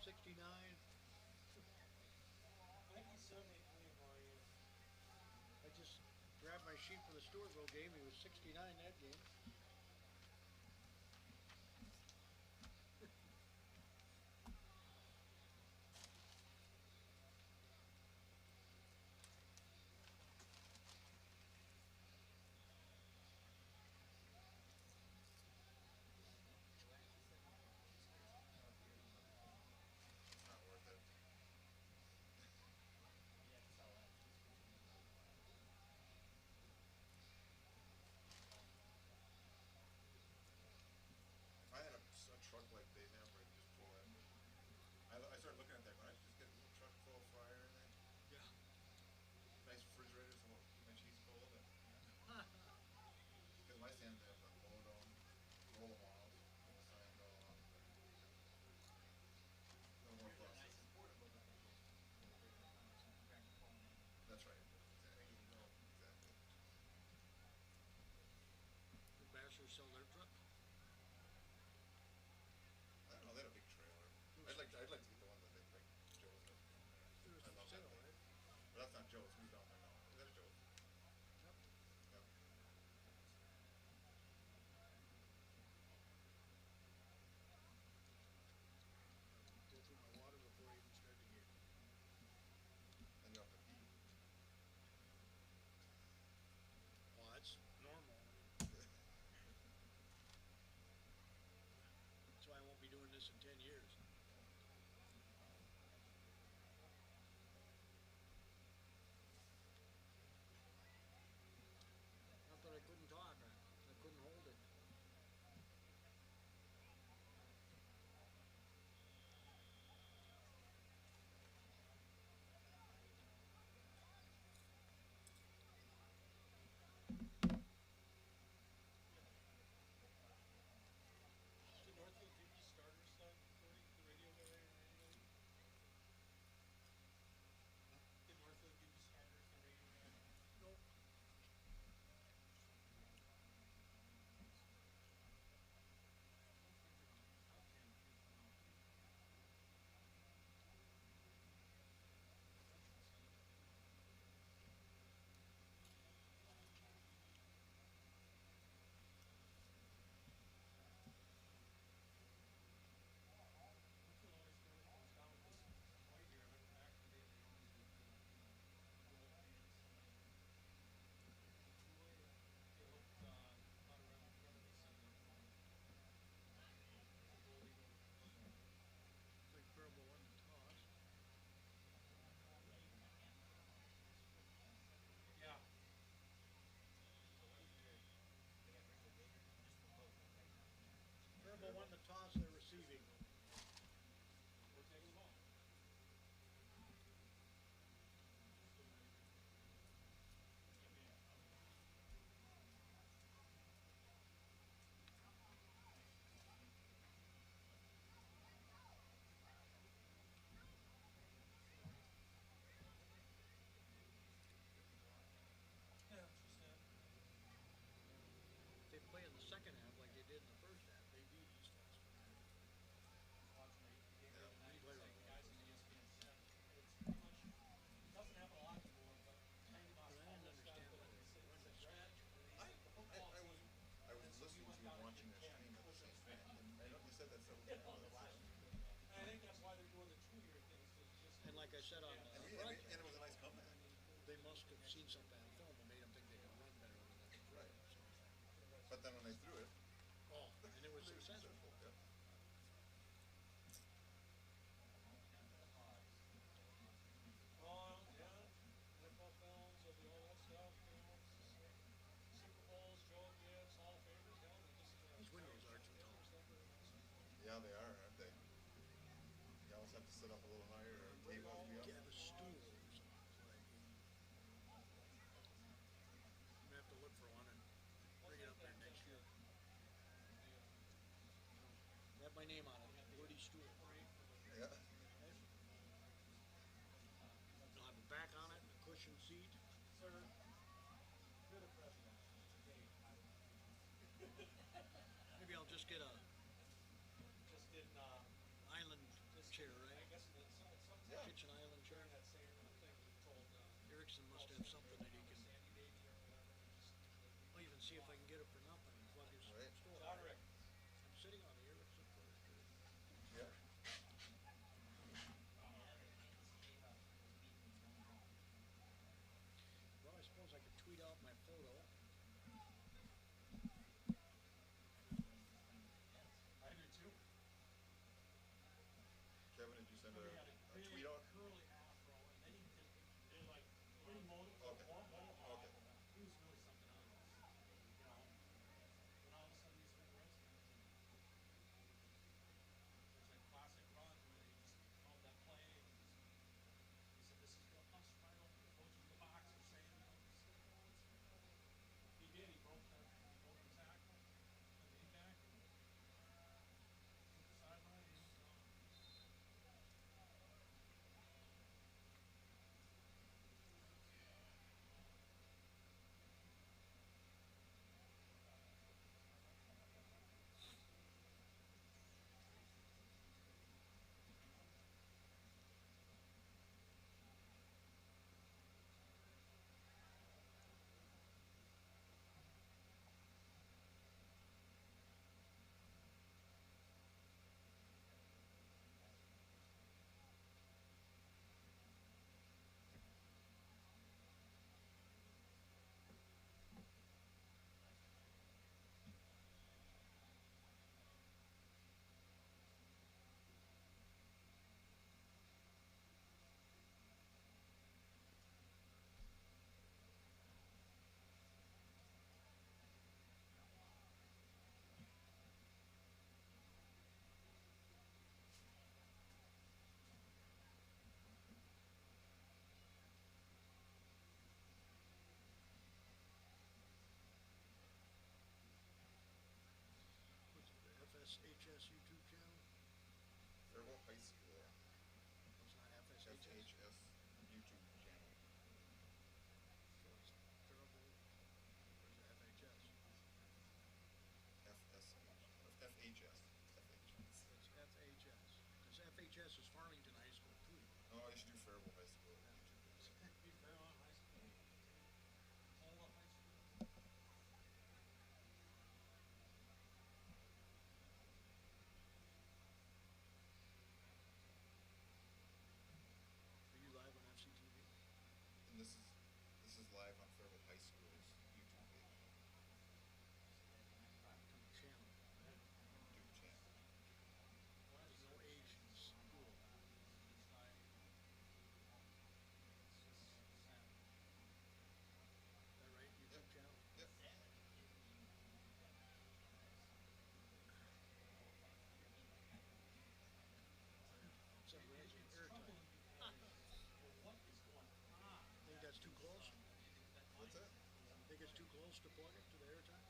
69. I think he's 73 more years. I just grabbed my sheet for the Stewartville game. He was 69 that game. It's not worth it. If I had a truck like they have where I could just pull in, I started looking at that going, I should just get a little truck full of fryer in there. Yeah. Nice refrigerator so I won't keep my cheese cold. Because my sand they have to load them, roll them off, pull the sand all off. No more process. That's right. Exactly. Exactly. Did Basher sell their truck? I don't know, they had a big trailer. I'd like to get the one that they like Joe's. It was I for love sale, that thing. right? But that's not Joe's. Who's down there now? Is that Joe's? Yep. Yep. Go through my water before I even start the game. And you have to pee. Well, that's normal. That's why I won't be doing this in 10 years. Not that I couldn't talk, I couldn't hold it. Did Northfield give you starters, the radio guy or anybody? Did Northfield give you starters, the radio guy? Nope. Northfield always goes down with this white here. I remember back in the day they always did the gold pants. They looked a lot of reminiscent of the gold eagle. I think Faribault won the toss. Yeah. Faribault won the toss, they're receiving. We're taking the ball. Yeah, she said. If they play in the second half like they did in the first half, they beat East West. Watching the game the other night, play it's like right the well. guys in the ESPN said it's pretty much doesn't happen a lot anymore, but kind of But I didn't almost got understand what why they they said. run He said, that Brad, stretch. he said the football team. I was And so we listening went to you down and watching to the camp, stream at the push same us time. back. And I know you said that several Yeah, times. and I think that's why they're doing the 2-year things to just. And like I said on Yeah. the And broadcast, it was a nice comeback. they must have seen some bad film and made them think they could run better than they could throw. Right. So, But then when they threw it, oh, and it was they were successful. Yep. Oh, yeah, NFL films, there'll be all that stuff, it's just like Super Bowls, Joe Gibbs, Hall of Famers, hell, they just. These windows are too tall. Yeah, they are, aren't they? You always have to sit up a little higher or tape must be up. Get a stool or something. Like, I'm gonna have to look for one and bring it up there next year. Have my name on it, Woody Stool. Yeah. I'll have a back on it, a cushion seat. Sir, you're the president. Maybe I'll just get a Just didn't, island chair, I right? Jackson must have something that he can. I'll even see if I can get it for nothing and plug his Right. store. John Rick. I'm sitting on the Ericsson for it too. Yeah. Well, I suppose I could tweet out my photo. I do too. Kevin, did you send He had a a big tweet out? curly afro, and then he did like any mohawk. Okay. Okay. He was really something else, you know. Then all of a sudden he's with the Redskins, and there's that classic run where they just called that play, and he said, "This is gonna bust right open." The coach in the box was saying, "You know, stay going, stay going." He did. He broke the tackle, the knee tackle, to the sideline, and he was gone. What's the FSHS YouTube channel? Faribault High School. It's not FSHS. FHS YouTube channel. So it's Faribault. Or is it FHS? FHS. FHS. It's FHS. Because FHS is Farmington High School too. No, I should do Faribault High School YouTube page. Be Fairmont High School, Paula High School. Are you live on FCTV? And this is live on Faribault High School's YouTube page. Channel. YouTube channel. There's no age school. Is that right? YouTube channel? Yep. Some Reggie airtime. What is going on? Think that's too close? What's that? Think it's too close to plug it to the airtime?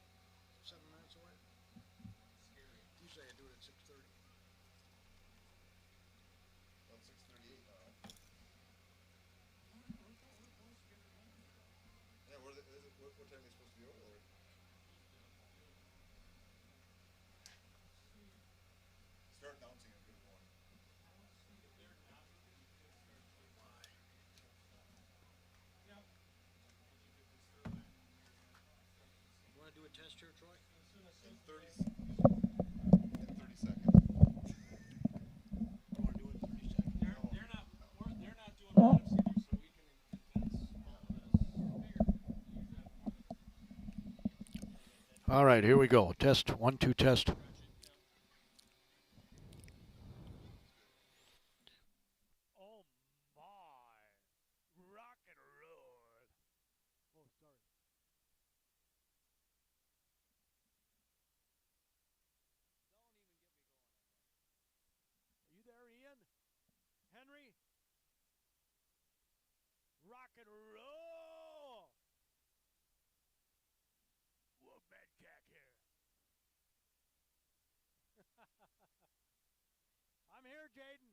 7 minutes away? Usually I do it at 6:30. About 6:38 now. Yeah, what time are they supposed to be over there? Start announcing and get going. You want to do a test here, Troy? In 30 seconds. You want to do it in 30 seconds? They're not doing live CD, so we can condense all of this. All right, here we go. Test 1, 2, test. Oh my, rock and roll. Oh, sorry. Don't even get me going on that. Are you there, Ian? Henry? Rock and roll. Wolf Medcack here. I'm here, Jaden.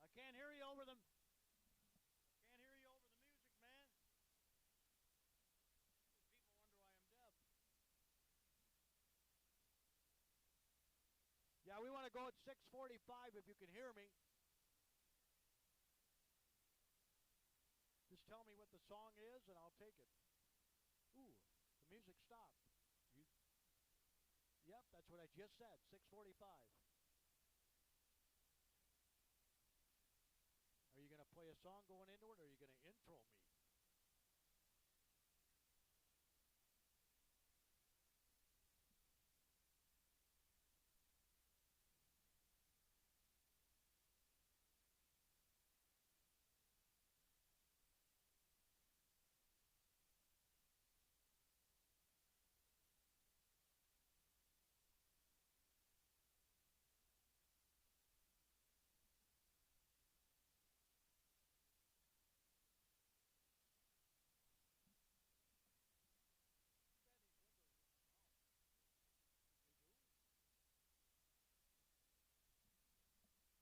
I can't hear you over them. Can't hear you over the music, man. People wonder why I'm deaf. Yeah, we want to go at 6:45 if you can hear me. Just tell me what the song is, and I'll take it. Ooh, the music stopped. Yep, that's what I just said, 6:45. Are you going to play a song going into it, or are you going to intro me?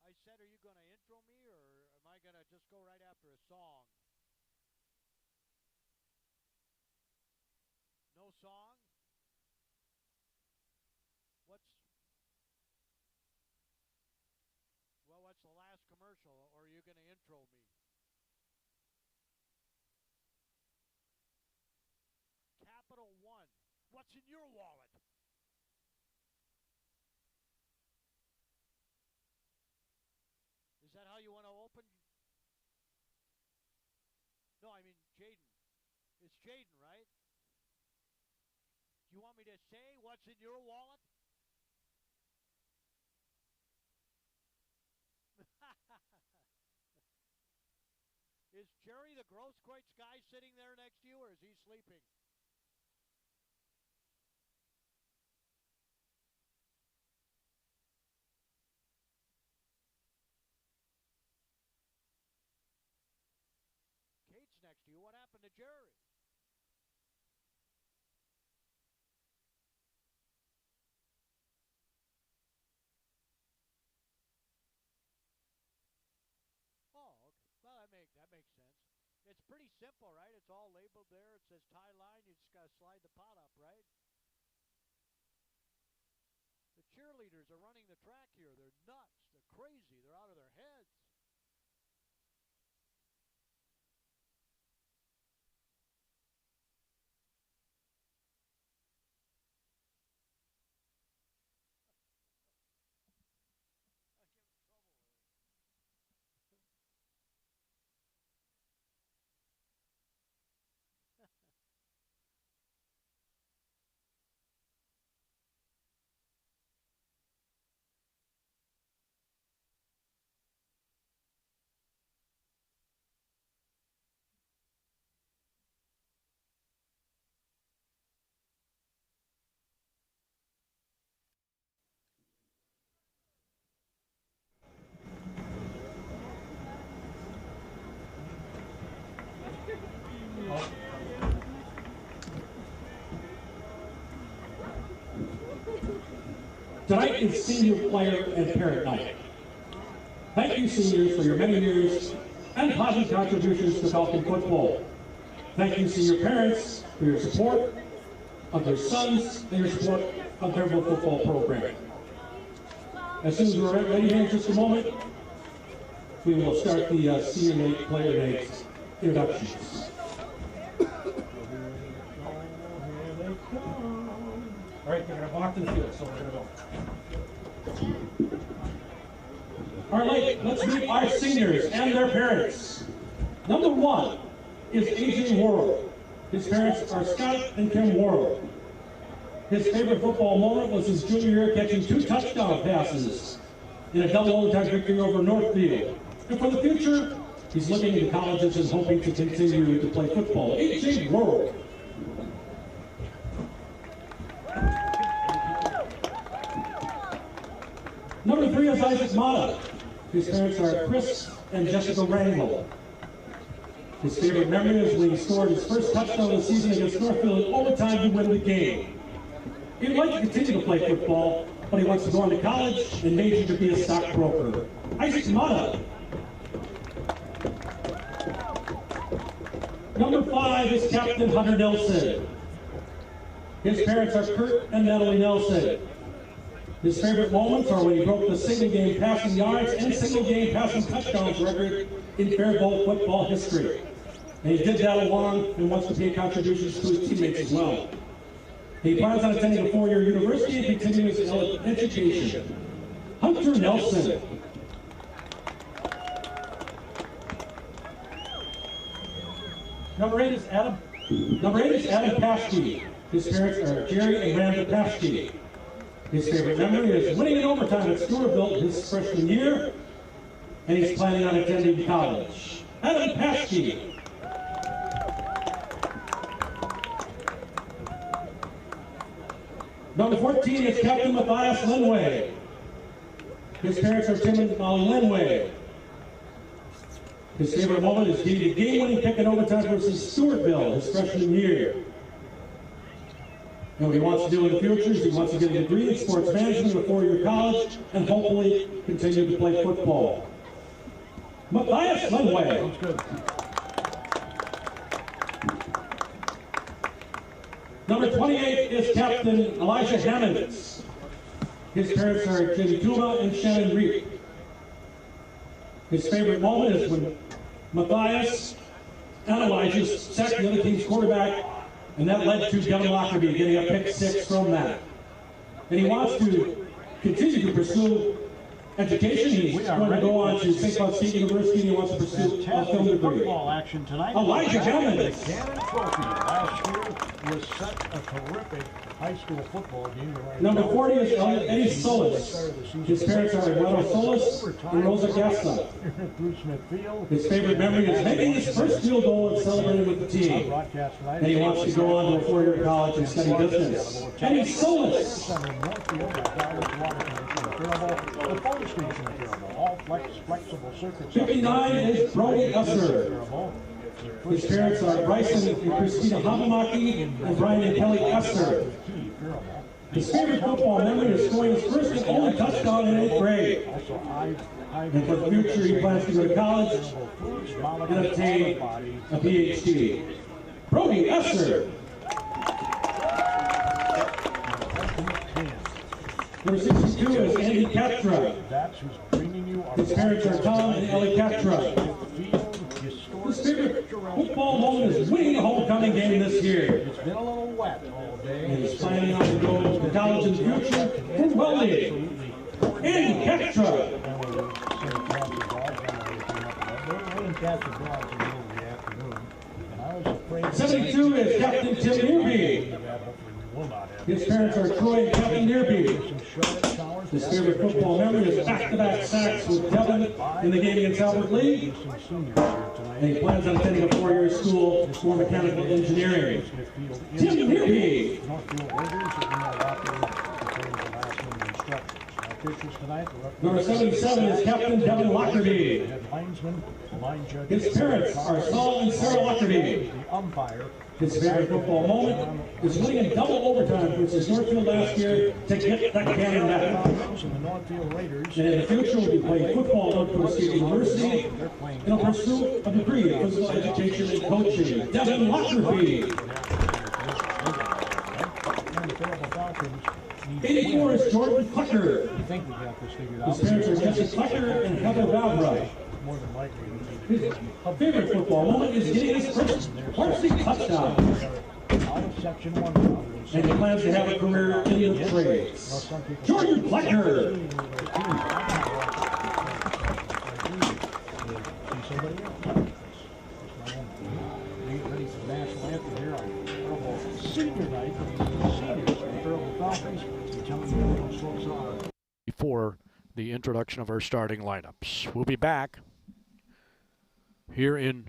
I said, are you going to intro me, or am I going to just go right after a song? No song? What's the last commercial, or are you going to intro me? Capital One. What's in your wallet? Is that how you want to open? No, I mean Jaden. It's Jaden, right? Do you want me to say what's in your wallet? Is Jerry the Grosskreutz guy sitting there next to you, or is he sleeping? Kate's next to you. What happened to Jerry? Oh, okay. Well, that makes sense. It's pretty simple, right? It's all labeled there. It says tie line. You just got to slide the pot up, right? The cheerleaders are running the track here. They're nuts. They're crazy. They're out of their heads. I get in trouble with it. Tonight is Senior Player and Parent Night. Thank you, seniors, for your many years and positive contributions to Falcon football. Thank you, senior parents, for your support of their sons and your support of their football program. As soon as we're ready here in just a moment, we will start the senior player night introductions. All right, they're going to walk to the field, so we're going to go. All right, let's meet our seniors and their parents. Number 1 is AJ Worrell. His parents are Scott and Kim Worrell. His favorite football moment was his junior year catching 2 touchdown passes in a double overtime victory over Northfield. And for the future, he's looking into colleges and hoping to continue to play football. AJ Worrell. Number 3 is Isaac Mata. His parents are Chris and Jessica Rangel. His favorite memory is when he scored his first touchdown of the season against Northfield in overtime to win the game. He'd like to continue to play football, but he wants to go on to college and major to be a stockbroker. Isaac Mata. Number 5 is Captain Hunter Nelson. His parents are Kurt and Natalie Nelson. His favorite moments are when he broke the single-game passing yards and single-game passing touchdowns record in Faribault football history. And he did that along and wants to pay contributions to his teammates as well. He plans on attending a four-year university and continuing his education. Hunter Nelson. Number eight is Adam Paschke. His parents are Jerry and Randa Paschke. His favorite memory is winning in overtime at Stewartville his freshman year, and he's planning on attending college. Adam Paschke. Number 14 is Captain Matthias Linway. His parents are Tim and Molly Linway. His favorite moment is getting the game-winning kick in overtime versus Stewartville his freshman year. And what he wants to do in the future is he wants to get a degree in sports management at a four-year college and hopefully continue to play football. Matthias Linway. That's good. Number 28 is Captain Elijah Hammonds. His parents are Jim Tuma and Shannon Reed. His favorite moment is when Matthias and Elijah sacked the other team's quarterback, and that led to Devin Lockerbie getting a pick six from that. And he wants to continue to pursue education. He's going to go on to St. Cloud State University, and he wants to pursue a film degree. Football action tonight. Elijah Hammonds. The Cannon Trophy last year was such a terrific high school football game. Number 40 is Eddie Solis. His parents are Eduardo Solis and Rosa Gasta. Bruce Smith Field. His favorite memory is making his first field goal and celebrating with the team. And he wants to go on to a four-year college and study business. Eddie Solis. The phone station is terrible. All flexible circuits. 59 is Brody Esser. His parents are Bryson and Christina Hamamaki and Brian and Kelly Esser. His favorite football memory is scoring his first and only touchdown in 8th grade. And for the future, he plans to go to college and obtain a PhD. Brody Esser. Number 62 is Andy Katra. His parents are Tom and Ellie Katra. His favorite football moment is winning the homecoming game this year. It's been a little wet all day. And he's planning on to go to college in the future for welding. Andy Katra. 72 is Captain Tim Nearby. His parents are Troy and Kevin Nearby. His favorite football memory is back-to-back sacks with Devin in the game against Albert Lee. And he plans on attending a four-year school for mechanical engineering. Tim Nearby. Number 77 is Captain Devin Lockerbie. His parents are Saul and Sarah Lockerbie. His favorite football moment is winning in double overtime versus Northfield last year to get that cannon back. And in the future, will be playing football at North State University and will pursue a degree in physical education and coaching. Devin Lockerbie. 84 is Jordan Clucker. His parents are Jesse Clucker and Heather Valbra. His favorite football moment is getting his first varsity touchdown. And he plans to have a career in the trades. Jordan Clucker. Before the introduction of our starting lineups. We'll be back here in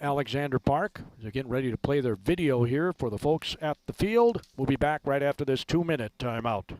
Alexander Park. They're getting ready to play their video here for the folks at the field. We'll be back right after this 2-minute timeout.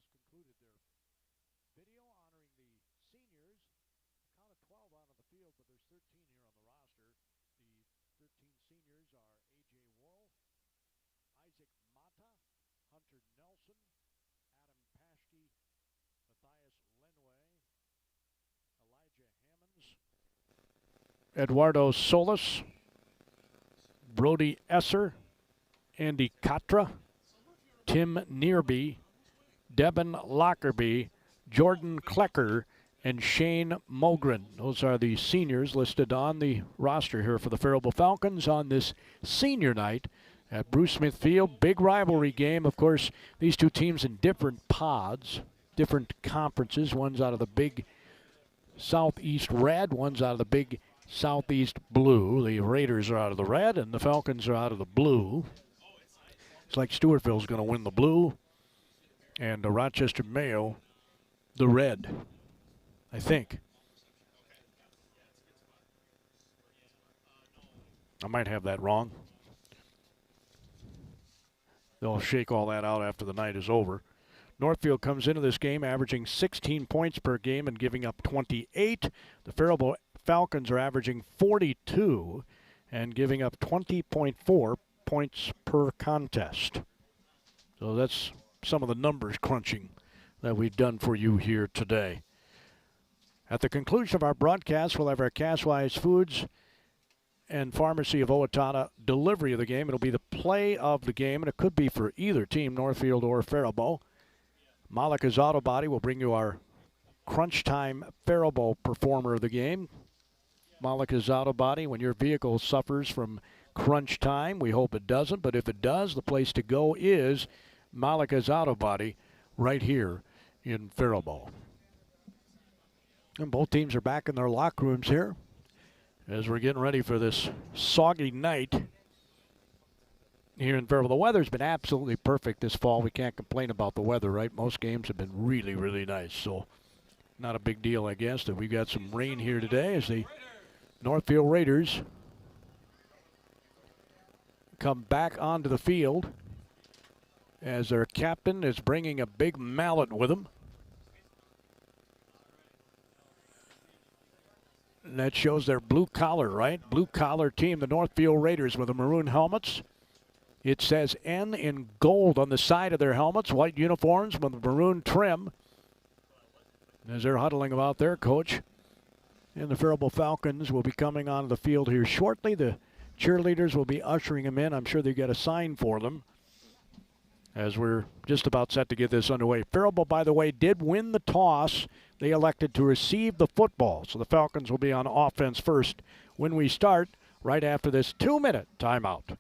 just concluded their video honoring the seniors. Count of 12 out on the field, but there's 13 here on the roster. The 13 seniors are A.J. Worrell, Isaac Mata, Hunter Nelson, Adam Paschke, Matthias Lenway, Elijah Hammonds, Eduardo Solis, Brody Esser, Andy Katra, Tim Nearby, Devin Lockerby, Jordan Klecker, and Shane Mogren. Those are the seniors listed on the roster here for the Faribault Falcons on this senior night at Bruce Smith Field. Big rivalry game. Of course, these two teams in different pods, different conferences. One's out of the big Southeast Red, one's out of the big Southeast Blue. The Raiders are out of the red, and the Falcons are out of the blue. It's like Stewartville's going to win the blue, and the Rochester Mayo the red, I think. I might have that wrong. They'll shake all that out after the night is over. Northfield comes into this game averaging 16 points per game and giving up 28. The Faribault Falcons are averaging 42 and giving up 20.4 points per contest. So that's some of the numbers crunching that we've done for you here today. At the conclusion of our broadcast, we'll have our Cashwise Foods and Pharmacy of Owatonna delivery of the game. It'll be the play of the game, and it could be for either team, Northfield or Faribault. Malika's Auto Body will bring you our Crunch Time Faribault performer of the game. Malika's Auto Body, when your vehicle suffers from crunch time, we hope it doesn't, but if it does, the place to go is Malika's Auto Body right here in Faribault. And both teams are back in their locker rooms here as we're getting ready for this soggy night here in Faribault. The weather's been absolutely perfect this fall. We can't complain about the weather, right? Most games have been really, really nice, so not a big deal, I guess, that we've got some rain here today as the Northfield Raiders come back onto the field as their captain is bringing a big mallet with him. And that shows their blue collar, right? Blue collar team, the Northfield Raiders with the maroon helmets. It says N in gold on the side of their helmets, white uniforms with a maroon trim. As they're huddling about their coach. And the Faribault Falcons will be coming onto the field here shortly. The cheerleaders will be ushering them in. I'm sure they've got a sign for them as we're just about set to get this underway. Faribault, by the way, did win the toss. They elected to receive the football. So the Falcons will be on offense first when we start right after this 2-minute timeout.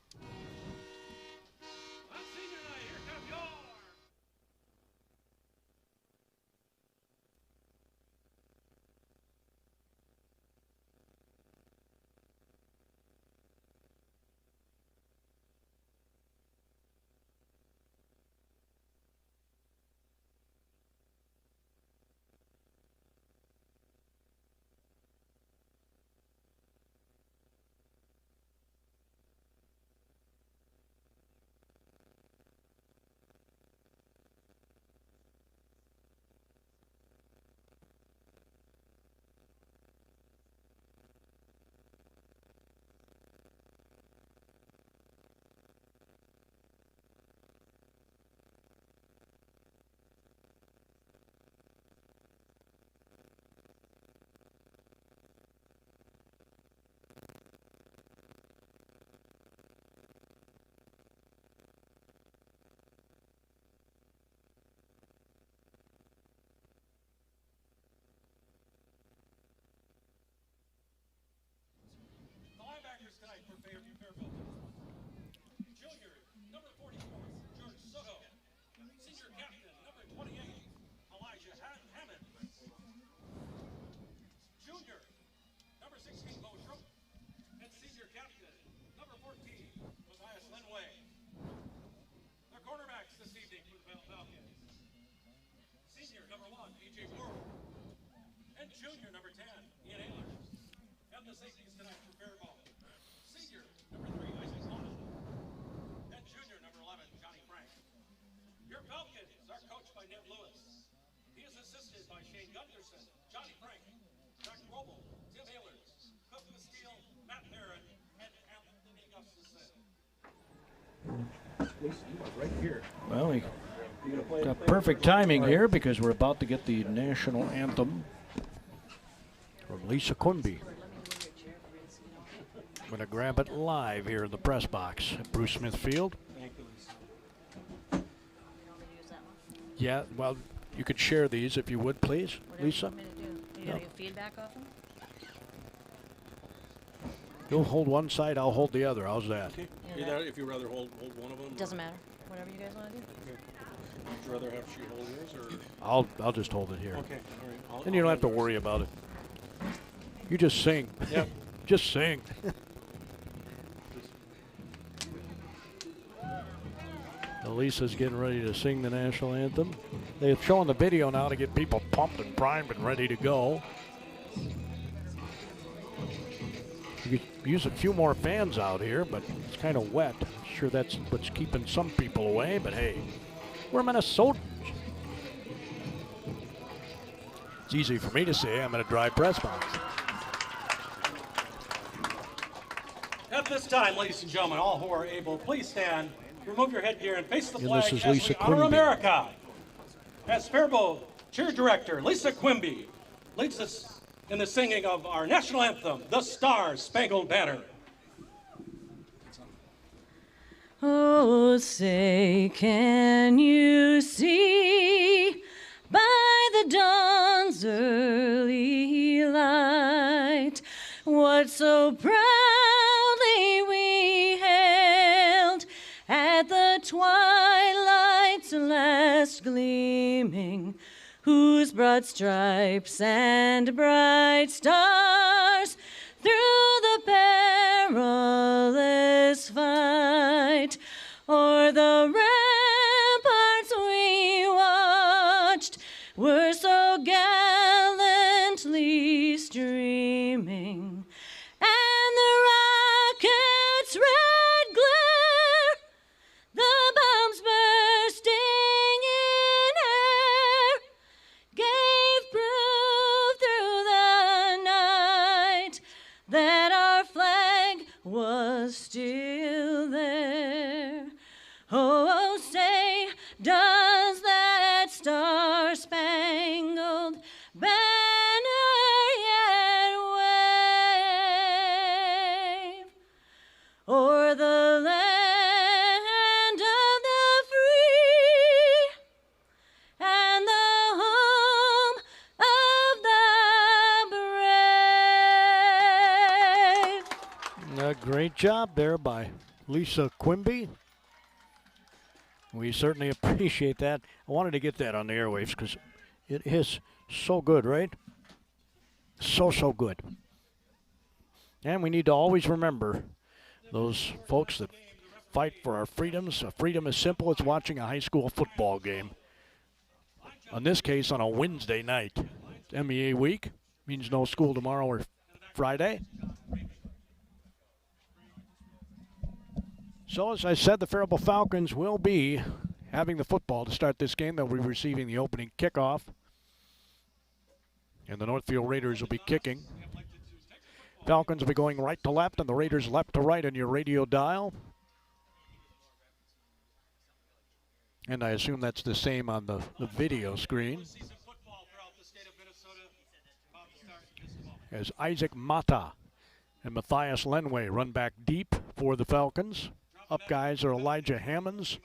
Junior, number 44, George Soto. Senior captain, number 28, Elijah Hammond. Junior, number 16, Bo Schrupp. And senior captain, number 14, Matthias Lenway. The cornerbacks this evening for the Falcons. Senior, number 1, A.J. Worrell. And junior, number 10, Ian Ayler. And the safeties tonight for Faribault. Senior, number 3, Isaac Mata. And junior, number 11, Johnny Frank. Your Falcons are coached by Ned Lewis. assisted by Shane Gunderson, Johnny Frank, Jack Roble, Tim Haylers, Cliff Steele, Matt Barrett, and Anthony Gustafson. Right here. Well, we got perfect timing here because we're about to get the national anthem from Lisa Quimby. I'm going to grab it live here in the press box at Bruce Smith Field. Yeah, well, you could share these if you would, please, Lisa. What do you want me to do? You gotta get feedback off them? You'll hold one side, I'll hold the other. How's that? Yeah, Either if you rather hold one of them. It doesn't matter. Whatever you guys want to do. Would you rather have she hold yours or? I'll just hold it here. Okay, all right. And you don't have to worry about it. You just sing. Yep. Just sing. Lisa's getting ready to sing the national anthem. They're showing the video now to get people pumped and primed and ready to go. You could use a few more fans out here, but it's kind of wet. Sure, that's what's keeping some people away, but hey, we're Minnesotans. It's easy for me to say. I'm in a dry press box. At this time, ladies and gentlemen, all who are able, please stand, remove your headgear, and face the And flag this is as Lisa we honor Quimby. America. As Faribault Cheer Director Lisa Quimby leads us in the singing of our national anthem, The Star-Spangled Banner. Oh, say, can you see by the dawn's early light what so proudly we hailed at the twilight's last gleaming, whose broad stripes and bright stars through the perilous fight o'er the ramparts we watched were so gallantly streaming, and the rocket's red glare, the bombs bursting in air, gave proof through the night that our flag was still there. Oh, say, does that star-spangled banner yet wave o'er the land of the free and the home of the brave? A great job there by Lisa Quimby. We certainly appreciate that. I wanted to get that on the airwaves because it is so good, right? So good. And we need to always remember those folks that fight for our freedoms. Freedom is simple. It's watching a high school football game. In this case, on a Wednesday night. MEA week means no school tomorrow or Friday. So, as I said, the Faribault Falcons will be having the football to start this game. They'll be receiving the opening kickoff. And the Northfield Raiders will be kicking. Falcons will be going right to left, and the Raiders left to right on your radio dial. And I assume that's the same on the video screen. As Isaac Mata and Matthias Lenway run back deep for the Falcons. Up guys are Elijah Hammonds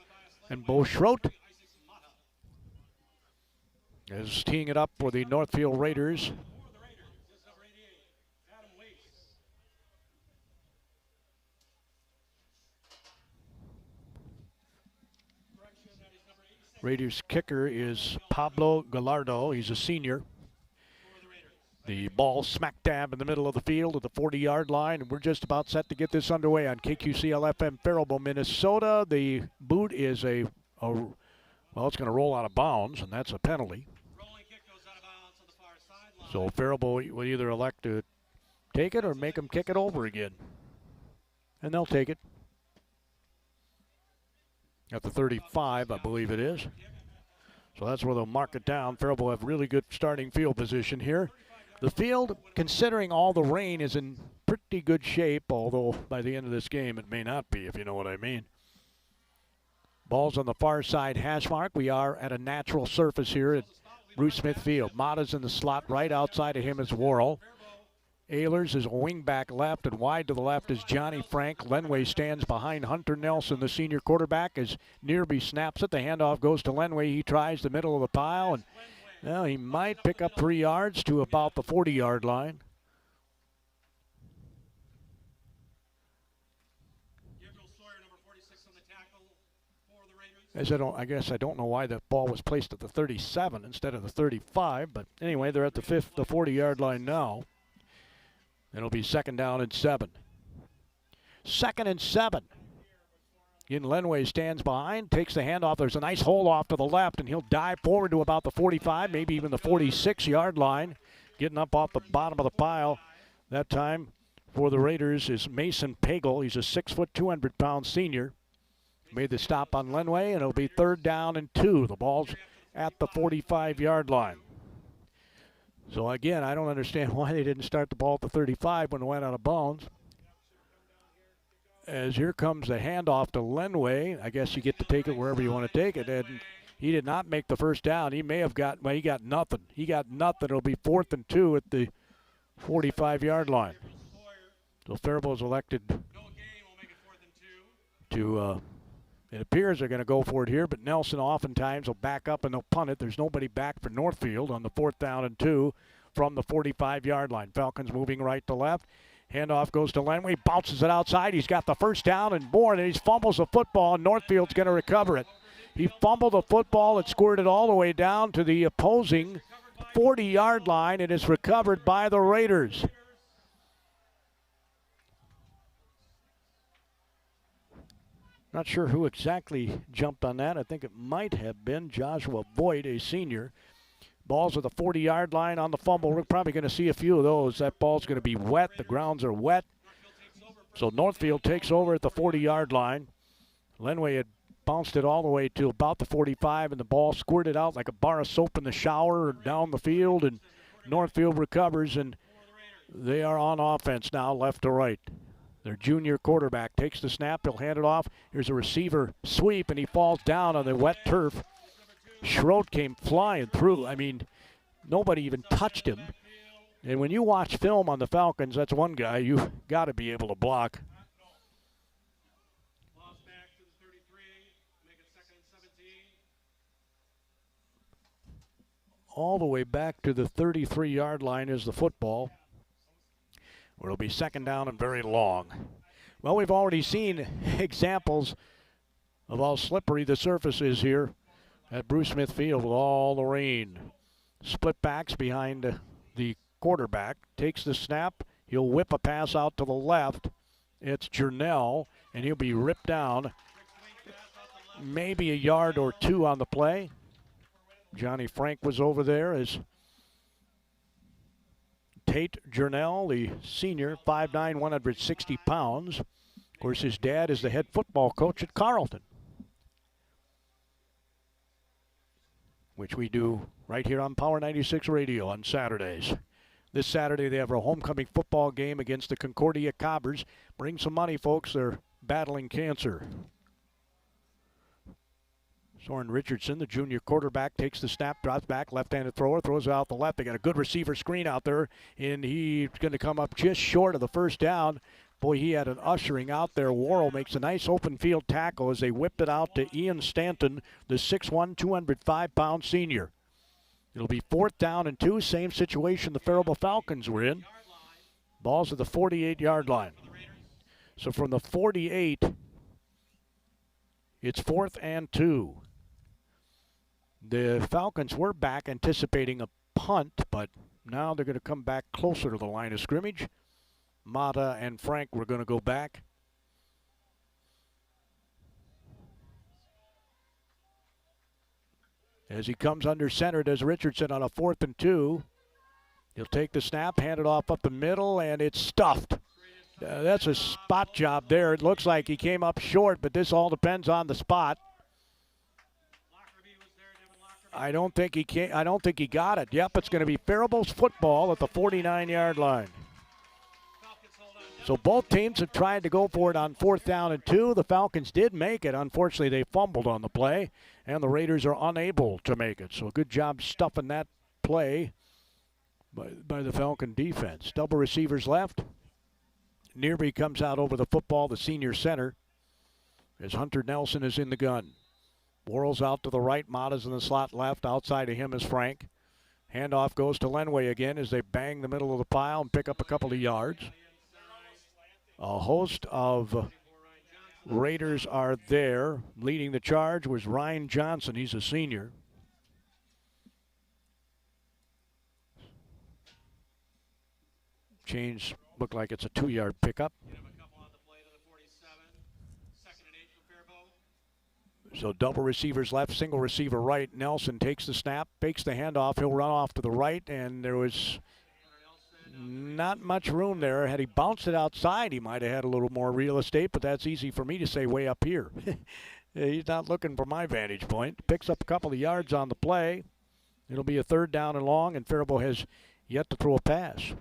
and Bo Schroet. As teeing it up for the Northfield Raiders. Raiders kicker is Pablo Gallardo. He's a senior. The ball smack dab in the middle of the field at the 40-yard line, and we're just about set to get this underway on KQCL-FM Faribault, Minnesota. The boot is well, it's going to roll out of bounds, and that's a penalty. So Faribault will either elect to take it or make them kick it over again. And they'll take it. At the 35, I believe it is. So that's where they'll mark it down. Faribault will have really good starting field position here. The field, considering all the rain, is in pretty good shape, although by the end of this game it may not be, if you know what I mean. Ball's on the far side hash mark. We are at a natural surface here at Bruce Smith Field. Mata's in the slot. Right outside of him is Worrell. Ehlers is a wingback left, and wide to the left is Johnny Frank. Lenway stands behind Hunter Nelson, the senior quarterback, as Nearby snaps it. The handoff goes to Lenway. He tries the middle of the pile, and well, he might pick up 3 yards to about the 40-yard line. I guess I don't know why the ball was placed at the 37 instead of the 35, but anyway, they're at the 40-yard line now. It'll be 2nd down and 7. 2nd and 7. Again, Lenway stands behind, takes the handoff. There's a nice hole off to the left, and he'll dive forward to about the 45, maybe even the 46-yard line. Getting up off the bottom of the pile that time for the Raiders is Mason Pagel. He's a 6-foot, 200-pound senior. Made the stop on Lenway, and it'll be 3rd down and 2. The ball's at the 45-yard line. So again, I don't understand why they didn't start the ball at the 35 when it went out of bounds. As here comes the handoff to Lenway. I guess you get to take it wherever you want to take it. And he did not make the 1st down. He may have got, well, he got nothing. He got nothing. It'll be 4th and 2 at the 45-yard line. So Faribault's elected to, it appears they're going to go for it here, but Nelson oftentimes will back up and they'll punt it. There's nobody back for Northfield on the 4th down and 2 from the 45-yard line. Falcons moving right to left. Handoff goes to Lenway, bounces it outside. He's got the 1st down and more, and he fumbles the football, and Northfield's going to recover it. He fumbled the football and squirted all the way down to the opposing 40-yard line, and it's recovered by the Raiders. Not sure who exactly jumped on that. I think it might have been Joshua Boyd, a senior. Ball's at the 40-yard line on the fumble. We're probably going to see a few of those. That ball's going to be wet. The grounds are wet. So Northfield takes over at the 40-yard line. Lenway had bounced it all the way to about the 45, and the ball squirted out like a bar of soap in the shower down the field, and Northfield recovers, and they are on offense now, left to right. Their junior quarterback takes the snap. He'll hand it off. Here's a receiver sweep, and he falls down on the wet turf. Schroed came flying through. I mean, nobody even touched him. And when you watch film on the Falcons, that's one guy you've got to be able to block. All the way back to the 33-yard line is the football, where it'll be 2nd down and very long. Well, we've already seen examples of how slippery the surface is here at Bruce Smith Field with all the rain. Split backs behind the quarterback. Takes the snap. He'll whip a pass out to the left. It's Jernell, and he'll be ripped down. Maybe a yard or 2 on the play. Johnny Frank was over there as Tate Jernell, the senior, 5'9", 160 pounds. Of course, his dad is the head football coach at Carleton, which we do right here on Power 96 Radio on Saturdays. This Saturday, they have a homecoming football game against the Concordia Cobbers. Bring some money, folks. They're battling cancer. Soren Richardson, the junior quarterback, takes the snap, drops back, left-handed thrower, throws it out the left. They got a good receiver screen out there, and he's going to come up just short of the 1st down. Boy, he had an ushering out there. Worrell makes a nice open field tackle as they whipped it out to Ian Stanton, the 6'1", 205-pound senior. It'll be 4th down and 2, same situation the Faribault Falcons were in. Ball's at the 48-yard line. So from the 48, it's 4th and 2. The Falcons were back anticipating a punt, but now they're going to come back closer to the line of scrimmage. Mata and Frank were going to go back. As he comes under center, does Richardson on a 4th and 2. He'll take the snap, hand it off up the middle, and it's stuffed. That's a spot job there. It looks like he came up short, but this all depends on the spot. I don't think he can. I don't think he got it. Yep, it's going to be Faribault's football at the 49-yard line. So both teams have tried to go for it on 4th down and 2. The Falcons did make it. Unfortunately, they fumbled on the play, and the Raiders are unable to make it. So good job stuffing that play by the Falcon defense. Double receivers left. Nearby comes out over the football, the senior center, as Hunter Nelson is in the gun. Worrell's out to the right. Mata's in the slot left. Outside of him is Frank. Handoff goes to Lenway again as they bang the middle of the pile and pick up a couple of yards. A host of Raiders are there. Leading the charge was Ryan Johnson. He's a senior. Change look like it's a 2-yard pickup. So double receivers left, single receiver right. Nelson takes the snap, fakes the handoff. He'll run off to the right, and there was not much room there. Had he bounced it outside, he might have had a little more real estate, but that's easy for me to say way up here. He's not looking for my vantage point. Picks up a couple of yards on the play. It'll be a 3rd down and long, and Faribault has yet to throw a pass.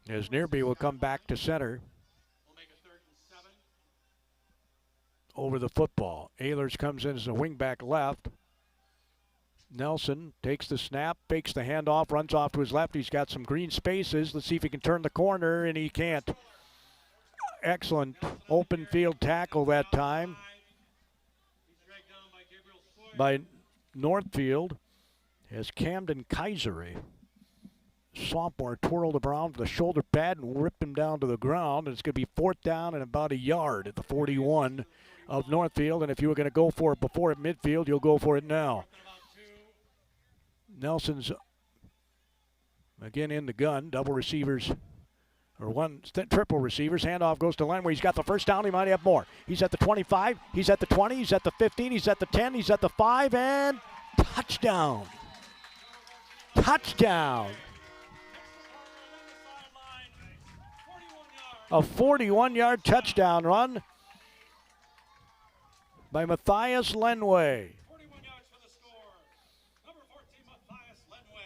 As Nearby will come back to center. Over the football. Ehlers comes in as a wingback left. Nelson takes the snap, fakes the handoff, runs off to his left. He's got some green spaces. Let's see if he can turn the corner, and he can't. Excellent open field tackle that time by Northfield as Camden Kaiser, a sophomore, twirled around with a shoulder pad and ripped him down to the ground. And it's going to be 4th down and about a yard at the 41 of Northfield. And if you were going to go for it before at midfield, you'll go for it now. Nelson's again in the gun. Double receivers, or triple receivers. Handoff goes to Lenway. He's got the 1st down. He might have more. He's at the 25. He's at the 20. He's at the 15. He's at the 10. He's at the 5. And touchdown. Touchdown. A 41-yard touchdown run by Matthias Lenway. 41 yards for the score. Number 14, Matthias Lenway.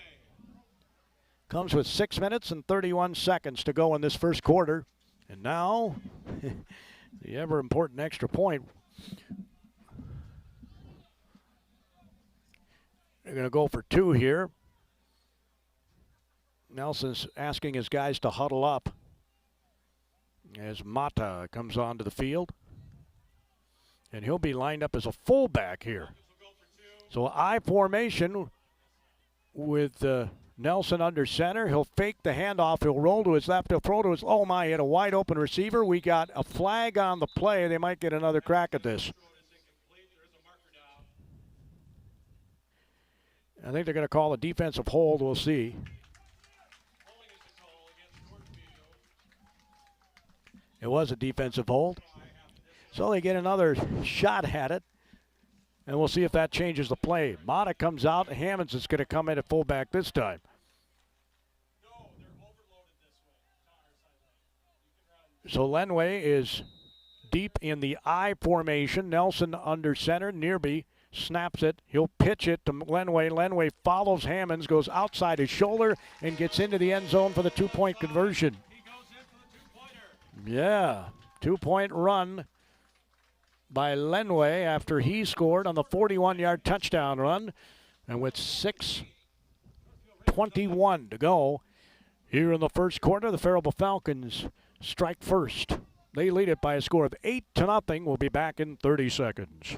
Comes with 6 minutes and 31 seconds to go in this first quarter. And now, the ever-important extra point. They're going to go for 2 here. Nelson's asking his guys to huddle up as Mata comes onto the field. And he'll be lined up as a fullback here. So I formation with Nelson under center. He'll fake the handoff. He'll roll to his left. He'll throw to his, oh my, he had a wide open receiver. We got a flag on the play. They might get another crack at this. I think they're going to call a defensive hold. We'll see. It was a defensive hold. So they get another shot at it. And we'll see if that changes the play. Mata comes out. Hammonds is going to come in at fullback this time. So Lenway is deep in the I formation. Nelson under center. Nearby snaps it. He'll pitch it to Lenway. Lenway follows Hammonds, goes outside his shoulder, and gets into the end zone for the 2-point conversion. Yeah, 2-point run by Lenway after he scored on the 41-yard touchdown run. And with 6:21 to go here in the first quarter, the Faribault Falcons strike first. They lead it by a score of 8-0. We'll be back in 30 seconds.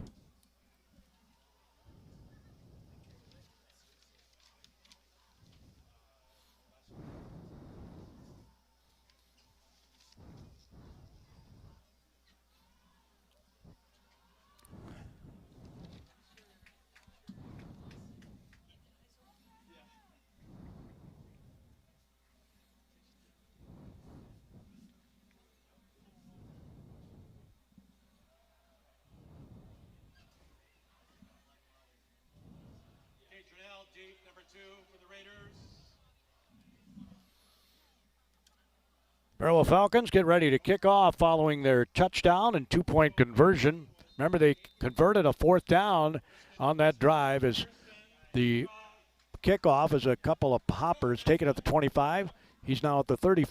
Faribault Falcons get ready to kick off following their touchdown and 2-point conversion Remember, they converted a 4th down on that drive as the kickoff is a couple of hoppers taken at the 25. He's now at the 30,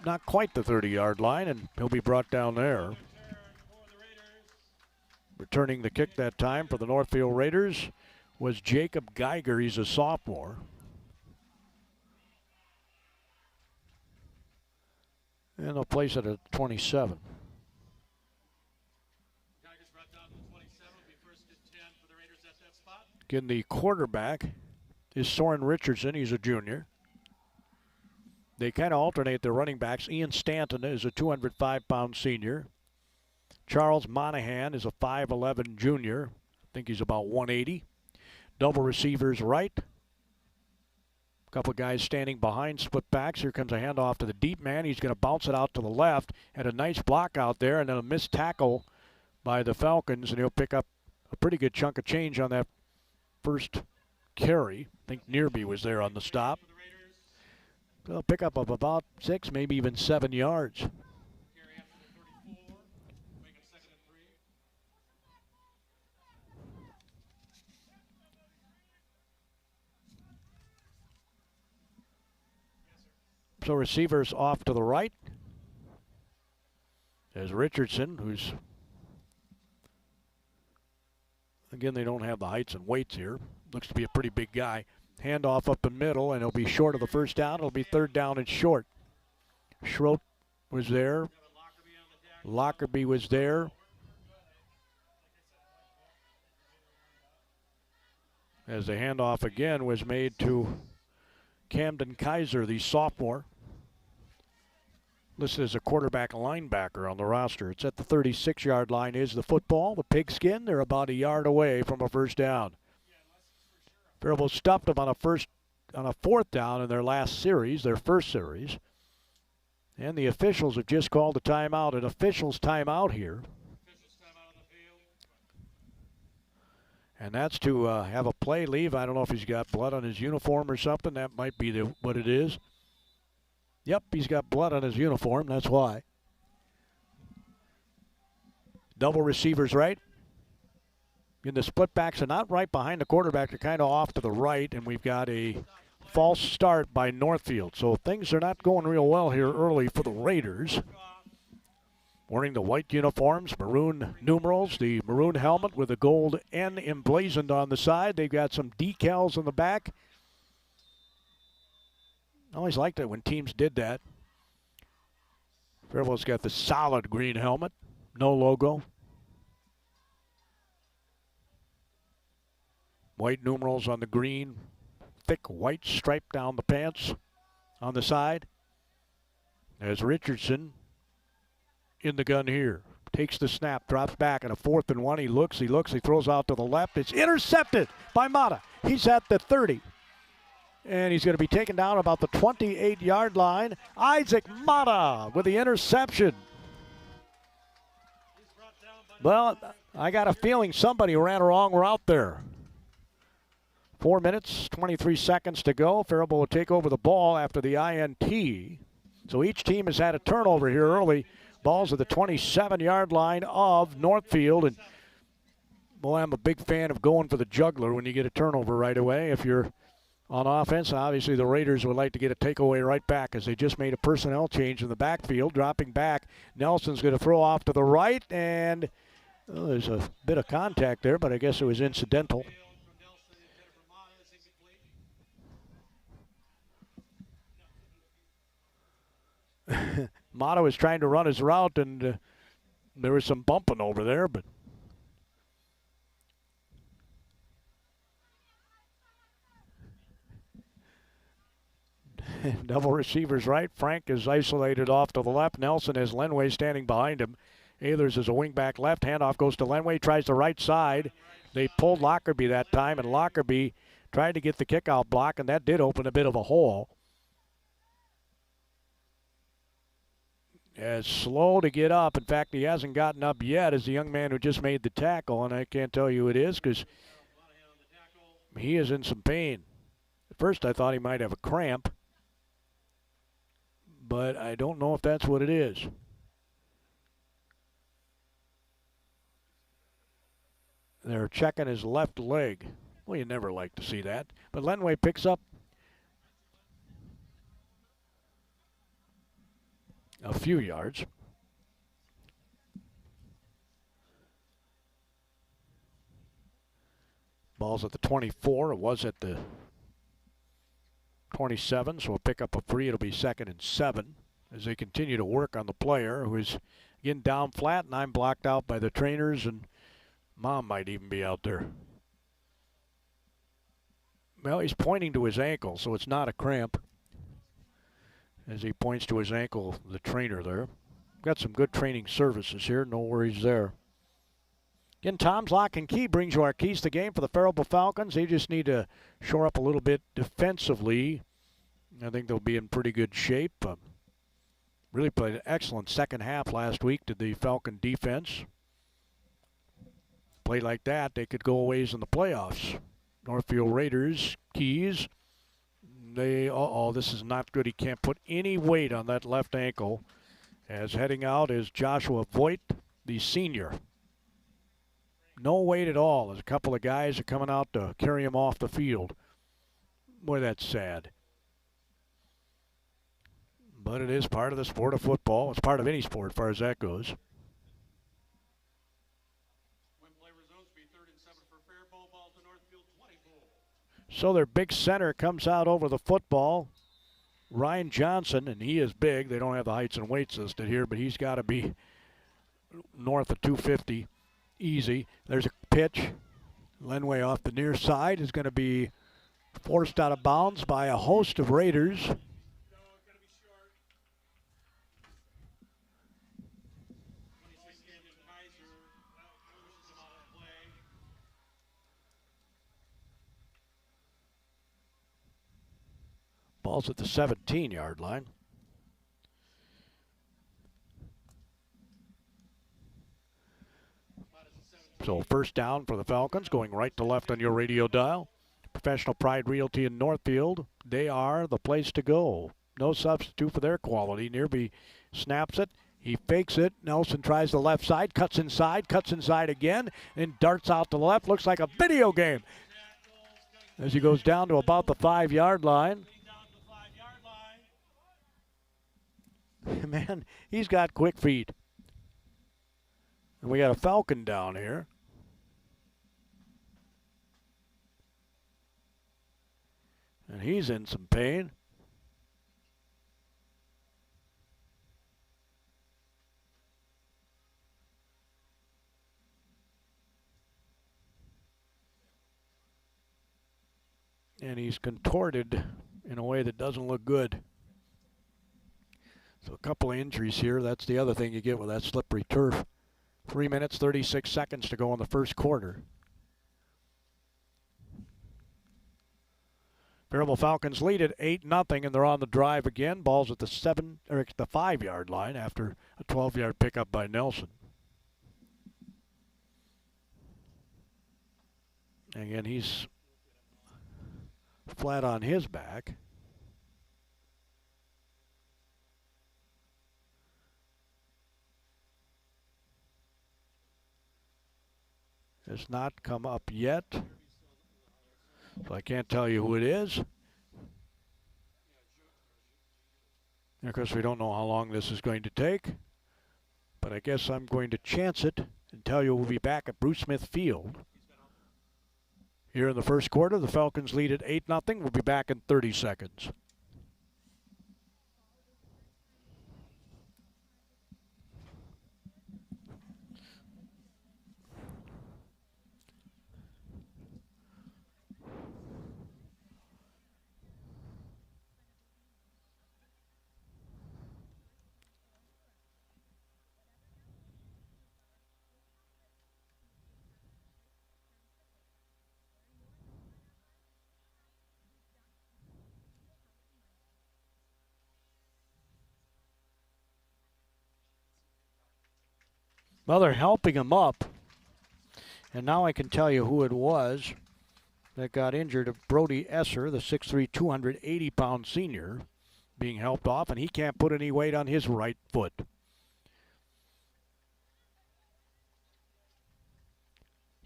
not quite the 30-yard line, and he'll be brought down there. Returning the kick that time for the Northfield Raiders was Jacob Geiger. He's a sophomore. And they'll place it at 27. Again, the quarterback is Soren Richardson. He's a junior. They kind of alternate their running backs. Ian Stanton is a 205-pound senior. Charles Monahan is a 5'11 junior. I think he's about 180. Double receivers right. A couple of guys standing behind split backs. Here comes a handoff to the deep man. He's going to bounce it out to the left. Had a nice block out there, and then a missed tackle by the Falcons, and he'll pick up a pretty good chunk of change on that first carry. I think Nearby was there on the stop. They'll pick up of about 6, maybe even 7 yards. So receivers off to the right. There's Richardson, who's, again, they don't have the heights and weights here. Looks to be a pretty big guy. Handoff up the middle, and he'll be short of the first down. It'll be 3rd down and short. Schroet was there. Lockerbie was there. As the handoff again was made to Camden Kaiser, the sophomore. Listed as a quarterback linebacker on the roster. It's at the 36-yard line is the football. The Pigskin, they're about a yard away from a first down. Faribault stuffed them on a 4th down in their last series, their first series. And the officials have just called a timeout, an officials timeout here. And that's to have a play leave. I don't know if he's got blood on his uniform or something. That might be what it is. Yep, he's got blood on his uniform. That's why. Double receivers right. And the split backs are not right behind the quarterback. They're kind of off to the right. And we've got a false start by Northfield. So things are not going real well here early for the Raiders. Wearing the white uniforms, maroon numerals, the maroon helmet with a gold N emblazoned on the side. They've got some decals in the back. I always liked it when teams did that. Faribault's got the solid green helmet, no logo. White numerals on the green, thick white stripe down the pants on the side. There's Richardson in the gun here. Takes the snap, drops back at a 4th and 1. He looks, he throws out to the left. It's intercepted by Mata. He's at the 30. And he's going to be taken down about the 28-yard line. Isaac Mata with the interception. Well, I got a feeling somebody ran a wrong route there. 4 minutes, 23 seconds to go. Faribault will take over the ball after the INT. So each team has had a turnover here early. Ball's at the 27-yard line of Northfield. And, boy, I'm a big fan of going for the juggler when you get a turnover right away. If you're on offense, obviously the Raiders would like to get a takeaway right back as they just made a personnel change in the backfield. Dropping back, Nelson's going to throw off to the right, and there's a bit of contact there, but I guess it was incidental. Mata was trying to run his route, and there was some bumping over there, but double receivers right. Frank is isolated off to the left. Nelson has Lenway standing behind him. Ehlers is a wingback left. Handoff goes to Lenway, tries the right side. They pulled Lockerbie that time, and Lockerbie tried to get the kickout block, and that did open a bit of a hole. As slow to get up. In fact, he hasn't gotten up yet as the young man who just made the tackle, and I can't tell you who it is because he is in some pain. At first I thought he might have a cramp, but I don't know if that's what it is. They're checking his left leg. Well, you never like to see that. But Lenway picks up a few yards. Ball's at the 24. It was at the 27, so we'll pick up a free. It'll be 2nd and 7 as they continue to work on the player who is again down flat, and I'm blocked out by the trainers, and Mom might even be out there. Well, he's pointing to his ankle, so it's not a cramp. As he points to his ankle, the trainer there. Got some good training services here, no worries there. Again, Tom's Lock and Key brings you our keys to the game for the Faribault Falcons. They just need to shore up a little bit defensively. I think they'll be in pretty good shape. Really played an excellent second half last week to the Falcon defense. Play like that, they could go a ways in the playoffs. Northfield Raiders, Keys. This is not good. He can't put any weight on that left ankle. As heading out is Joshua Voigt, the senior. No weight at all as a couple of guys are coming out to carry him off the field. Boy, that's sad. But it is part of the sport of football. It's part of any sport as far as that goes. When play resumes, be 3rd and 7 for Faribault, ball to Northfield 24. So their big center comes out over the football. Ryan Johnson, and he is big. They don't have the heights and weights listed here, but he's got to be north of 250 easy. There's a pitch. Lenway off the near side is going to be forced out of bounds by a host of Raiders. No, gotta be short. 26 Camden Kaiser pushes him out of play. Ball's at the 17-yard line. So first down for the Falcons, going right to left on your radio dial. Professional Pride Realty in Northfield. They are the place to go. No substitute for their quality. Nearby snaps it. He fakes it. Nelson tries the left side, cuts inside again, and darts out to the left. Looks like a video game as he goes down to about the 5-yard line. Man, he's got quick feet. And we got a Falcon down here. And he's in some pain. And he's contorted in a way that doesn't look good. So a couple of injuries here. That's the other thing you get with that slippery turf. 3 minutes, 36 seconds to go in the first quarter. Faribault Falcons lead at 8-0, and they're on the drive again. Ball's at the 5-yard line after a 12-yard pickup by Nelson. Again, he's flat on his back. Has not come up yet, so I can't tell you who it is. And of course, we don't know how long this is going to take, but I guess I'm going to chance it and tell you we'll be back at Bruce Smith Field. Here in the first quarter, the Falcons lead at 8-0. We'll be back in 30 seconds. Well, they're helping him up. And now I can tell you who it was that got injured. Brody Esser, the 6'3", 280-pound senior, being helped off, and he can't put any weight on his right foot.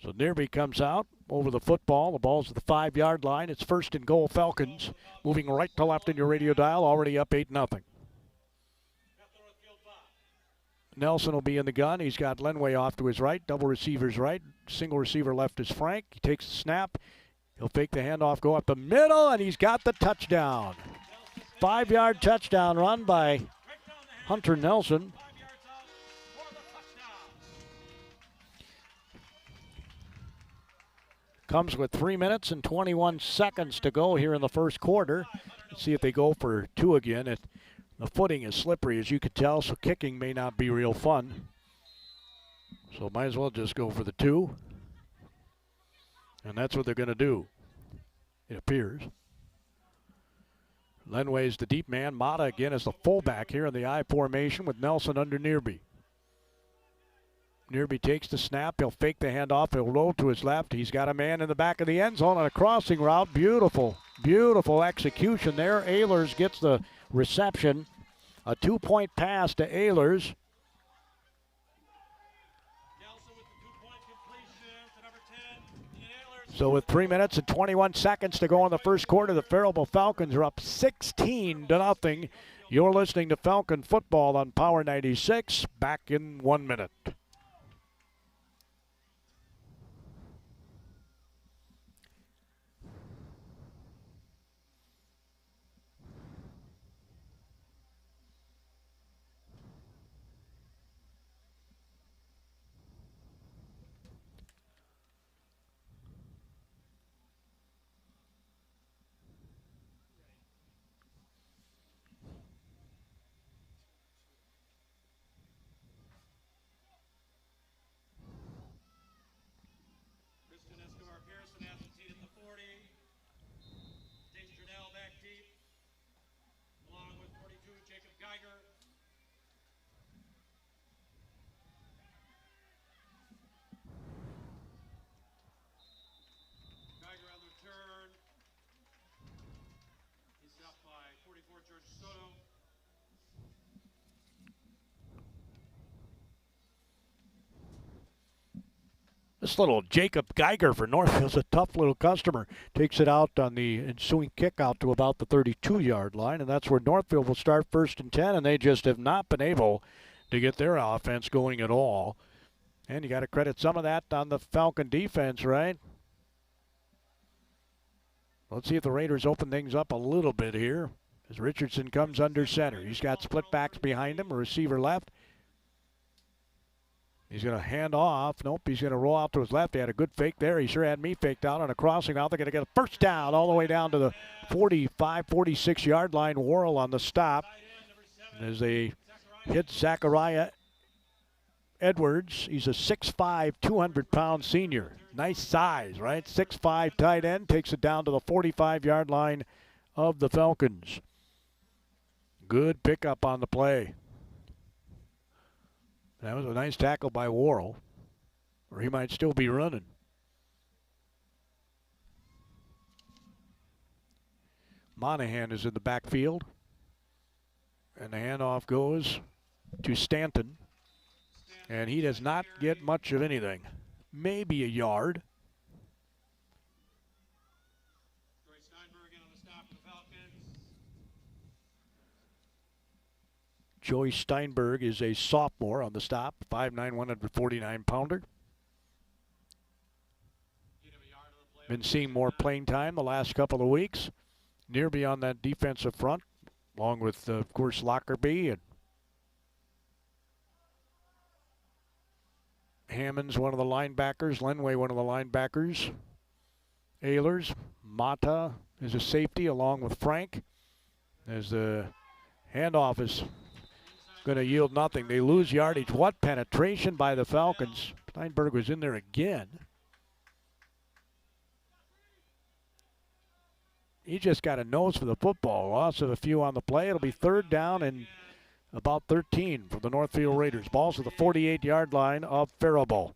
So Nearby comes out over the football. The ball's at the 5-yard line. It's 1st and goal, Falcons. Moving right to left in your radio dial, already up 8-0. Nelson will be in the gun. He's got Lenway off to his right, double receivers right. Single receiver left is Frank. He takes the snap. He'll fake the handoff, go up the middle, and he's got the touchdown. 5-yard touchdown run by Hunter Nelson. Comes with 3 minutes and 21 seconds to go here in the first quarter. Let's see if they go for 2 again. The footing is slippery, as you can tell, so kicking may not be real fun. So might as well just go for the 2. And that's what they're going to do, it appears. Lenway's the deep man. Mata again is the fullback here in the I formation with Nelson under Nearby. Nearby takes the snap. He'll fake the handoff. He'll roll to his left. He's got a man in the back of the end zone on a crossing route. Beautiful, beautiful execution there. Ehlers gets the reception. A 2-point pass to Ehlers. So with 3 minutes and 21 seconds to go in the first quarter, the Faribault Falcons are up 16-0. You're listening to Falcon Football on Power 96. Back in 1 minute. This little Jacob Geiger for Northfield's a tough little customer. Takes it out on the ensuing kick out to about the 32-yard line, and that's where Northfield will start 1st and 10, and they just have not been able to get their offense going at all. And you got to credit some of that on the Falcon defense, right? Let's see if the Raiders open things up a little bit here as Richardson comes under center. He's got split backs behind him, a receiver left. He's going to hand off. Nope, he's going to roll out to his left. He had a good fake there. He sure had me faked out on a crossing. Now they're going to get a first down all the way down to the 45, 46-yard line. Worrell on the stop as they hit Zachariah Edwards. He's a 6'5", 200-pound senior. Nice size, right? 6'5" tight end. Takes it down to the 45-yard line of the Falcons. Good pickup on the play. That was a nice tackle by Worrell, or he might still be running. Monahan is in the backfield, and the handoff goes to Stanton, and he does not get much of anything. Maybe a yard. Joey Steinberg is a sophomore on the stop, 5'9", 149-pounder. Been seeing more playing time the last couple of weeks. Nearby on that defensive front, along with, of course, Lockerbie. And Hammond's one of the linebackers. Lenway, one of the linebackers. Ehlers. Mata is a safety, along with Frank. As the handoff is going to yield nothing. They lose yardage. What penetration by the Falcons. Steinberg was in there again. He just got a nose for the football. Loss of a few on the play. It'll be 3rd down and about 13 for the Northfield Raiders. Ball's at the 48-yard line of Faribault.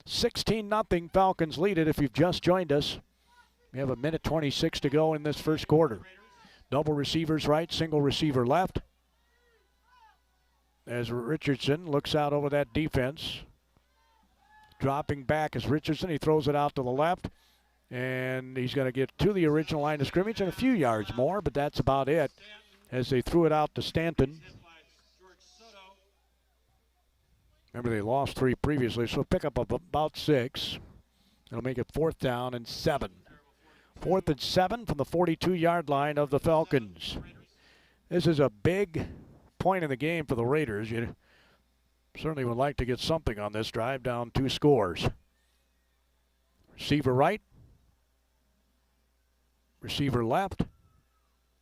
16-0 Falcons lead it if you've just joined us. We have 1:26 to go in this first quarter. Double receivers right, single receiver left. As Richardson looks out over that defense, dropping back is Richardson. He throws it out to the left. And he's going to get to the original line of scrimmage and a few yards more, but that's about it as they threw it out to Stanton. Remember, they lost 3 previously, so pick up about 6. It'll make it 4th down and 7. 4th and 7 from the 42-yard line of the Falcons. This is a big point in the game for the Raiders. You certainly would like to get something on this drive, down 2 scores. Receiver right. Receiver left.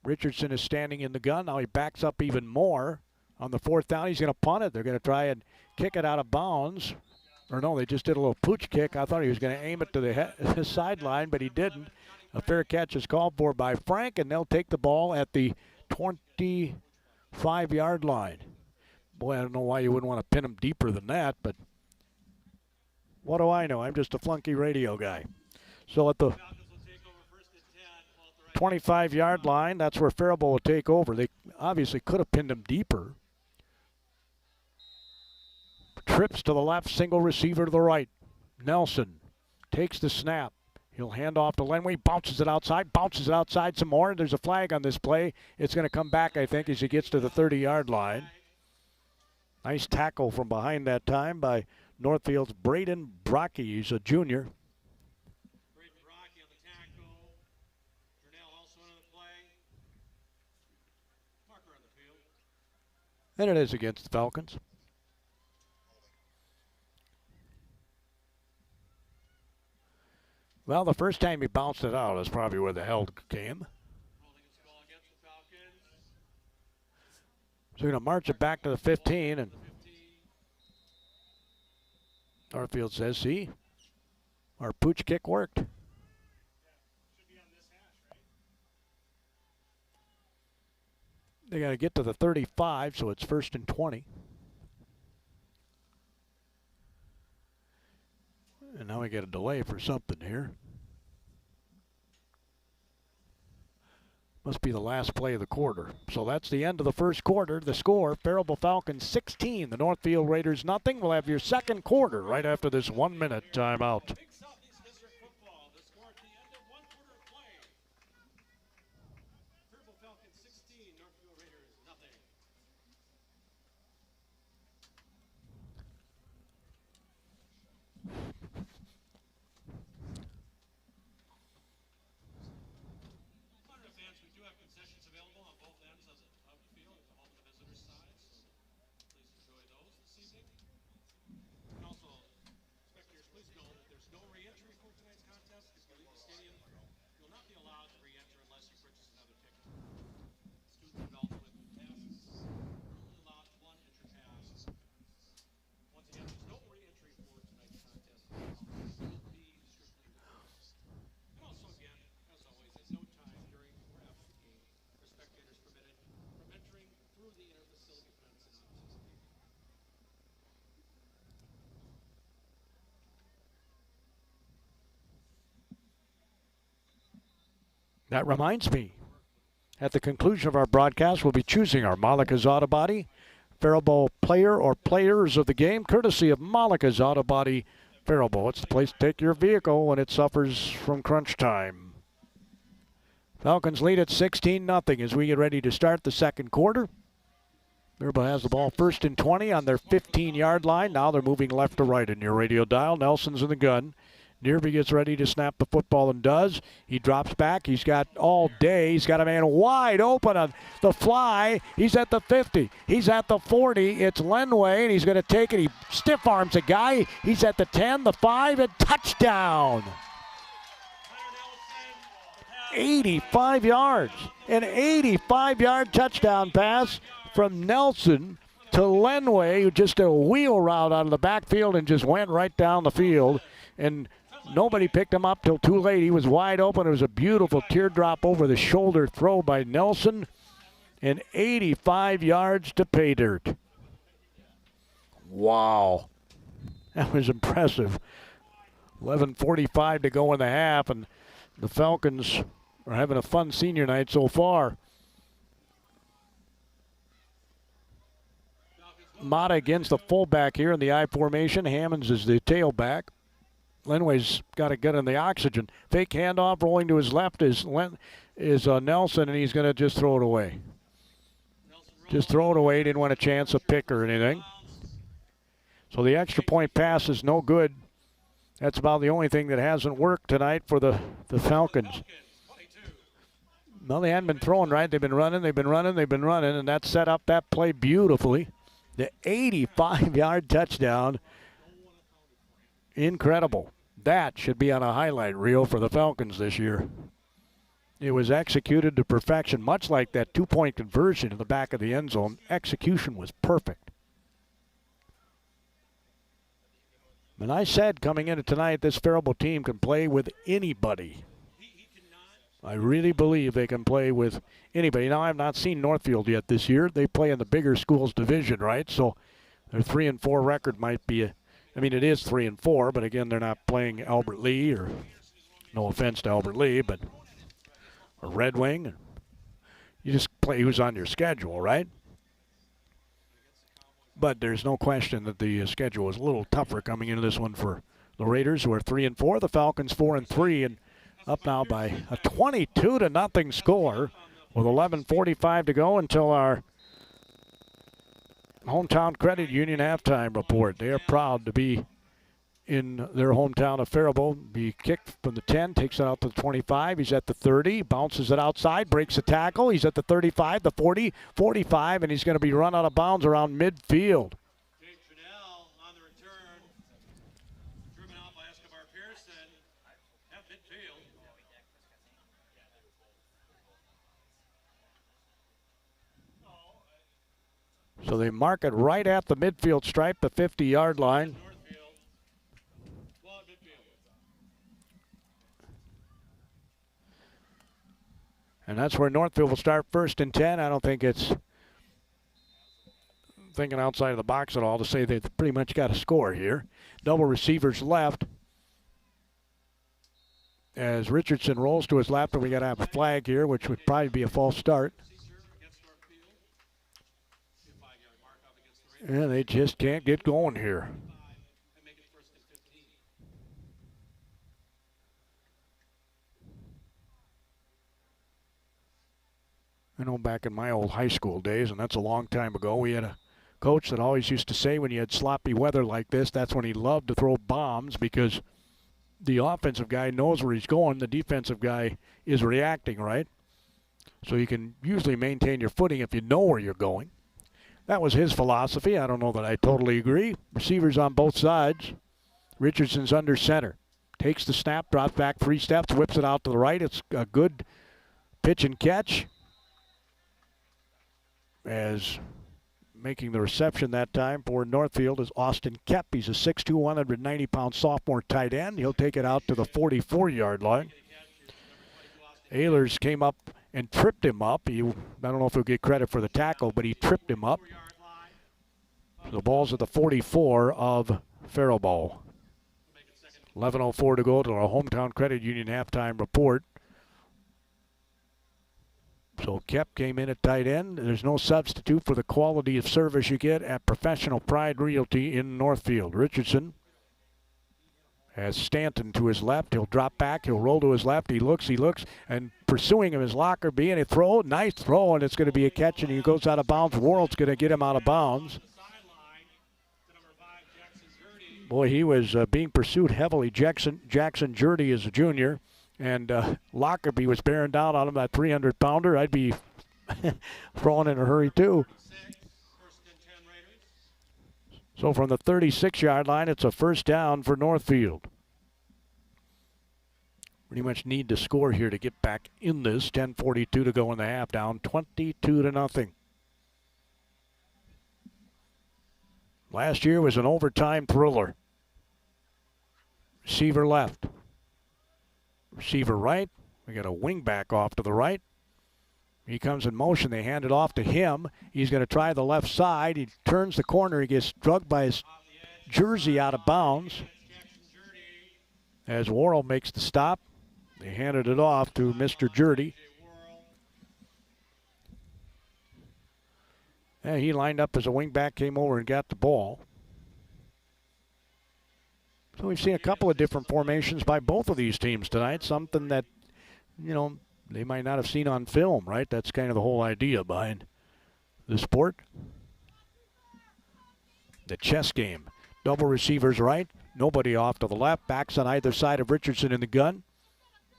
Richardson is standing in the gun. Now he backs up even more on the 4th down. He's going to punt it. They're going to try and kick it out of bounds. Or no, they just did a little pooch kick. I thought he was going to aim it to the sideline, but he didn't. A fair catch is called for by Frank, and they'll take the ball at the 25-yard line. Boy, I don't know why you wouldn't want to pin him deeper than that, but what do I know? I'm just a flunky radio guy. So at the 25-yard line, that's where Faribault will take over. They obviously could have pinned him deeper. Trips to the left, single receiver to the right. Nelson takes the snap. He'll hand off to Lenway, bounces it outside some more. There's a flag on this play. It's going to come back, I think, as he gets to the 30-yard line. Nice tackle from behind that time by Northfield's Braden Brocky. He's a junior. And it is against the Falcons. Well, the first time he bounced it out is probably where the held came. So we're going to march it back to the 15, and Northfield says, see, our pooch kick worked. They got to get to the 35, so it's 1st and 20. And now we get a delay for something here. Must be the last play of the quarter. So that's the end of the first quarter. The score, Faribault Falcons 16, the Northfield Raiders nothing. We'll have your second quarter right after this 1-minute timeout. That reminds me, at the conclusion of our broadcast, we'll be choosing our Malika's Auto Body Faribault player or players of the game, courtesy of Malika's Auto Body Faribault. It's the place to take your vehicle when it suffers from crunch time. Falcons lead at 16-0 as we get ready to start the second quarter. Faribault has the ball 1st and 20 on their 15-yard line. Now they're moving left to right in your radio dial. Nelson's in the gun. Nearby gets ready to snap the football and does. He drops back. He's got all day. He's got a man wide open on the fly. He's at the 50. He's at the 40. It's Lenway, and he's going to take it. He stiff arms a guy. He's at the 10, the 5, and touchdown. 85 yards. An 85-yard touchdown pass from Nelson to Lenway, who just did a wheel route out of the backfield and just went right down the field. And nobody picked him up till too late. He was wide open. It was a beautiful teardrop over the shoulder throw by Nelson. And 85 yards to pay dirt. Wow. That was impressive. 11:45 to go in the half, and the Falcons are having a fun senior night so far. Mata against the fullback here in the I formation. Hammonds is the tailback. Lenway's got to get in the oxygen. Fake handoff, rolling to his left is Nelson, and he's going to just throw it away. Just throw it away. Didn't want a chance of pick or anything. So the extra point pass is no good. That's about the only thing that hasn't worked tonight for the Falcons. No, they hadn't been throwing right. They've been running, and that set up that play beautifully. The 85-yard touchdown. Incredible. That should be on a highlight reel for the Falcons this year. It was executed to perfection, much like that two-point conversion in the back of the end zone. Execution was perfect. And I said coming into tonight, this Faribault team can play with anybody. I really believe they can play with anybody. Now, I have not seen Northfield yet this year. They play in the bigger schools division, right? So their 3-4 record might be it is 3-4, but again, they're not playing Albert Lee, or no offense to Albert Lee, but or Red Wing. You just play who's on your schedule, right? But there's no question that the schedule was a little tougher coming into this one for the Raiders, who are 3-4. The Falcons 4-3, and up now by a 22-0 score with 11:45 to go until our Hometown Credit Union halftime report. They are proud to be in their hometown of Faribault. Be kicked from the 10, takes it out to the 25. He's at the 30, bounces it outside, breaks a tackle. He's at the 35, the 40, 45, and he's going to be run out of bounds around midfield. Jake Trudell on the return. Driven out by Escobar Pearson at midfield. So they mark it right at the midfield stripe, the 50-yard line. And that's where Northfield will start first and 10. I don't think it's thinking outside of the box at all to say they've pretty much got a score here. Double receivers left. As Richardson rolls to his left, and we got to have a flag here, which would probably be a false start. Yeah, they just can't get going here. I know back in my old high school days, and that's a long time ago, we had a coach that always used to say when you had sloppy weather like this, that's when he loved to throw bombs, because the offensive guy knows where he's going, the defensive guy is reacting, right? So you can usually maintain your footing if you know where you're going. That was his philosophy. I don't know that I totally agree. Receivers on both sides. Richardson's under center. Takes the snap, drops back 3 steps, whips it out to the right. It's a good pitch and catch. As making the reception that time for Northfield is Austin Kep. He's a 6'2", 190-pound sophomore tight end. He'll take it out to the 44-yard line. Ehlers came up and tripped him up. I don't know if he'll get credit for the tackle, but he tripped him up. The ball's at the 44 of Faribault. 11:04 to go to our Hometown Credit Union halftime report. So Kep came in at tight end. There's no substitute for the quality of service you get at Professional Pride Realty in Northfield. Richardson has Stanton to his left. He'll drop back. He'll roll to his left. He looks, and pursuing him is Lockerbie, and a throw. Nice throw, and it's going to be a catch, and he goes out of bounds. Worrell's going to get him out of bounds. Boy, he was being pursued heavily. Jackson Jurdy is a junior, and Lockerbie was bearing down on him, that 300-pounder. I'd be throwing in a hurry, too. So from the 36-yard line, it's a first down for Northfield. Pretty much need to score here to get back in this. 10:42 to go in the half, down 22-0. Last year was an overtime thriller. Receiver left. Receiver right. We got a wing back off to the right. He comes in motion. They hand it off to him. He's going to try the left side. He turns the corner. He gets drugged by his jersey out of bounds. As Worrell makes the stop, they handed it off to Mr. Jurdy. And he lined up as a wingback, came over and got the ball. So we've seen a couple of different formations by both of these teams tonight, something that, you know, they might not have seen on film, right? That's kind of the whole idea behind the sport. The chess game. Double receivers right, nobody off to the left, backs on either side of Richardson in the gun.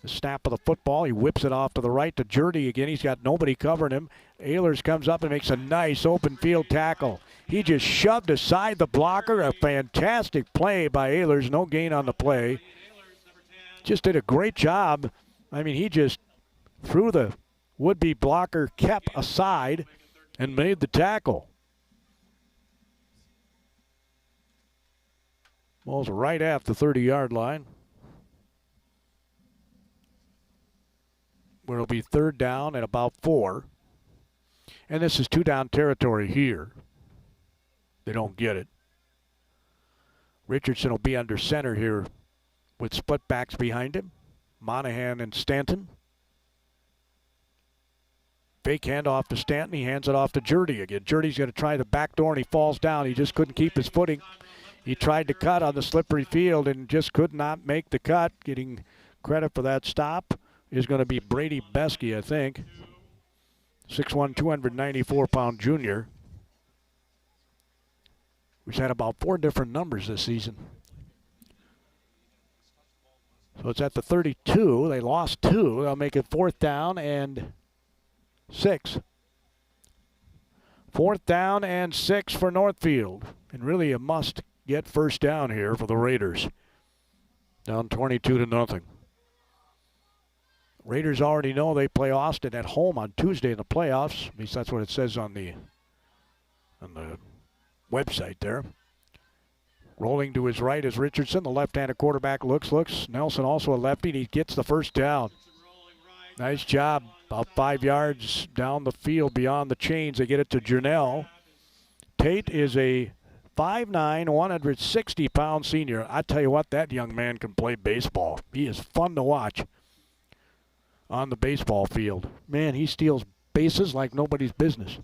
The snap of the football, he whips it off to the right to Jurdy again. He's got nobody covering him. Ehlers comes up and makes a nice open field tackle. He just shoved aside the blocker. A fantastic play by Ehlers. No gain on the play. Just did a great job. I mean, he just threw the would-be blocker Kep aside and made the tackle. Ball's right at the 30-yard line, where it'll be third down at about 4. And this is two-down territory here. They don't get it. Richardson will be under center here with split backs behind him. Monahan and Stanton. Fake handoff to Stanton. He hands it off to Jurdy again. Jurdy's going to try the back door, and he falls down. He just couldn't keep his footing. He tried to cut on the slippery field and just could not make the cut. Getting credit for that stop is going to be Brady Beskey, I think. 6'1", 294-pound junior. We've had about 4 different numbers this season. So it's at the 32. They lost 2. They'll make it 4th down and 6. 4th down and 6 for Northfield. And really a must get first down here for the Raiders. Down 22-0. Raiders already know they play Austin at home on Tuesday in the playoffs. At least that's what it says on the website there. Rolling to his right is Richardson. The left-handed quarterback looks. Nelson also a lefty, and he gets the first down. Nice job. About 5 yards down the field beyond the chains. They get it to Jernell. Tate is a 5'9", 160-pound senior. I tell you what, that young man can play baseball. He is fun to watch on the baseball field. Man, he steals bases like nobody's business.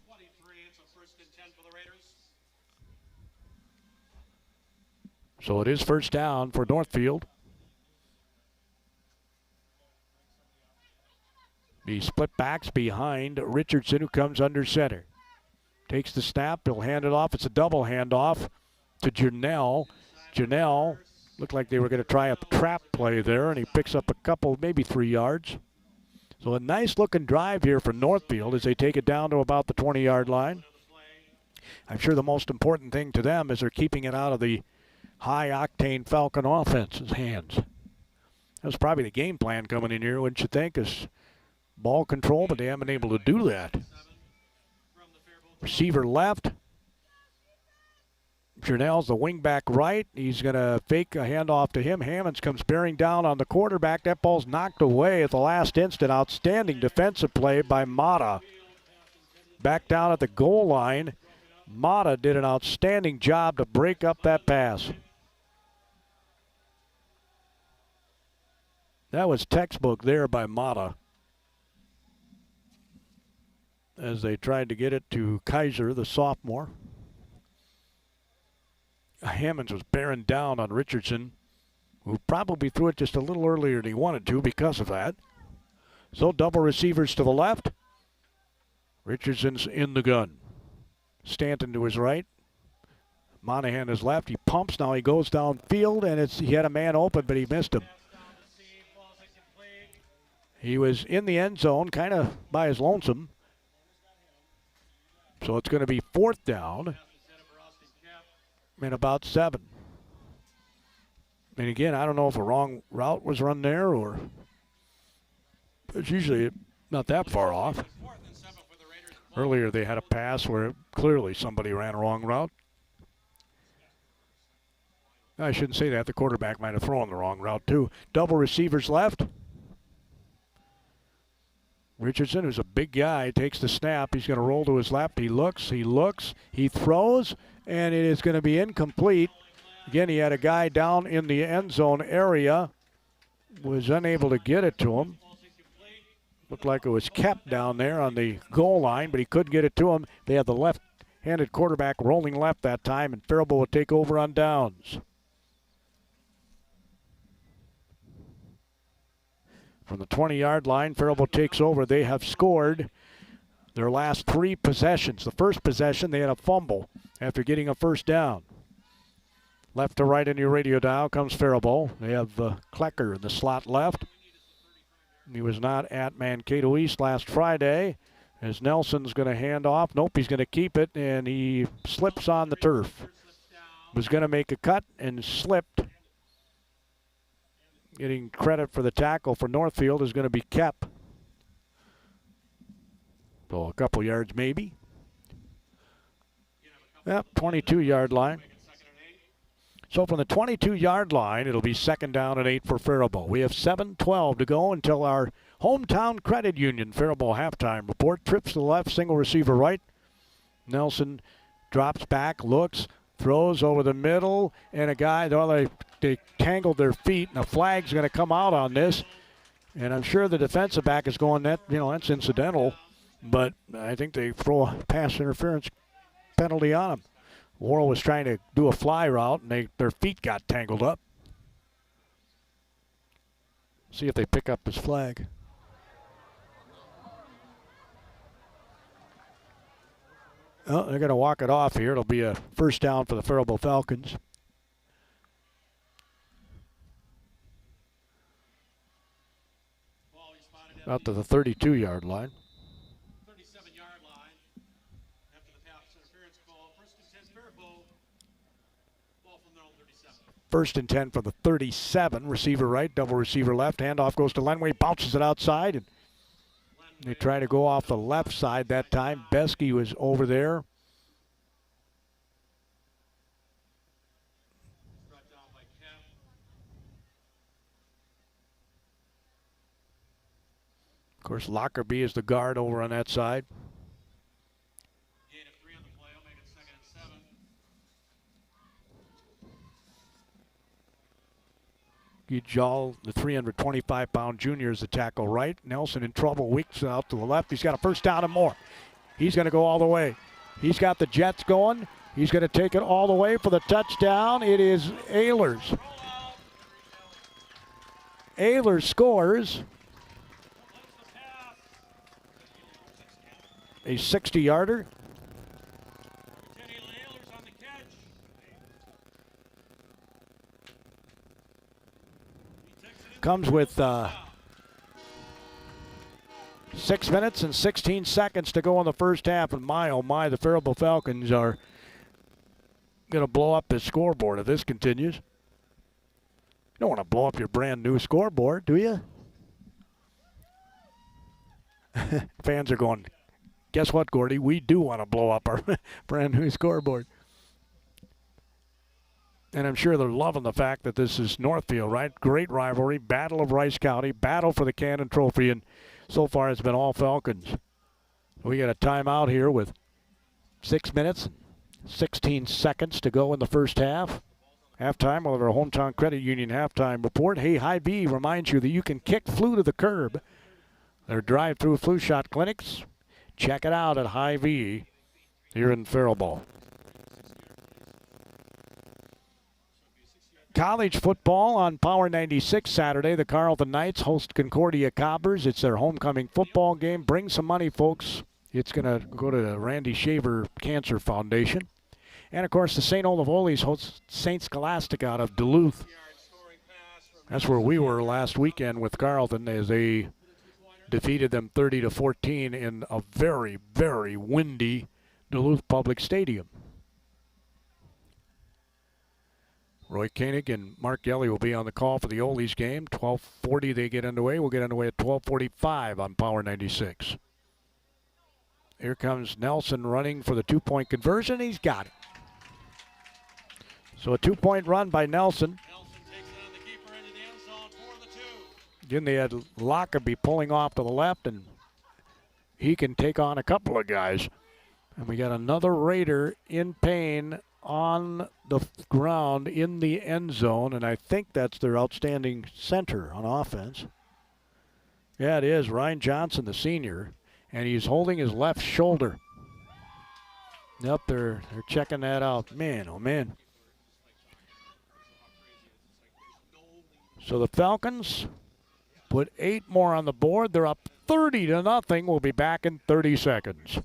So it is first down for Northfield. The split backs behind Richardson, who comes under center. Takes the snap. He'll hand it off. It's a double handoff to Jernell. Jernell looked like they were going to try a trap play there, and he picks up a couple, maybe 3 yards. So a nice-looking drive here for Northfield as they take it down to about the 20-yard line. I'm sure the most important thing to them is they're keeping it out of the high-octane Falcon offense's hands. That was probably the game plan coming in here, wouldn't you think, is ball control, but they haven't been able to do that. Receiver left. Jernell's the wingback right. He's going to fake a handoff to him. Hammonds comes bearing down on the quarterback. That ball's knocked away at the last instant. Outstanding defensive play by Mata. Back down at the goal line. Mata did an outstanding job to break up that pass. That was textbook there by Mata, as they tried to get it to Kaiser, the sophomore. Hammonds was bearing down on Richardson, who probably threw it just a little earlier than he wanted to because of that. So double receivers to the left. Richardson's in the gun. Stanton to his right. Monahan is left. He pumps. Now he goes downfield, and he had a man open, but he missed him. He was in the end zone, kind of by his lonesome. So it's going to be 4th down and about 7. And again, I don't know if a wrong route was run there, or it's usually not that far off. Earlier they had a pass where clearly somebody ran a wrong route. I shouldn't say that. The quarterback might have thrown the wrong route too. Double receivers left. Richardson, who's a big guy, takes the snap. He's going to roll to his left. He looks, he throws, and it is going to be incomplete. Again, he had a guy down in the end zone area, was unable to get it to him. Looked like it was kept down there on the goal line, but he couldn't get it to him. They had the left left-handed quarterback rolling left that time, and Faribault will take over on downs. From the 20-yard line, Faribault takes over. They have scored their last 3 possessions. The first possession, they had a fumble after getting a first down. Left to right in your radio dial comes Faribault. They have Klecker in the slot left. He was not at Mankato East last Friday. As Nelson's going to hand off. Nope, he's going to keep it, and he slips on the turf. Was going to make a cut and slipped. Getting credit for the tackle for Northfield is going to be Kep. So a couple yards maybe. Yep, 22-yard line. So from the 22-yard line, it'll be 2nd down and 8 for Faribault. We have 7:12 to go until our hometown credit union Faribault halftime report. Trips to the left, single receiver right. Nelson drops back, looks, throws over the middle, and a guy, they tangled their feet, and a flag's going to come out on this. And I'm sure the defensive back is going, that's incidental, but I think they throw a pass interference penalty on him. Worrell was trying to do a fly route, and their feet got tangled up. See if they pick up his flag. Oh, they're going to walk it off here. It'll be a first down for the Faribault Falcons. Out to the 32-yard line. 37-yard line. After the pass interference call, 1st and 10 Faribault. Ball from their own 37. 1st and 10 for the 37. Receiver right, double receiver left. Handoff goes to Lenway, bounces it outside, and they try to go off the left side that time. Beskey was over there. Brought down by Kep. Of course, Lockerbie is the guard over on that side. Gain of 3 on the play. I'll make it 2nd and 7. Gijal, the 325-pound junior, is the tackle right. Nelson in trouble, weaks out to the left. He's got a first down and more. He's going to go all the way. He's got the Jets going. He's going to take it all the way for the touchdown. It is Ehlers. Ehlers scores. A 60-yarder. Ehlers on the catch. Comes with 6 minutes and 16 seconds to go in the first half. And my, oh my, the Faribault Falcons are going to blow up the scoreboard if this continues. You don't want to blow up your brand new scoreboard, do you? Fans are going, guess what, Gordy? We do want to blow up our brand new scoreboard. And I'm sure they're loving the fact that this is Northfield, right? Great rivalry, battle of Rice County, battle for the Cannon Trophy, and so far it's been all Falcons. We got a timeout here with 6 minutes and 16 seconds to go in the first half. Halftime, we'll have our Hometown Credit Union halftime report. Hey, Hy-Vee reminds you that you can kick flu to the curb. Their drive-through flu shot clinics. Check it out at Hy-Vee here in Faribault. College football on Power 96 Saturday. The Carleton Knights host Concordia Cobbers. It's their homecoming football game. Bring some money, folks. It's going to go to the Randy Shaver Cancer Foundation. And, of course, the St. Olaf-Olies host St. Scholastic out of Duluth. That's where we were last weekend with Carleton as they defeated them 30-14 in a very, very windy Duluth Public Stadium. Roy Koenig and Mark Yelly will be on the call for the Olies game. 12:40 they get underway. We'll get underway at 12:45 on Power 96. Here comes Nelson running for the two-point conversion. He's got it. So a two-point run by Nelson. Nelson takes it on the keeper into the end zone for the 2. Then they had Lockerbie pulling off to the left, and he can take on a couple of guys. And we got another Raider in pain on the ground in the end zone, and I think that's their outstanding center on offense. Yeah, it is. Ryan Johnson, the senior, and he's holding his left shoulder. Yep, they're checking that out. Man, oh man. So the Falcons put 8 more on the board. They're up 30-0. We'll be back in 30 seconds.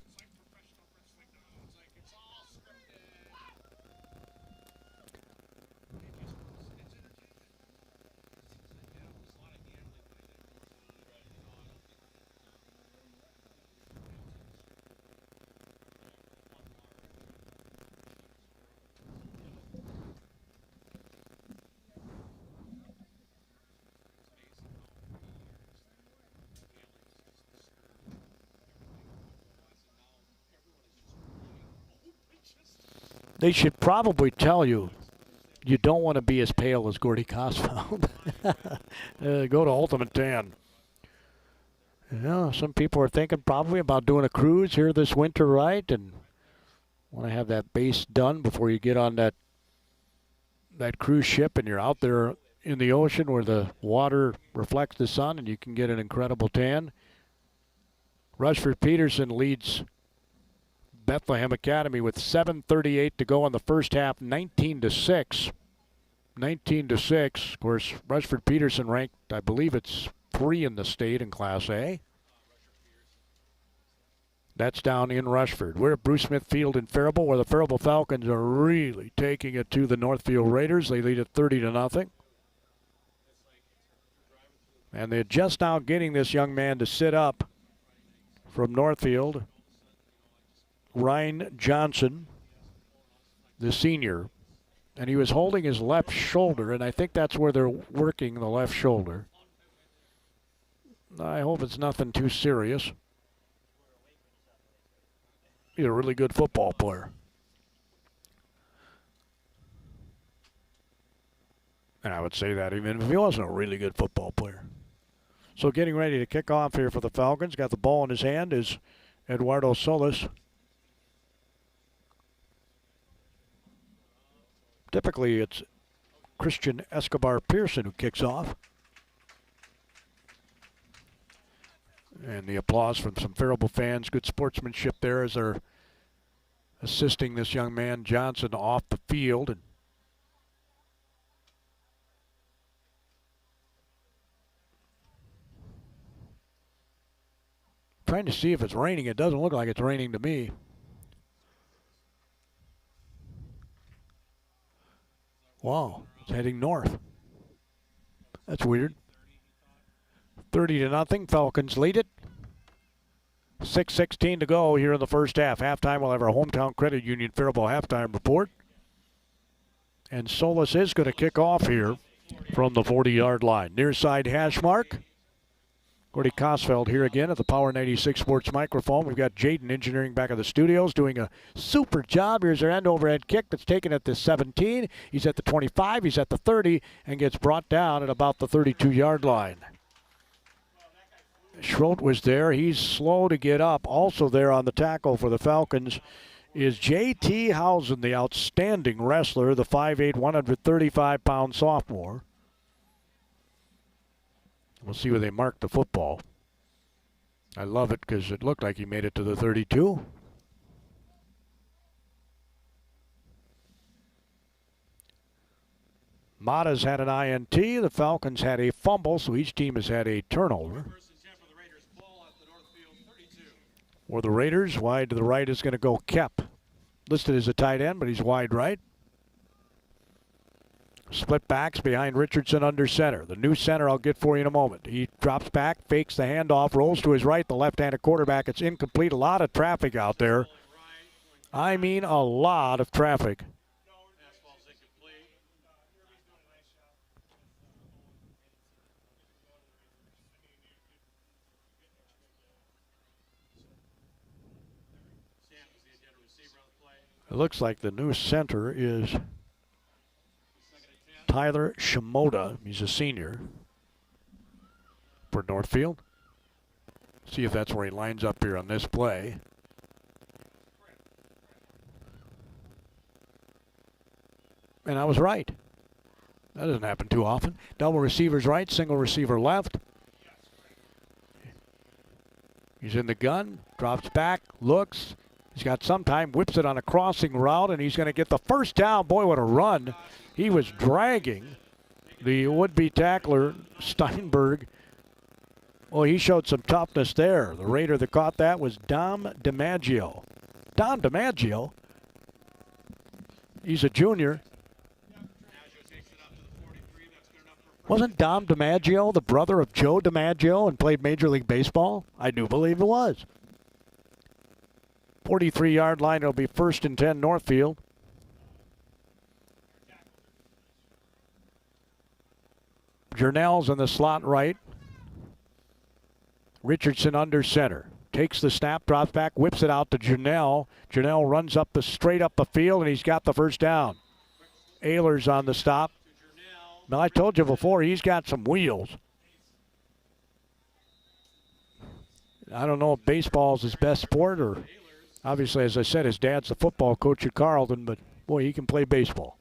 They should probably tell you you don't want to be as pale as Gordy Kosfeld. Go to Ultimate Tan. Yeah, some people are thinking probably about doing a cruise here this winter, right? And want to have that base done before you get on that cruise ship and you're out there in the ocean where the water reflects the sun and you can get an incredible tan. Rushford Peterson leads Bethlehem Academy with 7:38 to go in the first half, 19-6. 19-6. Of course, Rushford Peterson ranked, I believe it's 3 in the state in Class A. That's down in Rushford. We're at Bruce Smith Field in Faribault, where the Faribault Falcons are really taking it to the Northfield Raiders. They lead it 30-0. And they're just now getting this young man to sit up from Northfield. Ryan Johnson, the senior, and he was holding his left shoulder, and I think that's where they're working the left shoulder. I hope it's nothing too serious. He's a really good football player. And I would say that even if he wasn't a really good football player. So getting ready to kick off here for the Falcons. Got the ball in his hand is Eduardo Solis. Typically, it's Christian Escobar Pearson who kicks off. And the applause from some Faribault fans. Good sportsmanship there as they're assisting this young man, Johnson, off the field. And trying to see if it's raining. It doesn't look like it's raining to me. Wow, it's heading north. That's weird. 30-0. Falcons lead it. 6:16 to go here in the first half. Halftime, we'll have our Hometown Credit Union Faribault halftime report. And Solis is going to kick off here from the 40-yard line. Near side hash mark. Gordy Kosfeld here again at the Power 96 Sports microphone. We've got Jaden Engineering back at the studios doing a super job. Here's our end overhead kick that's taken at the 17. He's at the 25. He's at the 30 and gets brought down at about the 32-yard line. Schrodt was there. He's slow to get up. Also there on the tackle for the Falcons is J.T. Housen, the outstanding wrestler, the 5'8", 135-pound sophomore. We'll see where they mark the football. I love it because it looked like he made it to the 32. Mata's had an INT. The Falcons had a fumble, so each team has had a turnover. For the Raiders, wide to the right is going to go Kep. Listed as a tight end, but he's wide right. Split backs behind Richardson under center. The new center I'll get for you in a moment. He drops back, fakes the handoff, rolls to his right, the left-handed quarterback. It's incomplete. A lot of traffic out there. I mean a lot of traffic. It looks like the new center is Tyler Shimoda. He's a senior for Northfield. See if that's where he lines up here on this play. And I was right. That doesn't happen too often. Double receivers right, single receiver left. He's in the gun, drops back, looks, He's got some time, whips it on a crossing route, and he's going to get the first down. Boy, what a run. He was dragging the would-be tackler, Steinberg. Well, he showed some toughness there. The Raider that caught that was Dom DiMaggio. Dom DiMaggio? He's a junior. Wasn't Dom DiMaggio the brother of Joe DiMaggio and played Major League Baseball? I do believe it was. 43-yard line, it'll be 1st and 10 Northfield. Jernell's in the slot right. Richardson under center. Takes the snap, drops back, whips it out to Jernell. Jernell runs straight up the field, and he's got the first down. Ehlers on the stop. Now, I told you before, he's got some wheels. I don't know if baseball is his best sport, or obviously, as I said, his dad's the football coach at Carleton, but boy, he can play baseball.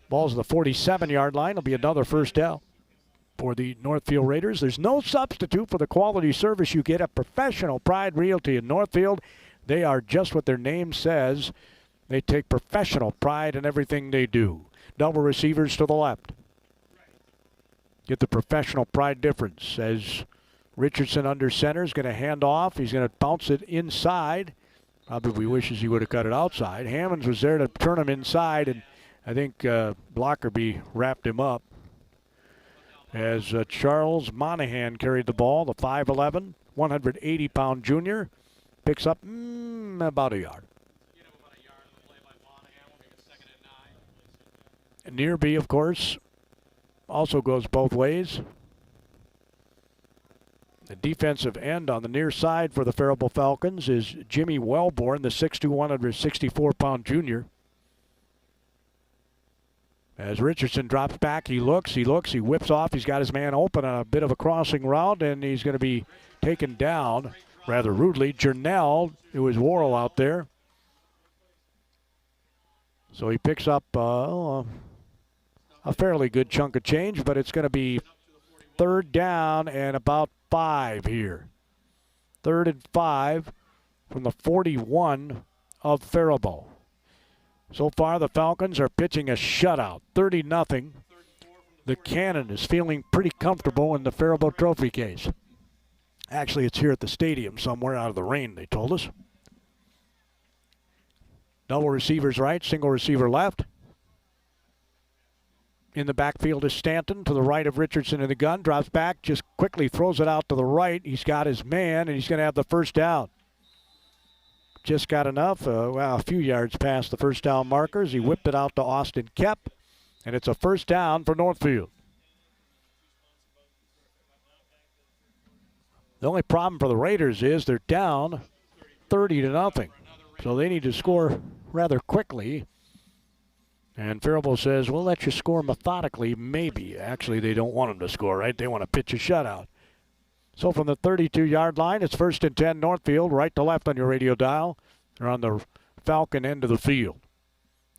Ball's at the 47-yard line. It'll be another first down for the Northfield Raiders. There's no substitute for the quality service you get at Professional Pride Realty in Northfield. They are just what their name says. They take professional pride in everything they do. Double receivers to the left. Get the professional pride difference as Richardson under center is going to hand off. He's going to bounce it inside. Probably wishes he would have cut it outside. Hammonds was there to turn him inside, and I think Blockerby wrapped him up. As Charles Monahan carried the ball, the 5'11", 180-pound junior, picks up about a yard. Nearby, of course, also goes both ways. The defensive end on the near side for the Faribault Falcons is Jimmy Wellborn, the 6'2", 164-pound junior. As Richardson drops back, he looks, he whips off. He's got his man open on a bit of a crossing route, and he's going to be taken down rather rudely. Jernell, it was Worrell out there. So he picks up a fairly good chunk of change, but it's going to be 3rd down and about 5 here. 3rd and 5 from the 41 of Faribault. So far, the Falcons are pitching a shutout, 30-0. The Cannon is feeling pretty comfortable in the Faribault Trophy case. Actually, it's here at the stadium somewhere out of the rain, they told us. Double receivers right, single receiver left. In the backfield is Stanton to the right of Richardson in the gun. Drops back, just quickly throws it out to the right. He's got his man, and he's going to have the first down. Just got enough, a few yards past the first down markers. He whipped it out to Austin Kep, and it's a first down for Northfield. The only problem for the Raiders is they're down 30-0, so they need to score rather quickly. And Faribault says, we'll let you score methodically, maybe. Actually, they don't want them to score, right? They want to pitch a shutout. So from the 32-yard line, it's 1st and 10 Northfield, right to left on your radio dial. They're on the Falcon end of the field.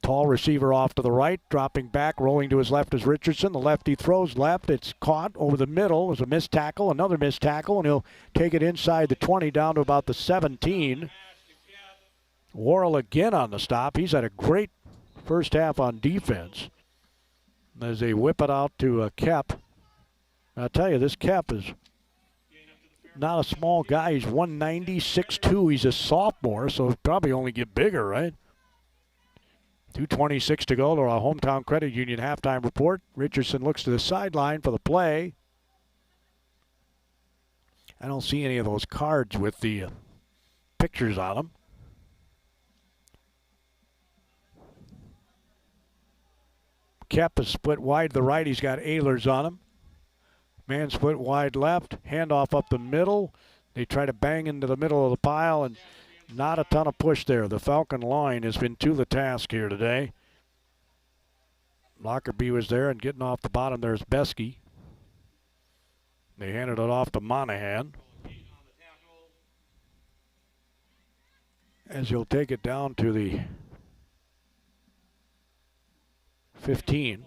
Tall receiver off to the right, dropping back, rolling to his left is Richardson. The lefty throws left. It's caught over the middle. It was a missed tackle, another missed tackle, and he'll take it inside the 20 down to about the 17. Worrell again on the stop. He's had a great first half on defense. As they whip it out to Kep. I'll tell you, this Kep is not a small guy. He's 190, 6'2". He's a sophomore, so he'll probably only get bigger, right? 2:26 to go to our Hometown Credit Union halftime report. Richardson looks to the sideline for the play. I don't see any of those cards with the pictures on them. Kep is split wide to the right. He's got Ehlers on him. Man split wide left. Handoff up the middle. They try to bang into the middle of the pile, and not a ton of push there. The Falcon line has been to the task here today. Lockerbie was there, and getting off the bottom there's Beskey. They handed it off to Monahan. As he'll take it down to the 15.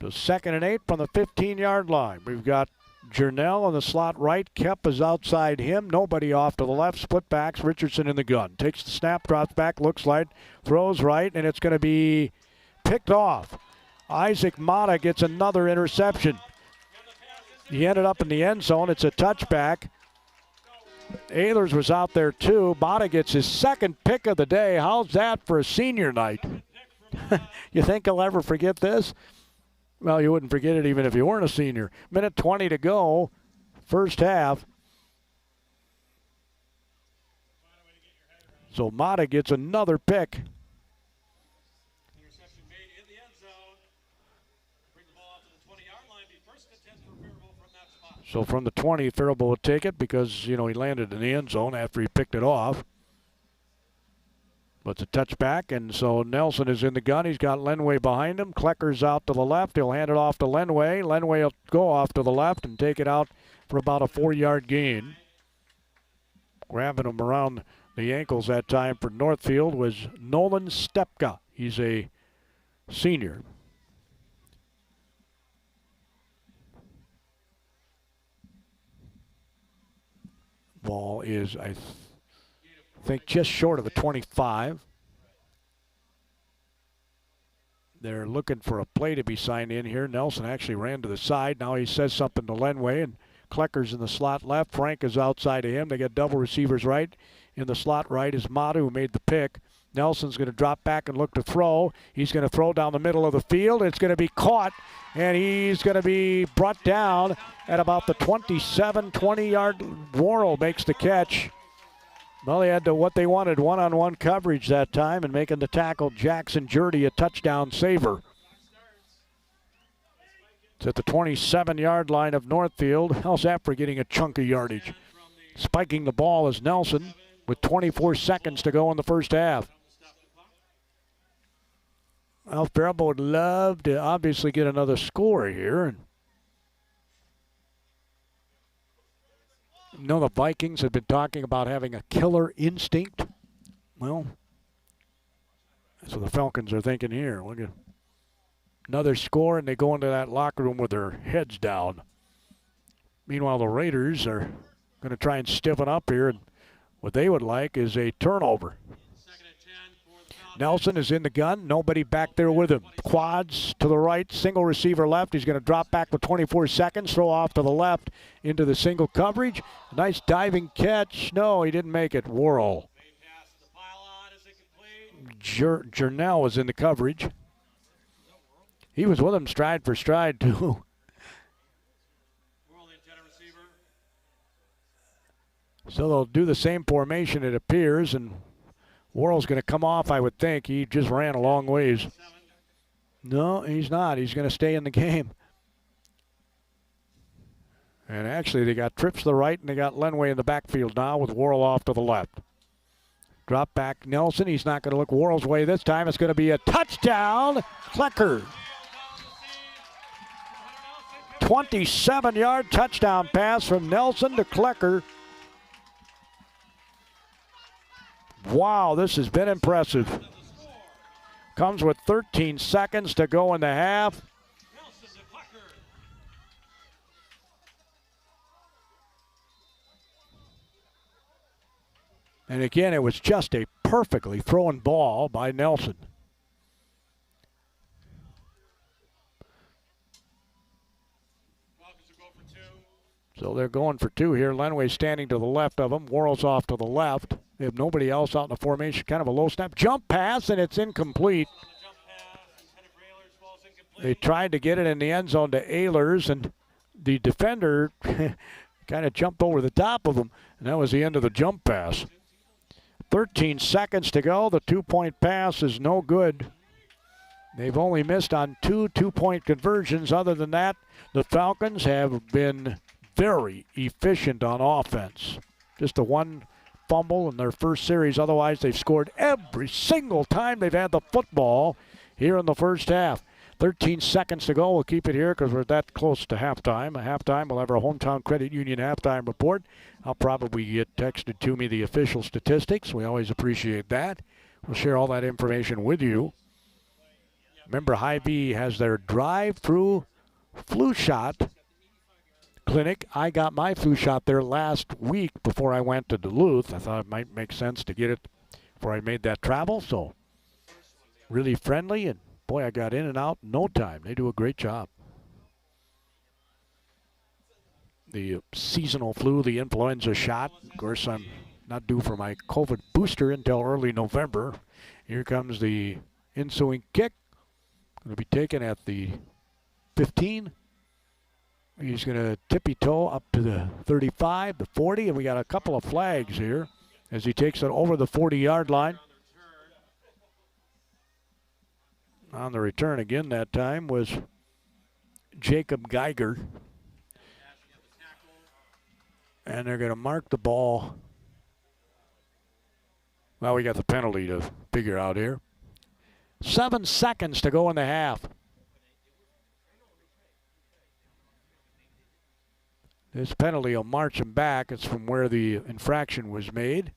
To 2nd and 8 from the 15-yard line. We've got Jernell on the slot right. Kep is outside him. Nobody off to the left. Split backs. Richardson in the gun. Takes the snap, drops back, looks right, throws right, and it's going to be picked off. Isaac Mata gets another interception. He ended up in the end zone. It's a touchback. Ehlers was out there too. Mata gets his second pick of the day. How's that for a senior night? You think he'll ever forget this? Well, you wouldn't forget it even if you weren't a senior. Minute 20 to go, first half. So Mata gets another pick. Interception made in the end zone. Bring the ball out to the 20-yard line. Be first and 10 for Faribault from that spot. So from the 20, Faribault would take it because, you know, he landed in the end zone after he picked it off. But it's a touchback, and so Nelson is in the gun. He's got Lenway behind him. Klecker's out to the left. He'll hand it off to Lenway. Lenway will go off to the left and take it out for about a 4-yard gain. Grabbing him around the ankles that time for Northfield was Nolan Stepka. He's a senior. Ball is, I think, just short of the 25. They're looking for a play to be signed in here. Nelson actually ran to the side. Now he says something to Lenway, and Klecker's in the slot left. Frank is outside of him. They got double receivers right. In the slot right is Mata, who made the pick. Nelson's going to drop back and look to throw. He's going to throw down the middle of the field. It's going to be caught, and he's going to be brought down at about the 27, 20-yard. Worrell makes the catch. Well, they had what they wanted, one-on-one coverage that time, and making the tackle, Jackson Jurdy, a touchdown saver. It's at the 27-yard line of Northfield. How's that for getting a chunk of yardage? Spiking the ball is Nelson with 24 seconds to go in the first half. Well, Faribault would love to obviously get another score here. You know, the Vikings have been talking about having a killer instinct. Well, that's what the Falcons are thinking here. Look at another score, and they go into that locker room with their heads down. Meanwhile, the Raiders are going to try and stiffen up here, and what they would like is a turnover. Nelson is in the gun. Nobody back there with him. Quads to the right, single receiver left. He's going to drop back with 24 seconds, throw off to the left into the single coverage. Nice diving catch. No, he didn't make it. Worrell. Jernell was in the coverage. He was with him stride for stride, too. So they'll do the same formation, it appears, and Worrell's going to come off, I would think. He just ran a long ways. No, he's not. He's going to stay in the game. And actually, they got trips to the right, and they got Lenway in the backfield now with Worrell off to the left. Drop back Nelson. He's not going to look Worrell's way this time. It's going to be a touchdown. Klecker. 27-yard touchdown pass from Nelson to Klecker. Wow, this has been impressive. Comes with 13 seconds to go in the half. And again, it was just a perfectly thrown ball by Nelson. So they're going for two here. Lenway standing to the left of them. Worrell's off to the left. They have nobody else out in the formation. Kind of a low snap. Jump pass, and it's incomplete. They tried to get it in the end zone to Ehlers, and the defender kind of jumped over the top of him, and that was the end of the jump pass. 13 seconds to go. The two-point pass is no good. They've only missed on two two-point conversions. Other than that, the Falcons have been very efficient on offense. Just the one fumble in their first series. Otherwise, they've scored every single time they've had the football here in the first half. 13 seconds to go. We'll keep it here because we're that close to halftime. At halftime, we'll have our Hometown Credit Union halftime report. I'll probably get texted to me the official statistics. We always appreciate that. We'll share all that information with you. Remember, Hy-Vee has their drive-through flu shot clinic. I got my flu shot there last week before I went to Duluth. I thought it might make sense to get it before I made that travel. So really friendly, and boy, I got in and out in no time. They do a great job. The seasonal flu, the influenza shot. Of course, I'm not due for my COVID booster until early November. Here comes the ensuing kick. Going to be taken at the 15. He's going to tippy-toe up to the 35, the 40, and we got a couple of flags here as he takes it over the 40-yard line. On the return again that time was Jacob Geiger. And they're going to mark the ball. Well, we got the penalty to figure out here. 7 seconds to go in the half. This penalty will march him back. It's from where the infraction was made.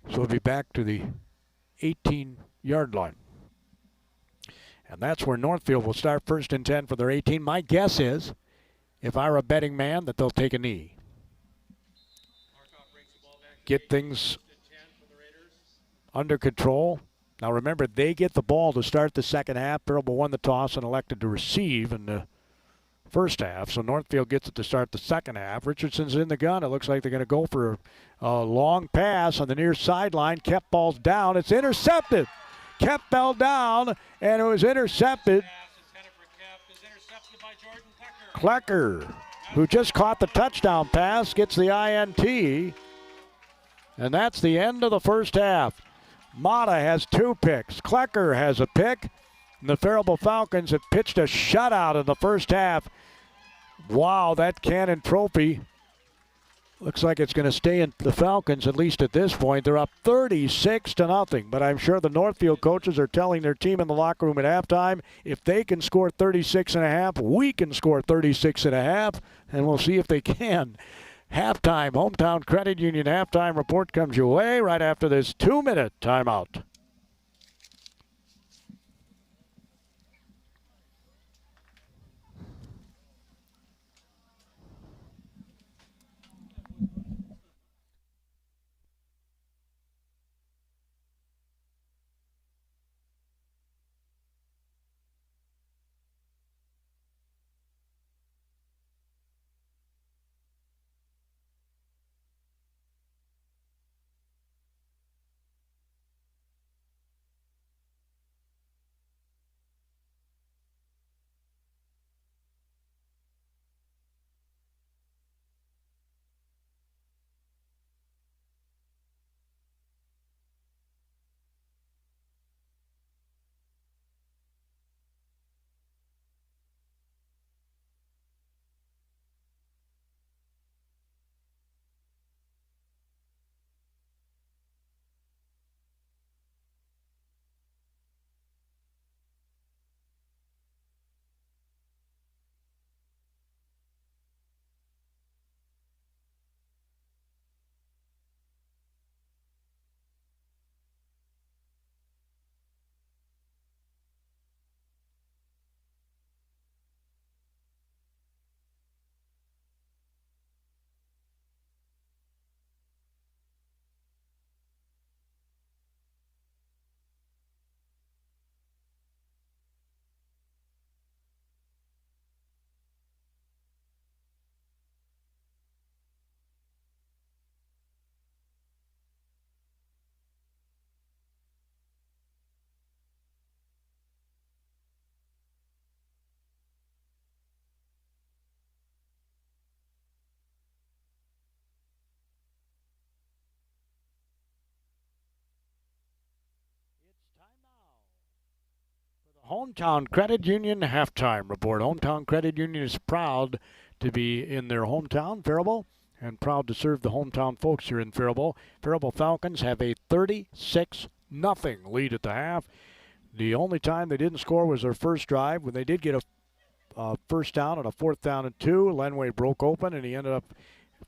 So it'll be back to the 18-yard line. And that's where Northfield will start 1st and 10 for their 18. My guess is, if I were a betting man, that they'll take a knee. Get things under control. Now remember, they get the ball to start the second half. Faribault won the toss and elected to receive in the first half. So Northfield gets it to start the second half. Richardson's in the gun. It looks like they're going to go for a long pass on the near sideline. Kept ball's down. It's intercepted. Kept ball down, and it was intercepted. Klecker, who just caught the touchdown pass, gets the INT. And that's the end of the first half. Mata has 2 picks. Klecker has a pick. And the Faribault Falcons have pitched a shutout in the first half. Wow, that Cannon Trophy looks like it's going to stay in the Falcons, at least at this point. They're up 36-0. But I'm sure the Northfield coaches are telling their team in the locker room at halftime, if they can score 36.5, we can score 36.5, and we'll see if they can. Halftime, Hometown Credit Union halftime report comes your way right after this 2-minute timeout. Hometown Credit Union halftime report. Hometown Credit Union is proud to be in their hometown, Faribault, and proud to serve the hometown folks here in Faribault. Faribault Falcons have a 36-0 lead at the half. The only time they didn't score was their first drive when they did get a first down on a 4th down and 2. Lenway broke open and he ended up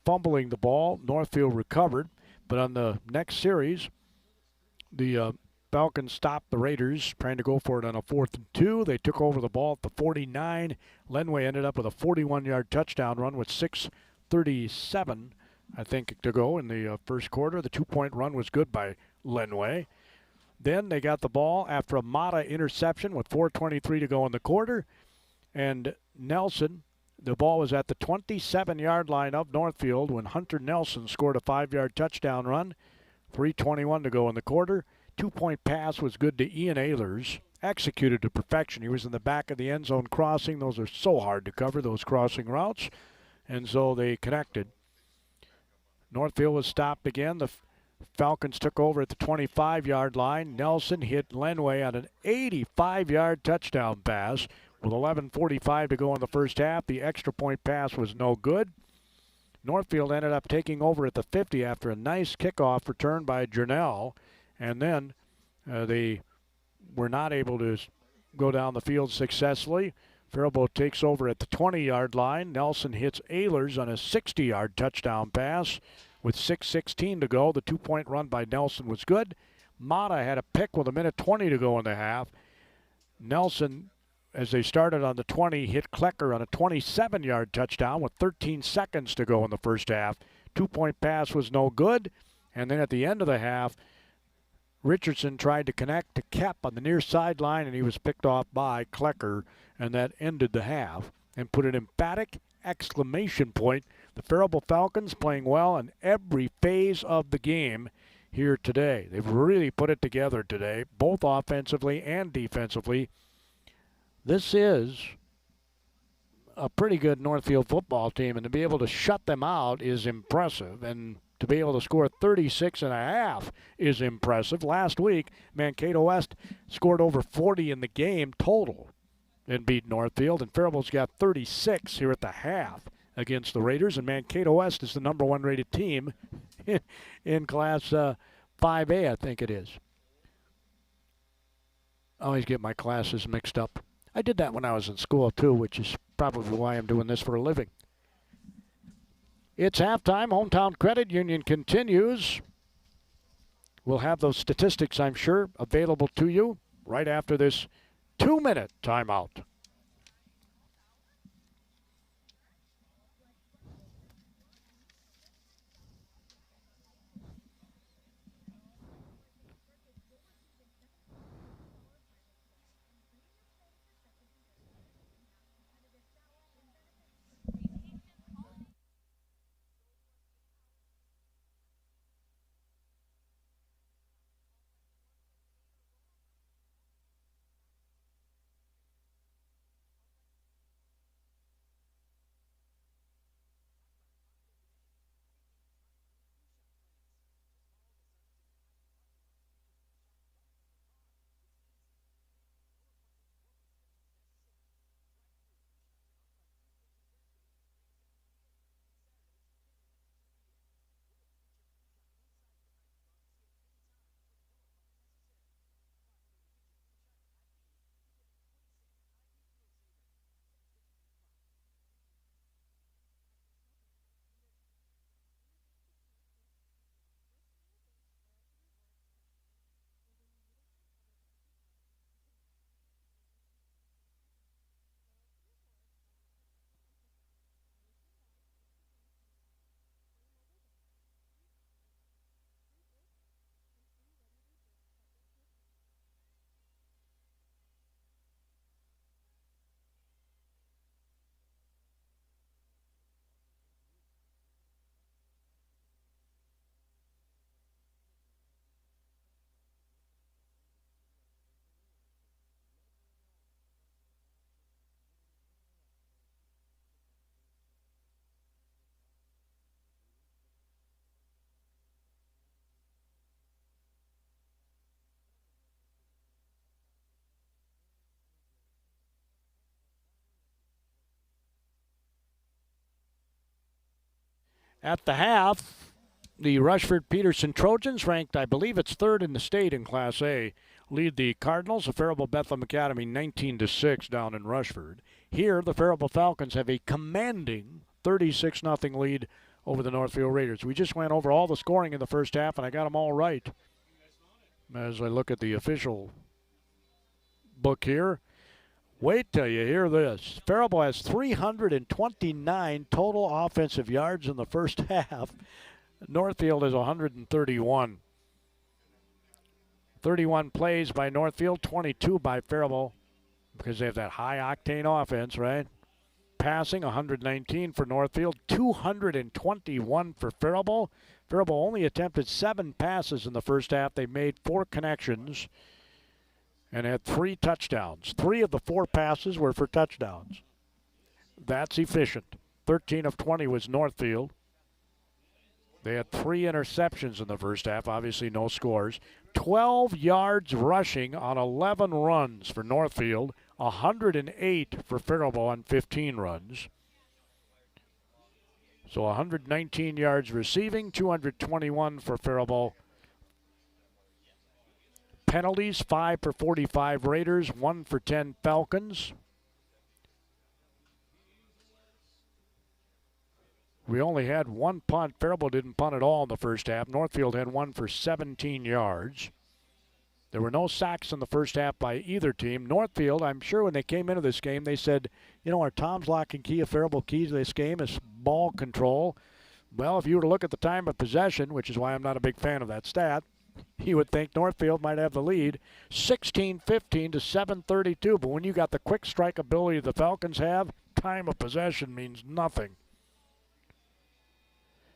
fumbling the ball. Northfield recovered, but on the next series, the Falcons stopped the Raiders trying to go for it on a 4th and 2. They took over the ball at the 49. Lenway ended up with a 41-yard touchdown run with 6:37, I think, to go in the first quarter. The 2-point run was good by Lenway. Then they got the ball after a Mata interception with 4:23 to go in the quarter. And Nelson, the ball was at the 27-yard line of Northfield when Hunter Nelson scored a 5-yard touchdown run. 3:21 to go in the quarter. 2-point pass was good to Ian Ehlers. Executed to perfection. He was in the back of the end zone crossing. Those are so hard to cover, those crossing routes. And so they connected. Northfield was stopped again. The Falcons took over at the 25-yard line. Nelson hit Lenway on an 85-yard touchdown pass. With 11:45 to go in the first half, the extra point pass was no good. Northfield ended up taking over at the 50 after a nice kickoff return by Jernell. And then they were not able to go down the field successfully. Faribault takes over at the 20-yard line. Nelson hits Ehlers on a 60-yard touchdown pass with 6:16 to go. The 2-point run by Nelson was good. Mata had a pick with 1:20 to go in the half. Nelson, as they started on the 20, hit Klecker on a 27-yard touchdown with 13 seconds to go in the first half. 2-point pass was no good. And then at the end of the half, Richardson tried to connect to Kep on the near sideline, and he was picked off by Klecker, and that ended the half and put an emphatic exclamation point. The Faribault Falcons playing well in every phase of the game here today. They've really put it together today, both offensively and defensively. This is a pretty good Northfield football team, and to be able to shut them out is impressive. And to be able to score 36.5 is impressive. Last week, Mankato West scored over 40 in the game total and beat Northfield, and Faribault's got 36 here at the half against the Raiders, and Mankato West is the #1 rated team in Class 5A, I think it is. I always get my classes mixed up. I did that when I was in school, too, which is probably why I'm doing this for a living. It's halftime. Hometown Credit Union continues. We'll have those statistics, I'm sure, available to you right after this 2-minute timeout. At the half, the Rushford-Peterson Trojans, ranked, I believe it's 3rd in the state in Class A, lead the Cardinals of Faribault Bethlehem Academy 19-6 down in Rushford. Here, the Faribault Falcons have a commanding 36-0 lead over the Northfield Raiders. We just went over all the scoring in the first half, and I got them all right. as I look at the official book here. Wait till you hear this. Faribault has 329 total offensive yards in the first half. Northfield is 131. 31 plays by Northfield, 22 by Faribault, because they have that high-octane offense, right? Passing, 119 for Northfield, 221 for Faribault. Faribault only attempted 7 passes in the first half. They made 4 connections and had 3 touchdowns. 3 of the 4 passes were for touchdowns. That's efficient. 13 of 20 was Northfield. They had 3 interceptions in the first half, obviously no scores. 12 yards rushing on 11 runs for Northfield, 108 for Faribault on 15 runs. So 119 yards receiving, 221 for Faribault. Penalties, 5 for 45 Raiders, 1 for 10 Falcons. We only had 1 punt. Faribault didn't punt at all in the first half. Northfield had 1 for 17 yards. There were no sacks in the first half by either team. Northfield, I'm sure when they came into this game, they said, you know, our Tom's lock and key of Faribault key to this game is ball control. Well, if you were to look at the time of possession, which is why I'm not a big fan of that stat, you would think Northfield might have the lead, 16-15 to 7:32. But when you got the quick strike ability the Falcons have, time of possession means nothing.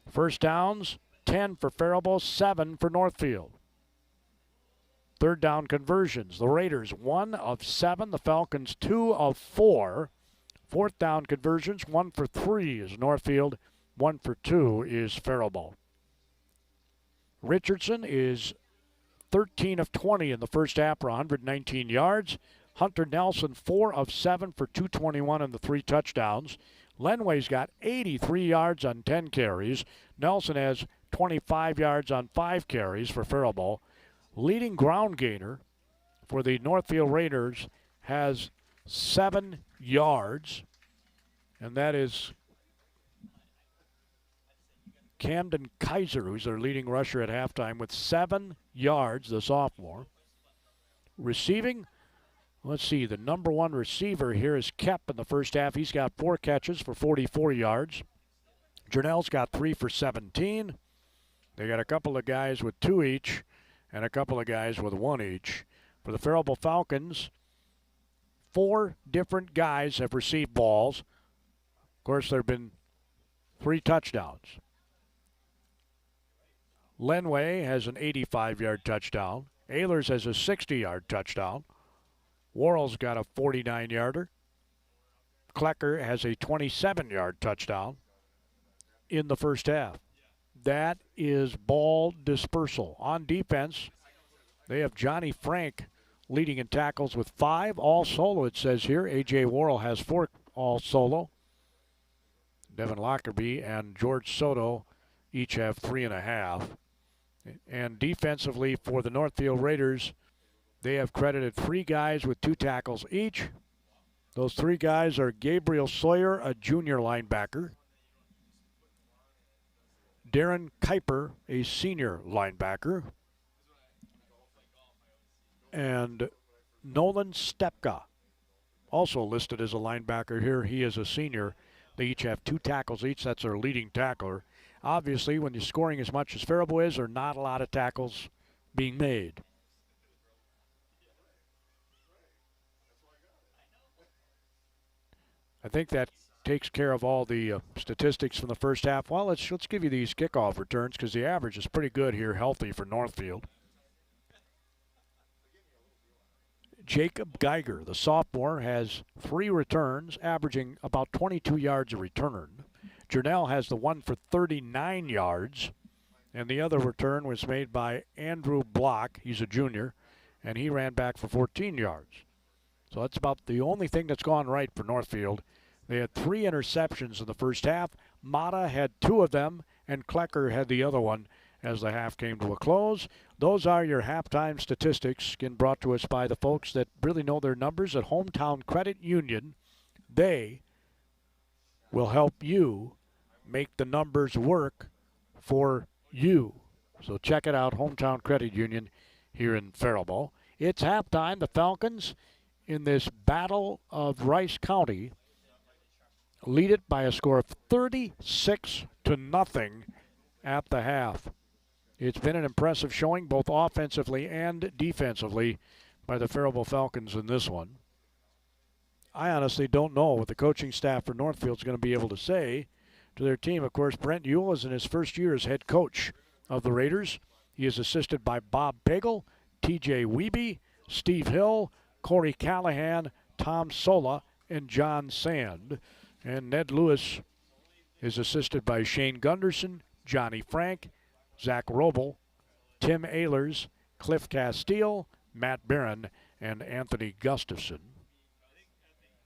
First downs, 10 for Faribault, 7 for Northfield. Third down conversions, the Raiders 1 of 7, the Falcons 2 of 4. Fourth down conversions, 1 for 3 is Northfield, 1 for 2 is Faribault. Richardson is 13 of 20 in the first half for 119 yards. Hunter Nelson 4 of 7 for 221 and the 3 touchdowns. Lenway's got 83 yards on 10 carries. Nelson has 25 yards on 5 carries for Faribault. Leading ground gainer for the Northfield Raiders has 7 yards, and that is Camden Kaiser, who's their leading rusher at halftime, with 7 yards, the sophomore. Receiving, let's see, the number 1 receiver here is Kep in the first half. He's got 4 catches for 44 yards. Jernell's got 3 for 17. They got a couple of guys with 2 each and a couple of guys with 1 each. For the Faribault Falcons, 4 different guys have received balls. Of course, there have been 3 touchdowns. Lenway has an 85-yard touchdown. Ehlers has a 60-yard touchdown. Worrell's got a 49-yarder. Klecker has a 27-yard touchdown in the first half. That is ball dispersal. On defense, they have Johnny Frank leading in tackles with 5. All solo, it says here. A.J. Worrell has 4 all solo. Devin Lockerbie and George Soto each have 3.5. And defensively for the Northfield Raiders, they have credited 3 guys with 2 tackles each. Those 3 guys are Gabriel Sawyer, a junior linebacker, Darren Kuiper, a senior linebacker, and Nolan Stepka, also listed as a linebacker here. He is a senior. They each have 2 tackles each. That's their leading tackler. Obviously, when you're scoring as much as Faribault is, there are not a lot of tackles being made. I think that takes care of all the statistics from the first half. Well, let's give you these kickoff returns because the average is pretty good here, healthy for Northfield. Jacob Geiger, the sophomore, has 3 returns, averaging about 22 yards a return. Jernell has the 1 for 39 yards, and the other return was made by Andrew Block. He's a junior, and he ran back for 14 yards. So that's about the only thing that's gone right for Northfield. They had 3 interceptions in the first half. Mata had 2 of them, and Klecker had the other one as the half came to a close. Those are your halftime statistics, again brought to us by the folks that really know their numbers at Hometown Credit Union. They will help you make the numbers work for you. So check it out, Hometown Credit Union here in Faribault. It's halftime. The Falcons, in this battle of Rice County, lead it by a score of 36-0 at the half. It's been an impressive showing both offensively and defensively by the Faribault Falcons in this one. I honestly don't know what the coaching staff for Northfield is going to be able to say to their team. Of course, Brent Ewell is in his first year as head coach of the Raiders. He is assisted by Bob Pagel, T.J. Wiebe, Steve Hill, Corey Callahan, Tom Sola, and John Sand. And Ned Lewis is assisted by Shane Gunderson, Johnny Frank, Zach Roble, Tim Ehlers, Cliff Castile, Matt Barron, and Anthony Gustafson.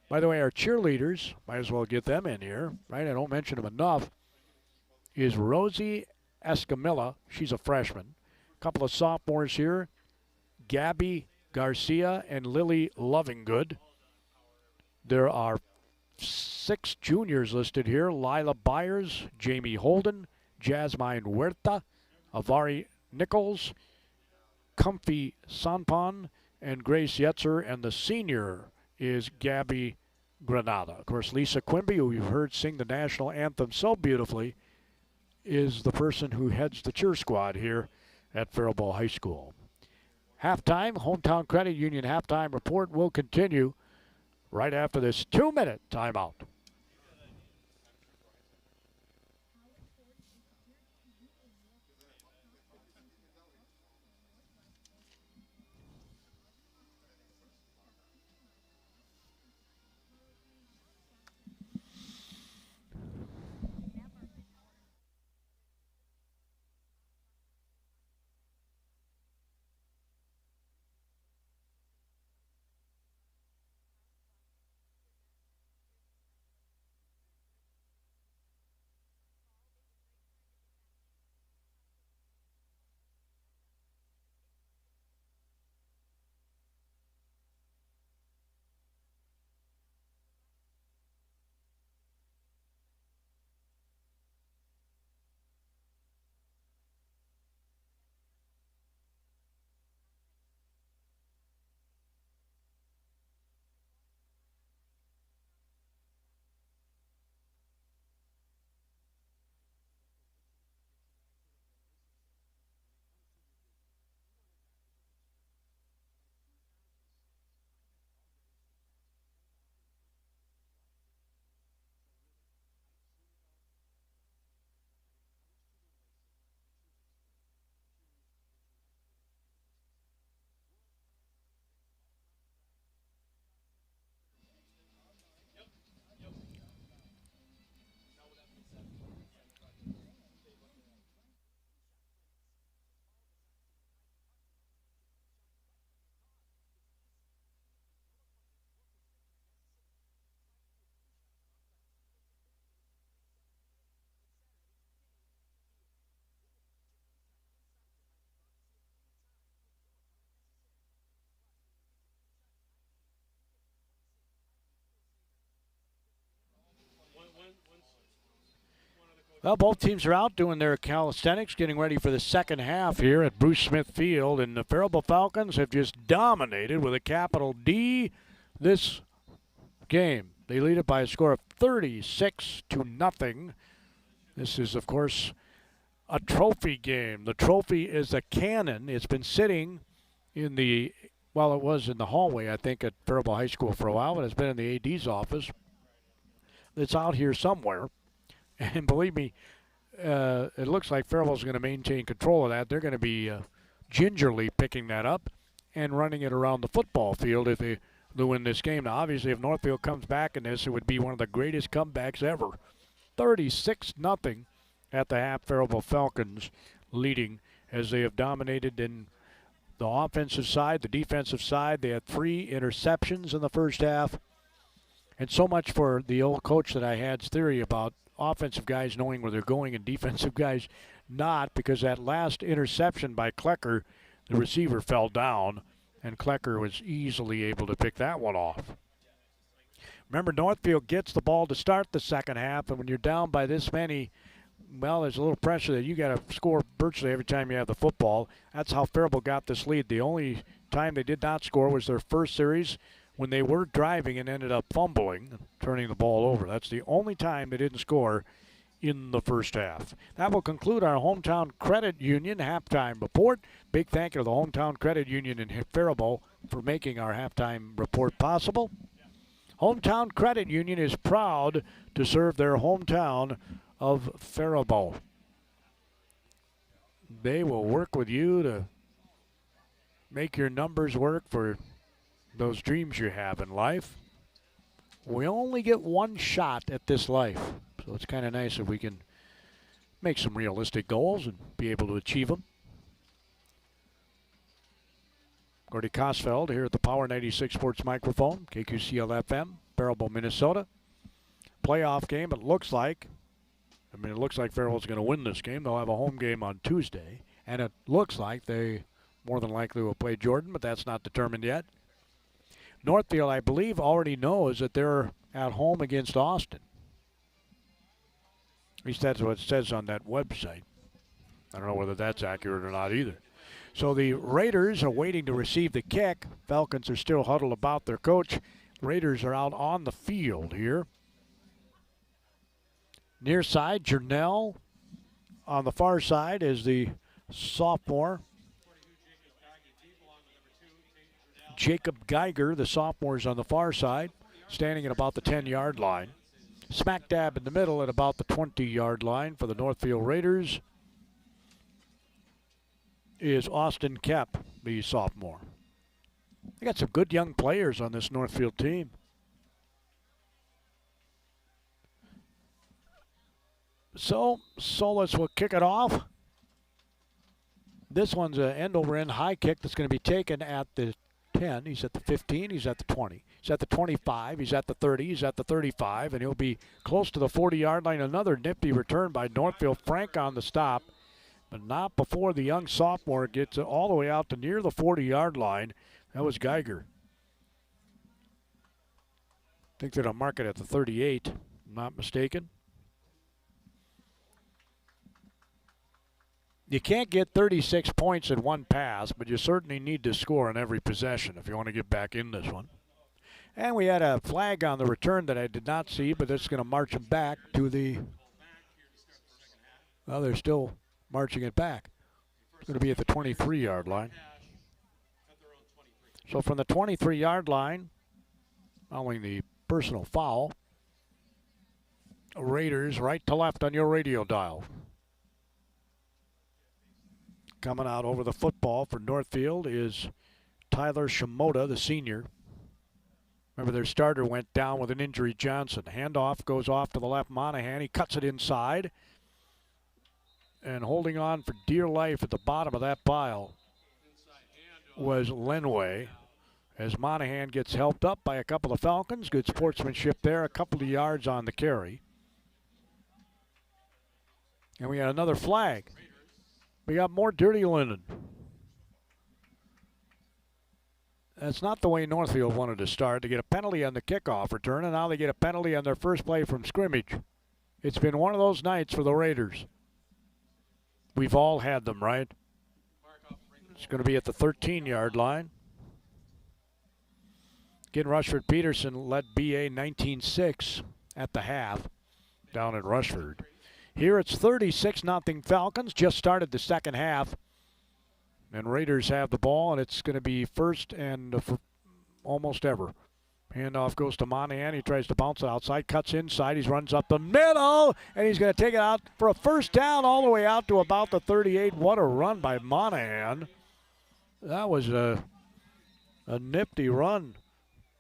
By the way, our cheerleaders, might as well get them in here, right? I don't mention them enough, is Rosie Escamilla. She's a freshman. A couple of sophomores here, Gabby Garcia and Lily Lovingood. There are 6 juniors listed here: Lila Byers, Jamie Holden, Jasmine Huerta, Avari Nichols, Comfy Sanpan, and Grace Yetzer, and the senior is Gabby Granada. Of course, Lisa Quimby, who you've heard sing the national anthem so beautifully, is the person who heads the cheer squad here at Faribault High School. Halftime, Hometown Credit Union halftime report will continue right after this 2-minute timeout. Well, both teams are out doing their calisthenics, getting ready for the second half here at Bruce Smith Field. And the Faribault Falcons have just dominated with a capital D this game. They lead it by a score of 36-0. This is, of course, a trophy game. The trophy is a cannon. It's been sitting in the, well, it was in the hallway, I think, at Faribault High School for a while, but it's been in the AD's office. It's out here somewhere. And believe me, it looks like Faribault's going to maintain control of that. They're going to be gingerly picking that up and running it around the football field if they win this game. Now, obviously, if Northfield comes back in this, it would be one of the greatest comebacks ever. 36-0 at the half. Faribault Falcons leading as they have dominated in the offensive side, the defensive side. They had 3 interceptions in the first half. And so much for the old coach that I had's theory about offensive guys knowing where they're going and defensive guys not, because that last interception by Klecker, the receiver fell down, and Klecker was easily able to pick that one off. Remember, Northfield gets the ball to start the second half, and when you're down by this many well, there's a little pressure that you got to score virtually every time you have the football. That's how Faribault got this lead. The only time they did not score was their first series when they were driving and ended up fumbling, turning the ball over. That's the only time they didn't score in the first half. That will conclude our Hometown Credit Union halftime report. Big thank you to the Hometown Credit Union in Faribault for making our halftime report possible. Hometown Credit Union is proud to serve their hometown of Faribault. They will work with you to make your numbers work for those dreams you have in life. We only get one shot at this life, so it's kind of nice if we can make some realistic goals and be able to achieve them. Gordy Kosfeld here at the Power 96 Sports microphone, KQCL-FM, Faribault, Minnesota. Playoff game, it looks like. It looks like Faribault's going to win this game. They'll have a home game on Tuesday, and it looks like they more than likely will play Jordan, but that's not determined yet. Northfield, I believe, already knows that they're at home against Austin. At least that's what it says on that website. I don't know whether that's accurate or not either. So the Raiders are waiting to receive the kick. Falcons are still huddled about their coach. Raiders are out on the field here. Near side, Jernell. On the far side is the sophomore, Jacob Geiger. The sophomore is on the far side, standing at about the 10-yard line. Smack dab in the middle at about the 20-yard line for the Northfield Raiders is Austin Kep, the sophomore. They got some good young players on this Northfield team. So Solis will kick it off. This one's an end-over-end high kick that's going to be taken at the 10. He's at the 15. He's at the 20. He's at the 25. He's at the 30. He's at the 35. And he'll be close to the 40-yard line. Another nifty return by Northfield. Frank on the stop, but not before the young sophomore gets all the way out to near the 40-yard line. That was Geiger. I think they're going to mark it at the 38, if I'm not mistaken. You can't get 36 points in one pass, but you certainly need to score on every possession if you want to get back in this one. And we had a flag on the return that I did not see, but it's going to march them back to the... Well, they're still marching it back. It's going to be at the 23-yard line. So from the 23-yard line, following the personal foul, Raiders right to left on your radio dial. Coming out over the football for Northfield is Tyler Shimoda, the senior. Remember, their starter went down with an injury, Johnson. Handoff goes off to the left, Monahan. He cuts it inside. And holding on for dear life at the bottom of that pile was Lenway. As Monahan gets helped up by a couple of Falcons. Good sportsmanship there, a couple of yards on the carry. And we got another flag. We got more dirty linen. That's not the way Northfield wanted to start. They get a penalty on the kickoff return, and now they get a penalty on their first play from scrimmage. It's been one of those nights for the Raiders. We've all had them, right? It's going to be at the 13-yard line. Again, Rushford Peterson led BA 19-6 at the half down in Rushford. Here it's 36-0 Falcons. Just started the second half. And Raiders have the ball, and it's going to be first and almost ever. Handoff goes to Monahan. He tries to bounce it outside, cuts inside. He runs up the middle, and he's going to take it out for a first down all the way out to about the 38. What a run by Monahan. That was a nifty run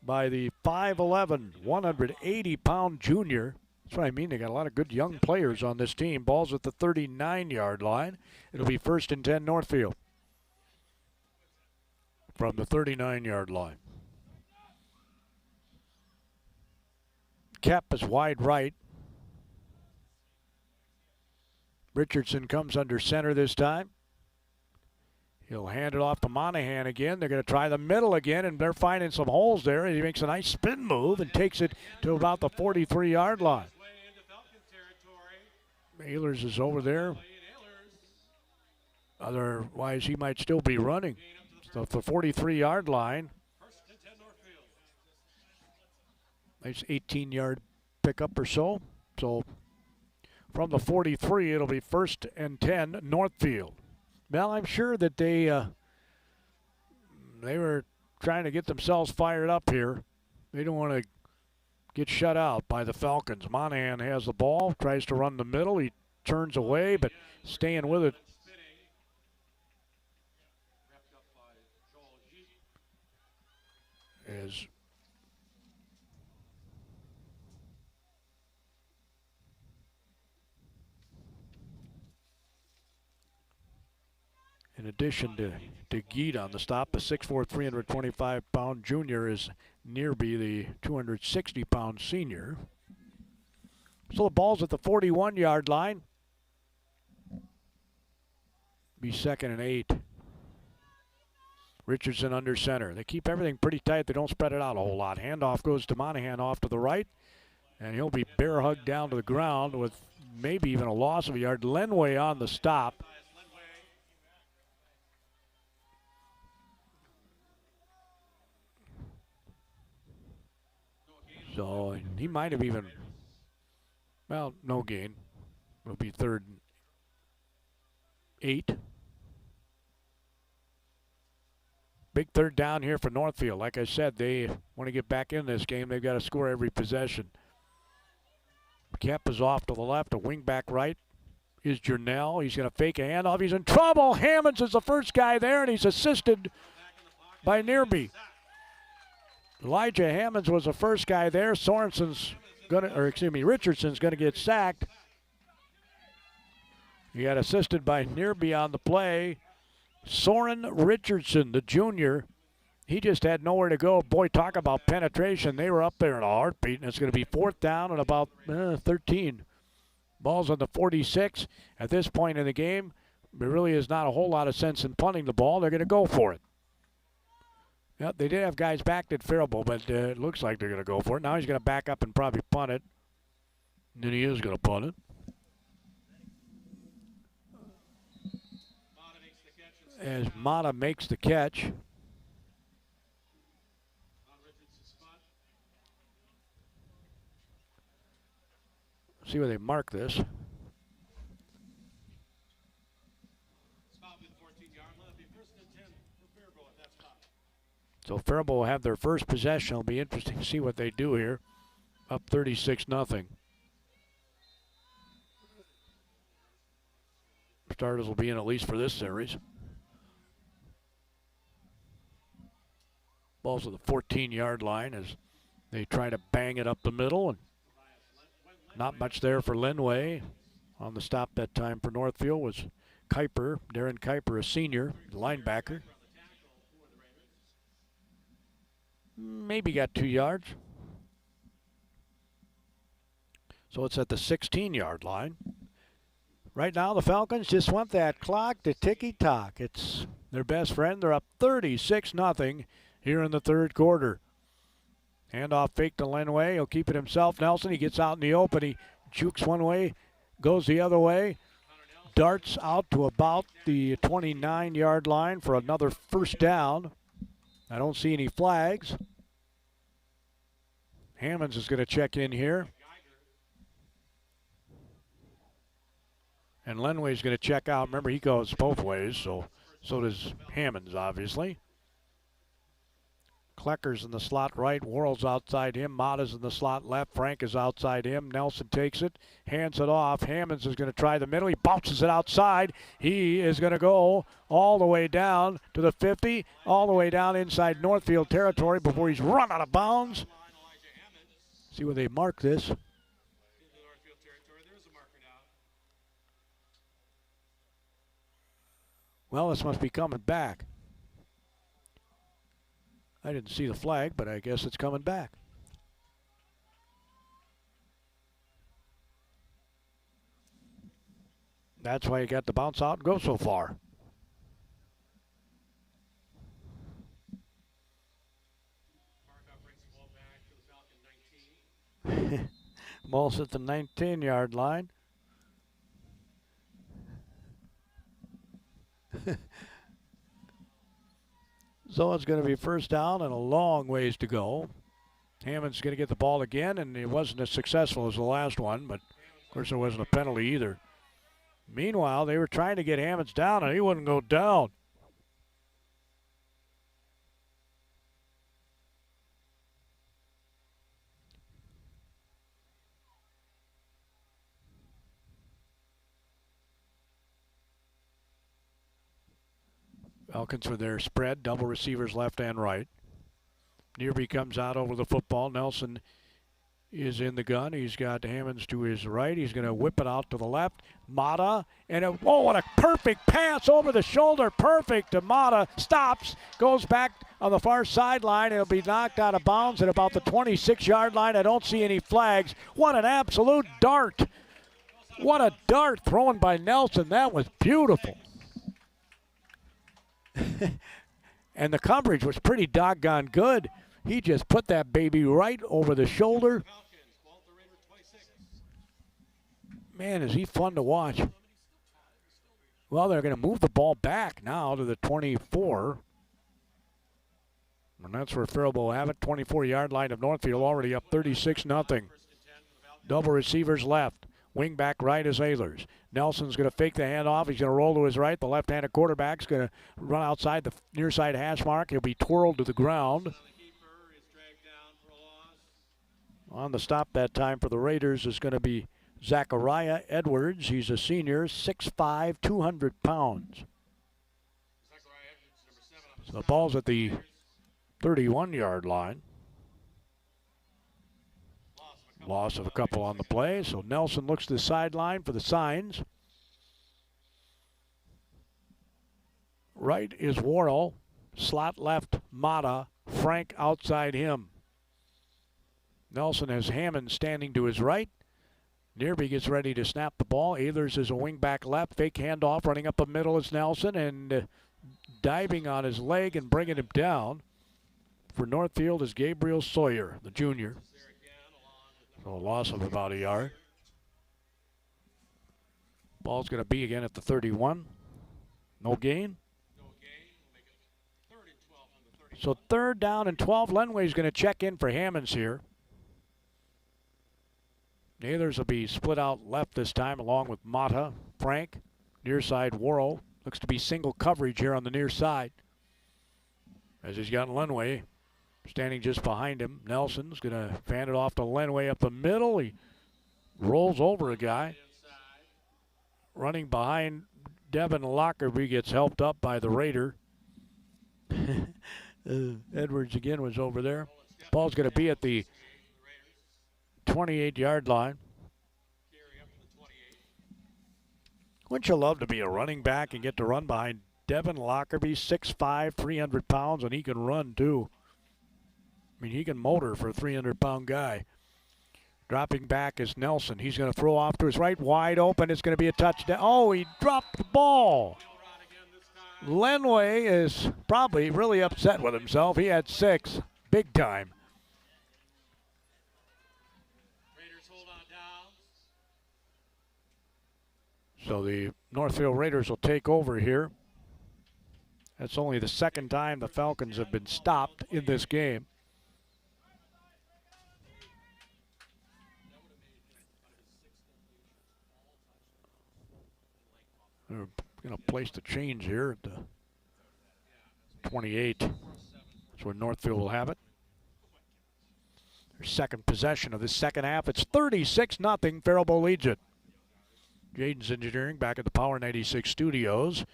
by the 5'11", 180-pound junior. That's what I mean. They got a lot of good young players on this team. Ball's at the 39-yard line. It'll be 1st and 10 Northfield from the 39-yard line. Kep is wide right. Richardson comes under center this time. He'll hand it off to Monahan again. They're going to try the middle again, and they're finding some holes there. He makes a nice spin move and takes it to about the 43-yard line. Ehlers is over there. Otherwise, he might still be running. So the 43-yard line. Nice 18-yard pickup or so. So from the 43, it'll be 1st and 10, Northfield. Well, I'm sure that they were trying to get themselves fired up here. They don't want to get shut out by the Falcons. Monahan has the ball, tries to run the middle. He turns away, but staying with it. As in addition to Geet on the stop, a 6'4", 325-pound junior is Nearby, the 260-pound senior. So the ball's at the 41-yard line. Be 2nd and 8. Richardson under center. They keep everything pretty tight. They don't spread it out a whole lot. Handoff goes to Monahan off to the right, and he'll be bear hugged down to the ground with maybe even a loss of a yard. Lenway on the stop. So he might have even, well, no gain. It'll be 3rd and 8. Big 3rd down here for Northfield. Like I said, they want to get back in this game. They've got to score every possession. Kemp is off to the left. A wing back right is Jernell. He's going to fake a handoff. He's in trouble. Hammonds is the first guy there, and he's assisted by Nearby. Elijah Hammonds was the first guy there. Richardson's gonna get sacked. He got assisted by Nearby on the play. Soren Richardson, the junior, he just had nowhere to go. Boy, talk about penetration. They were up there in a heartbeat, and it's going to be 4th down and about 13. Ball's on the 46. At this point in the game, there really is not a whole lot of sense in punting the ball. They're going to go for it. Yep, they did have guys backed at Faribault, but it looks like they're going to go for it. Now he's going to back up and probably punt it. And then he is going to punt it. As Mata makes the catch. See where they mark this. So Faribault will have their first possession. It'll be interesting to see what they do here. Up 36-0. Starters will be in at least for this series. Ball's at the 14-yard line as they try to bang it up the middle, and not much there for Lenway. On the stop that time for Northfield was Kuiper, Darren Kuiper, a senior linebacker. Maybe got 2 yards. So it's at the 16-yard line. Right now the Falcons just want that clock to ticky-tock. It's their best friend. They're up 36-0 here in the 3rd quarter. Handoff fake to Lenway. He'll keep it himself. Nelson, he gets out in the open. He jukes one way, goes the other way. Darts out to about the 29-yard line for another 1st down. I don't see any flags. Hammonds is going to check in here. And Lenway's going to check out. Remember, he goes both ways, so does Hammonds, obviously. Klecker's in the slot right. Worrell's outside him. Mata's in the slot left. Frank is outside him. Nelson takes it, hands it off. Hammonds is going to try the middle. He bounces it outside. He is going to go all the way down to the 50, all the way down inside Northfield territory before he's run out of bounds. See where they mark this. Well, this must be coming back. I didn't see the flag, but I guess it's coming back. That's why you got the bounce out and go so far. Ball's at the 19-yard line. So it's going to be first down and a long ways to go. Hammond's going to get the ball again, and it wasn't as successful as the last one, but of course there wasn't a penalty either. Meanwhile, they were trying to get Hammonds down, and he wouldn't go down. Falcons with their spread, double receivers left and right. Nearby comes out over the football. Nelson is in the gun. He's got Hammonds to his right. He's going to whip it out to the left. Mata, and what a perfect pass over the shoulder. Perfect to Mata. Stops, goes back on the far sideline. It'll be knocked out of bounds at about the 26-yard line. I don't see any flags. What an absolute dart. What a dart thrown by Nelson. That was beautiful. And the coverage was pretty doggone good. He just put that baby right over the shoulder. Man, is he fun to watch. Well, they're going to move the ball back now to the 24. And that's where Faribault will have it. 24-yard line of Northfield, already up 36-0. Double receivers left. Wing back right is Ehlers. Nelson's going to fake the handoff. He's going to roll to his right. The left-handed quarterback's going to run outside the near side hash mark. He'll be twirled to the ground. On the stop that time for the Raiders is going to be Zachariah Edwards. He's a senior, 6'5", 200 pounds. So the ball's at the 31-yard line. Loss of a couple on the play, so Nelson looks to the sideline for the signs. Right is Worrell, slot left Mata, Frank outside him. Nelson has Hammond standing to his right. Nearby gets ready to snap the ball. Ehlers is a wing back left, fake handoff, running up the middle is Nelson, and diving on his leg and bringing him down. For Northfield is Gabriel Sawyer, the junior. So a loss of about a yard. Ball's going to be again at the 31. No gain. So third down and 12. Lenway's going to check in for Hammonds here. Ehlers will be split out left this time along with Mata, Frank. Near side Worrell. Looks to be single coverage here on the near side. As he's got Lenway standing just behind him. Nelson's going to fan it off to Lenway up the middle. He rolls over a guy. Running behind Devin Lockerby, gets helped up by the Raider. Edwards again was over there. Ball's going to be at the 28-yard line. Wouldn't you love to be a running back and get to run behind Devin Lockerby, 6'5", 300 pounds, and he can run too. I mean, he can motor for a 300-pound guy. Dropping back is Nelson. He's going to throw off to his right, wide open. It's going to be a touchdown. Oh, he dropped the ball. Lenway is probably really upset with himself. He had 6, big time. So the Northfield Raiders will take over here. That's only the second time the Falcons have been stopped in this game. They're going to place the change here at the 28. That's where Northfield will have it. Their second possession of the second half. It's 36-0. Faribault leads it. Jaden's Engineering back at the Power 96 studios.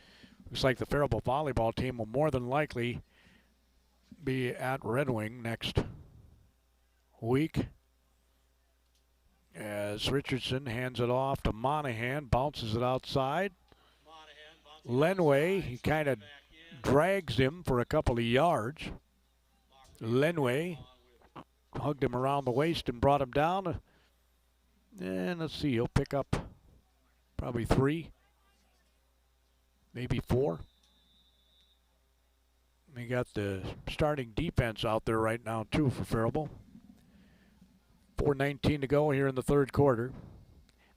Looks like the Faribault volleyball team will more than likely be at Red Wing next week. As Richardson hands it off to Monahan, bounces it outside. Lenway, he kind of drags him for a couple of yards. Lenway hugged him around the waist and brought him down. And let's see, he'll pick up probably 3, maybe 4. We got the starting defense out there right now too for Faribault. 4:19 to go here in the third quarter.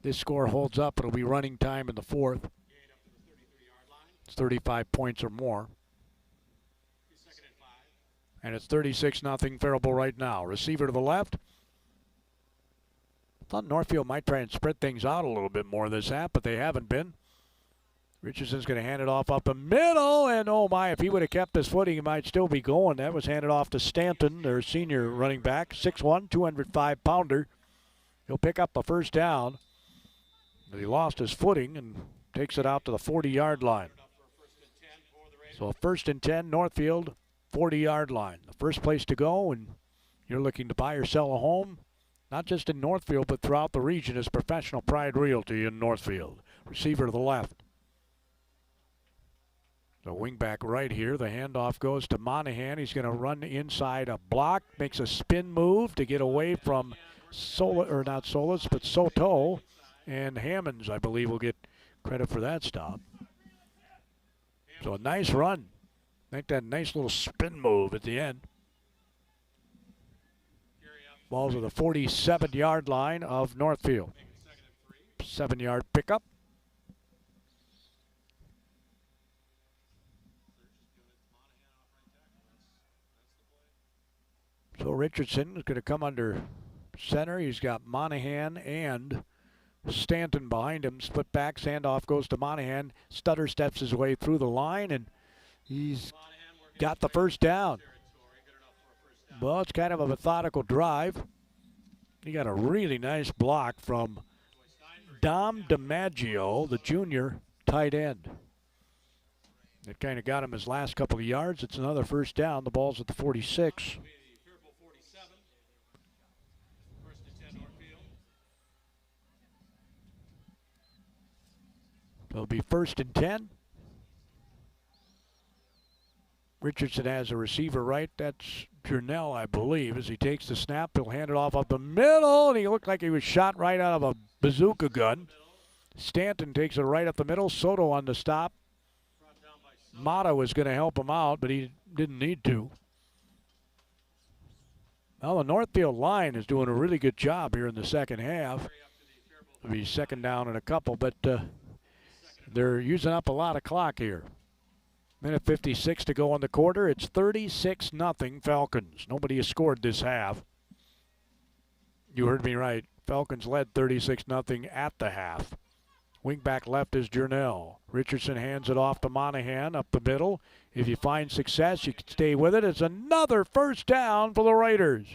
This score holds up. It'll be running time in the fourth. It's 35 points or more. And it's 36-0 Faribault right now. Receiver to the left. I thought Northfield might try and spread things out a little bit more this half, but they haven't been. Richardson's going to hand it off up the middle, and oh my, if he would have kept his footing, he might still be going. That was handed off to Stanton, their senior running back, 6'1", 205-pounder. He'll pick up a first down, but he lost his footing and takes it out to the 40-yard line. So a 1st and 10, Northfield, 40-yard line. The first place to go, and you're looking to buy or sell a home, not just in Northfield, but throughout the region, is Professional Pride Realty in Northfield. Receiver to the left. The wingback right here. The handoff goes to Monahan. He's going to run inside a block, makes a spin move to get away from not Solis, but Soto. And Hammonds, I believe, will get credit for that stop. So a nice run. I think that nice little spin move at the end. Ball's at the 47-yard line of Northfield. 7-yard pickup. So Richardson is going to come under center. He's got Monahan and Stanton behind him. Split back, handoff goes to Monahan. Stutter steps his way through the line, and he's got the first down. Well, it's kind of a methodical drive. He got a really nice block from Dom DiMaggio, the junior tight end. It kind of got him his last couple of yards. It's another first down. The ball's at the 46. It'll be 1st and 10. Richardson has a receiver right. That's Jurnell, I believe. As he takes the snap, he'll hand it off up the middle, and he looked like he was shot right out of a bazooka gun. Stanton takes it right up the middle. Soto on the stop. Mata was going to help him out, but he didn't need to. Well, the Northfield line is doing a really good job here in the second half. It'll be 2nd down and a couple, but they're using up a lot of clock here. Minute 56 to go in the quarter. It's 36-0 Falcons. Nobody has scored this half. You heard me right. Falcons led 36-0 at the half. Wingback left is Jurnell. Richardson hands it off to Monahan up the middle. If you find success, you can stay with it. It's another first down for the Raiders.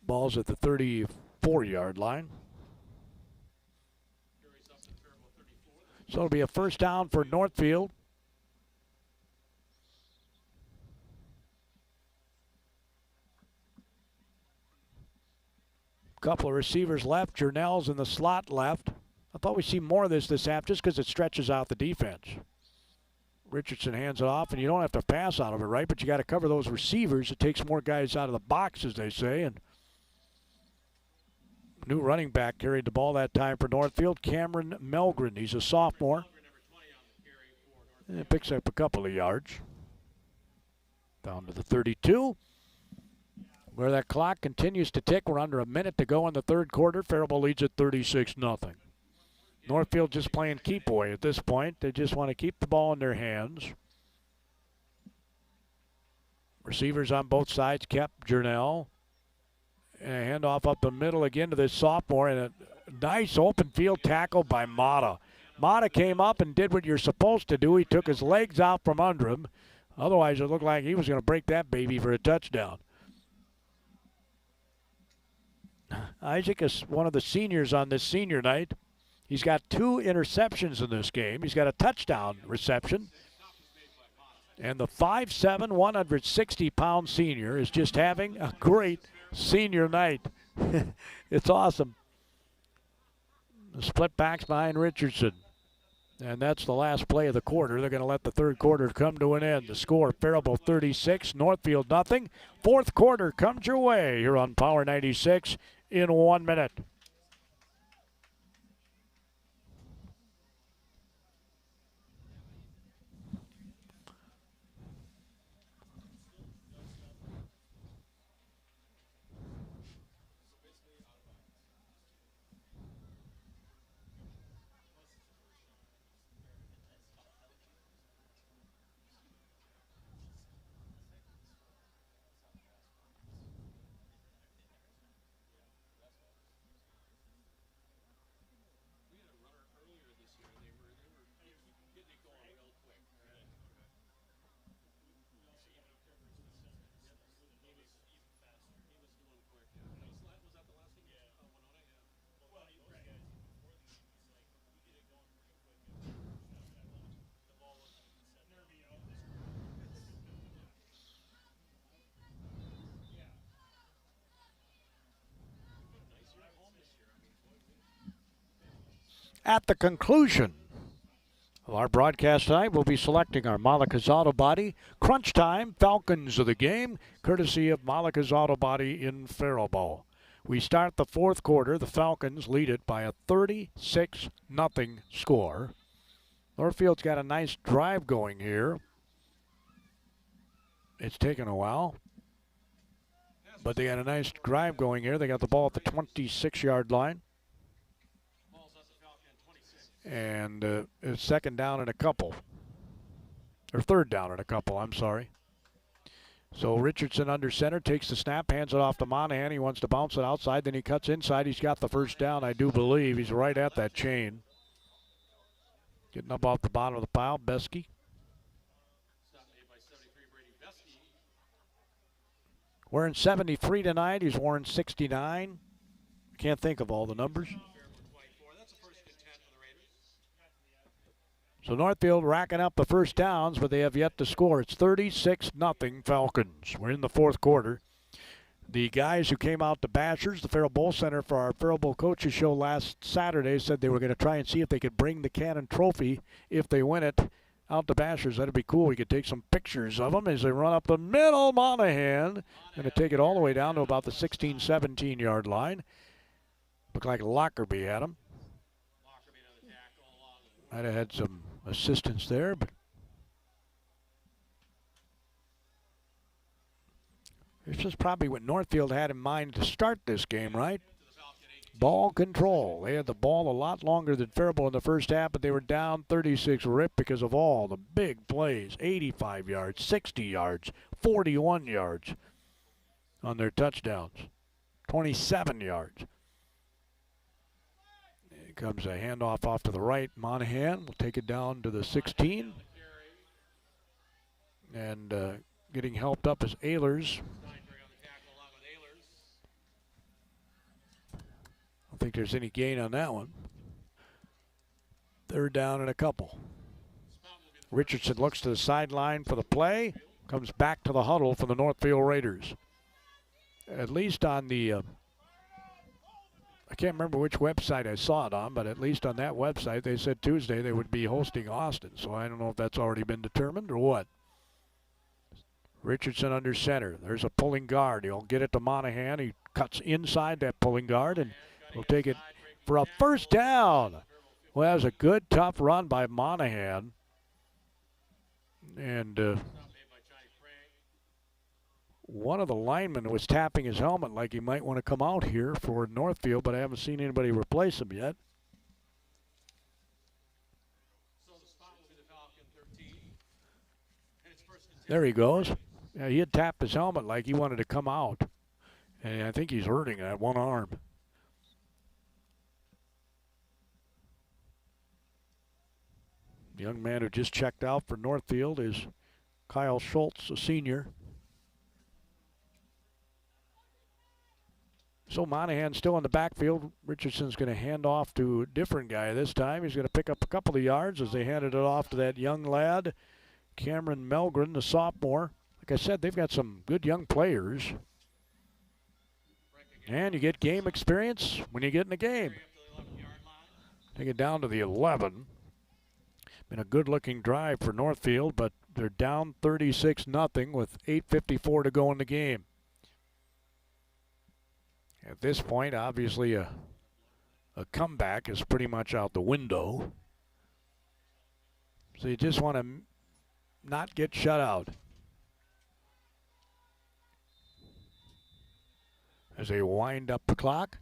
Ball's at the 34-yard line. So it'll be a first down for Northfield. Couple of receivers left. Jurnell's in the slot left. I thought we'd see more of this half just because it stretches out the defense. Richardson hands it off, and you don't have to pass out of it, right? But you got to cover those receivers. It takes more guys out of the box, as they say. And new running back carried the ball that time for Northfield, Cameron Melgren. He's a sophomore. And picks up a couple of yards. Down to the 32. Where that clock continues to tick. We're under a minute to go in the third quarter. Faribault leads at 36-0. Northfield just playing keep away at this point. They just want to keep the ball in their hands. Receivers on both sides kept. Jurnell. And a handoff up the middle again to this sophomore. And a nice open field tackle by Mata. Mata came up and did what you're supposed to do. He took his legs out from under him. Otherwise, it looked like he was going to break that baby for a touchdown. Isaac is one of the seniors on this senior night. He's got 2 interceptions in this game. He's got a touchdown reception. And the 5'7", 160-pound senior is just having a great senior night. It's awesome. The split backs behind Richardson. And that's the last play of the quarter. They're going to let the third quarter come to an end. The score, Faribault 36, Northfield nothing. Fourth quarter comes your way here on Power 96 in 1 minute. At the conclusion of our broadcast tonight, we'll be selecting our Malika's Auto Body Crunch Time Falcons of the game, courtesy of Malika's Auto Body in Faribault. We start the fourth quarter. The Falcons lead it by a 36-0 score. Northfield's got a nice drive going here. It's taken a while, but they got a nice drive going here. They got the ball at the 26-yard line. And it's second down and a couple. Or third down and a couple, I'm sorry. So Richardson under center, takes the snap, hands it off to Monahan. He wants to bounce it outside, then he cuts inside. He's got the first down, I do believe. He's right at that chain. Getting up off the bottom of the pile, Besky. Wearing 73 tonight. He's wearing 69. Can't think of all the numbers. So Northfield racking up the first downs, but they have yet to score. It's 36-0 Falcons. We're in the fourth quarter. The guys who came out to Bashers, the Faribault Center, for our Faribault Coaches Show last Saturday, said they were going to try and see if they could bring the Cannon Trophy, if they win it, out to Bashers. That'd be cool. We could take some pictures of them as they run up the middle. Monahan going to take it all the way down to about the 16, 17-yard line. Looked like Lockerbie had him. Might have had some assistance there, but this is probably what Northfield had in mind to start this game, right? Ball control. They had the ball a lot longer than Faribault in the first half, but they were down 36 rip because of all the big plays. 85 yards, 60 yards, 41 yards on their touchdowns. 27 yards. Here comes a handoff off to the right. Monahan will take it down to the 16. And getting helped up is Ehlers. I don't think there's any gain on that one. Third down and a couple. Richardson looks to the sideline for the play. Comes back to the huddle for the Northfield Raiders. At least on the, I can't remember which website I saw it on, but at least on that website they said Tuesday they would be hosting Austin. So I don't know if that's already been determined or what. Richardson under center. There's a pulling guard. He'll get it to Monahan. He cuts inside that pulling guard and will take it for a first down. Well, that was a good, tough run by Monahan. And one of the linemen was tapping his helmet like he might want to come out here for Northfield, but I haven't seen anybody replace him yet. There he goes. Yeah, he had tapped his helmet like he wanted to come out. And I think he's hurting that one arm. The young man who just checked out for Northfield is Kyle Schultz, a senior. So Monahan's still in the backfield. Richardson's going to hand off to a different guy this time. He's going to pick up a couple of yards as they handed it off to that young lad, Cameron Melgren, the sophomore. Like I said, they've got some good young players. And you get game experience when you get in the game. Take it down to the 11. Been a good-looking drive for Northfield, but they're down 36-0 with 8:54 to go in the game. At this point, obviously, a comeback is pretty much out the window. So you just want to not get shut out. As they wind up the clock.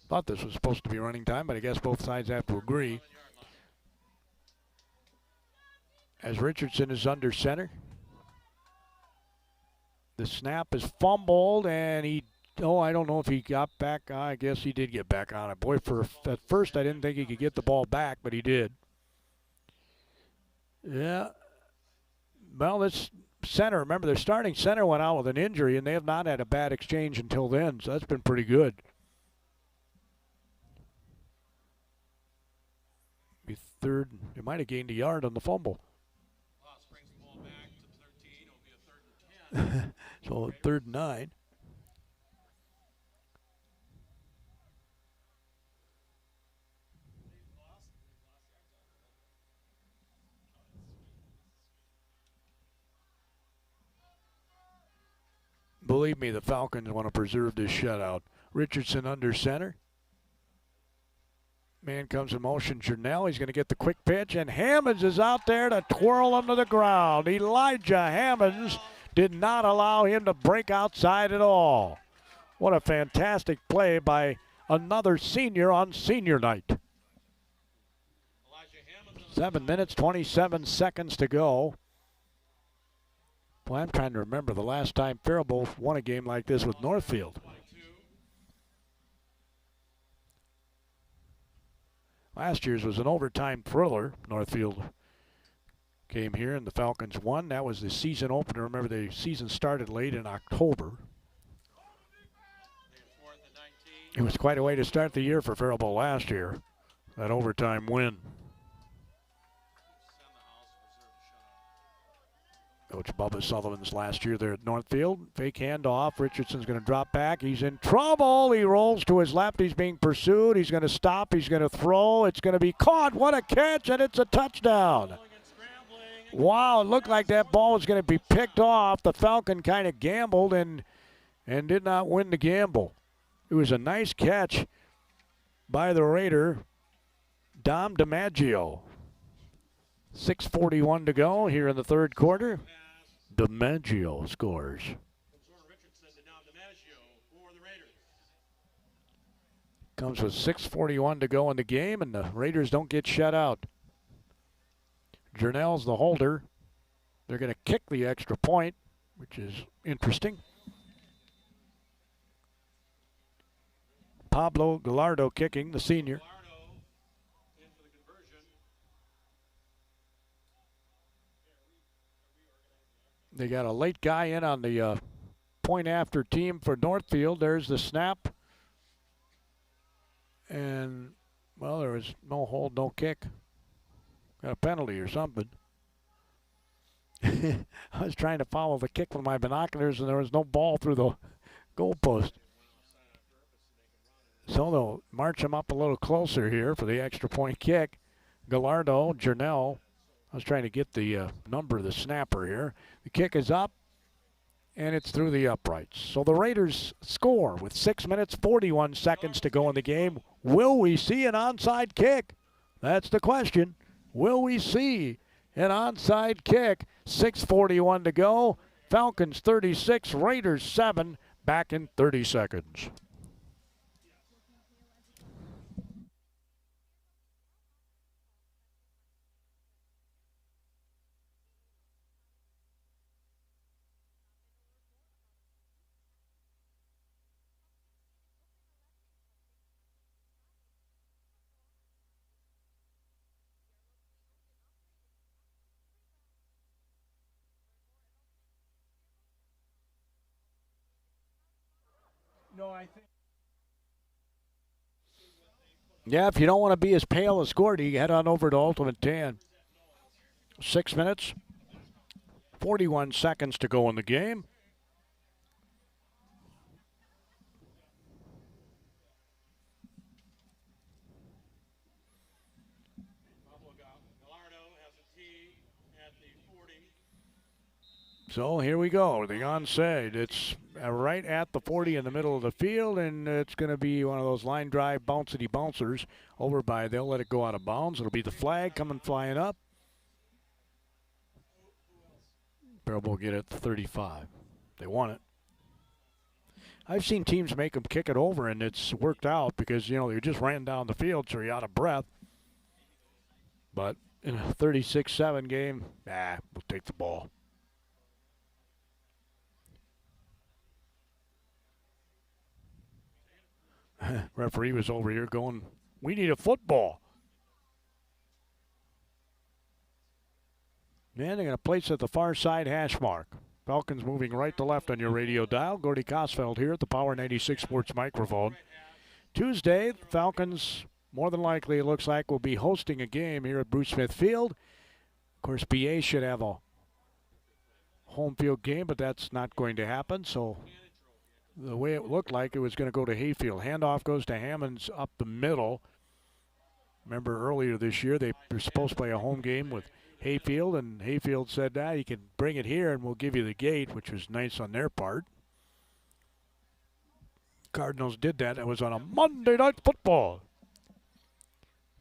Thought this was supposed to be running time, but I guess both sides have to agree. As Richardson is under center. The snap is fumbled, and I don't know if he got back. I guess he did get back on it. Boy, at first I didn't think he could get the ball back, but he did. Yeah. Well, this center, remember, their starting center went out with an injury, and they have not had a bad exchange until then, so that's been pretty good. Be third. They might have gained a yard on the fumble. Springs the ball back to 13. It'll be a 3rd and 10. So 3rd and 9. Believe me, the Falcons want to preserve this shutout. Richardson under center. Man comes in motion, Jernell. He's going to get the quick pitch, and Hammonds is out there to twirl him to the ground. Elijah Hammonds did not allow him to break outside at all. What a fantastic play by another senior on senior night. 7 minutes, 27 seconds to go. Boy, I'm trying to remember the last time Faribault won a game like this with Northfield. Last year's was an overtime thriller. Northfield came here and the Falcons won. That was the season opener. Remember, the season started late in October. It was quite a way to start the year for Faribault last year, that overtime win. Coach Bubba Sullivan's last year there at Northfield. Fake handoff. Richardson's going to drop back. He's in trouble. He rolls to his left. He's being pursued. He's going to stop. He's going to throw. It's going to be caught. What a catch, and it's a touchdown. Wow, it looked like that ball was going to be picked off. The Falcon kind of gambled and did not win the gamble. It was a nice catch by the Raider, Dom DiMaggio. 6:41 to go here in the third quarter. DiMaggio scores. Comes with 6:41 to go in the game, and the Raiders don't get shut out. Jernell's the holder. They're going to kick the extra point, which is interesting. Pablo Gallardo kicking, the senior. They got a late guy in on the point after team for Northfield. There's the snap. And, well, there was no hold, no kick. Got a penalty or something. I was trying to follow the kick with my binoculars, and there was no ball through the goalpost. So they'll march him up a little closer here for the extra point kick. Gallardo, Jernell. I was trying to get the number of the snapper here. The kick is up, and it's through the uprights. So the Raiders score with 6 minutes, 41 seconds to go in the game. Will we see an onside kick? That's the question. Will we see an onside kick? 6:41 to go. Falcons 36, Raiders 7, back in 30 seconds. No, I think. Yeah, if you don't want to be as pale as Gordy, head on over to Ultimate Tan. 6 minutes, 41 seconds to go in the game. So here we go, the onside. It's right at the 40 in the middle of the field, and it's going to be one of those line drive bouncy bouncers over by, they'll let it go out of bounds. It'll be the flag coming flying up. Faribault will get it at the 35. They want it. I've seen teams make them kick it over, and it's worked out because, you know, they just ran down the field, so you're out of breath. But in a 36-7 game, we'll take the ball. Referee was over here going, we need a football. And they're going to place at the far side hash mark. Falcons moving right to left on your radio dial. Gordy Kosfeld here at the Power 96 Sports microphone. Tuesday, the Falcons, more than likely, it looks like, will be hosting a game here at Bruce Smith Field. Of course, BA should have a home field game, but that's not going to happen. So the way it looked like, it was going to go to Hayfield. Handoff goes to Hammonds up the middle. Remember earlier this year, they were supposed to play a home game with Hayfield, and Hayfield said, you can bring it here and we'll give you the gate, which was nice on their part. Cardinals did that. It was on a Monday Night Football.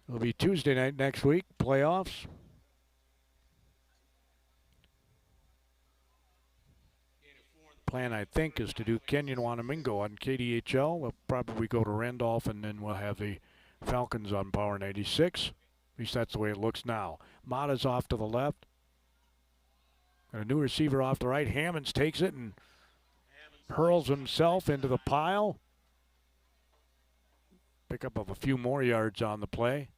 It'll be Tuesday night next week, playoffs. Plan, I think, is to do Kenyon Wanamingo on KDHL. We'll probably go to Randolph, and then we'll have the Falcons on Power 96. At least that's the way it looks now. Mata's off to the left. Got a new receiver off the right. Hammonds takes it and hurls himself into the pile. Pickup of a few more yards on the play.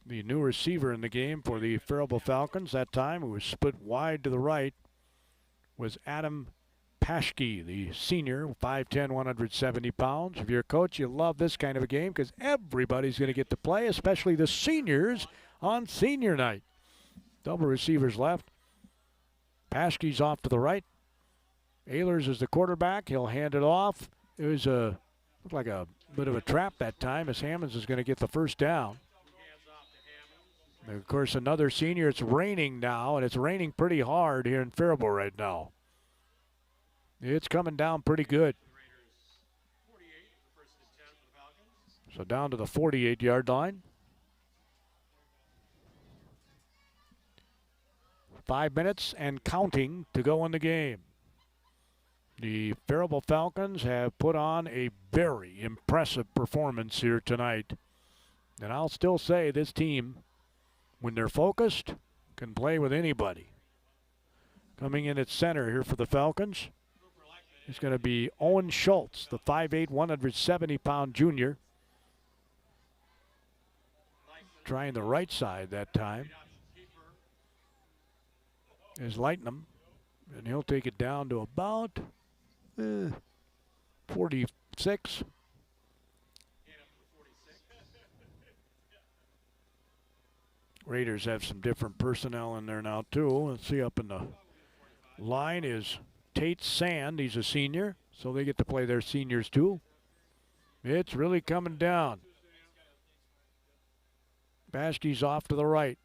The new receiver in the game for the Faribault Falcons that time, who was split wide to the right, was Adam Paschke, the senior, 5'10", 170 pounds. If you're a coach, you love this kind of a game because everybody's going to get to play, especially the seniors on senior night. Double receivers left. Paschke's off to the right. Ehlers is the quarterback. He'll hand it off. It was looked like a bit of a trap that time as Hammonds is going to get the first down. And of course, another senior. It's raining now, and it's raining pretty hard here in Faribault right now. It's coming down pretty good. So down to the 48-yard line. 5 minutes and counting to go in the game. The Faribault Falcons have put on a very impressive performance here tonight. And I'll still say this team, when they're focused, can play with anybody. Coming in at center here for the Falcons is going to be Owen Schultz, the 5'8", 170-pound junior. Trying the right side that time is Lightnum, and he'll take it down to about 46. Raiders have some different personnel in there now too. Let's see, up in the line is Tate Sand. He's a senior, so they get to play their seniors too. It's really coming down. Paschke's off to the right.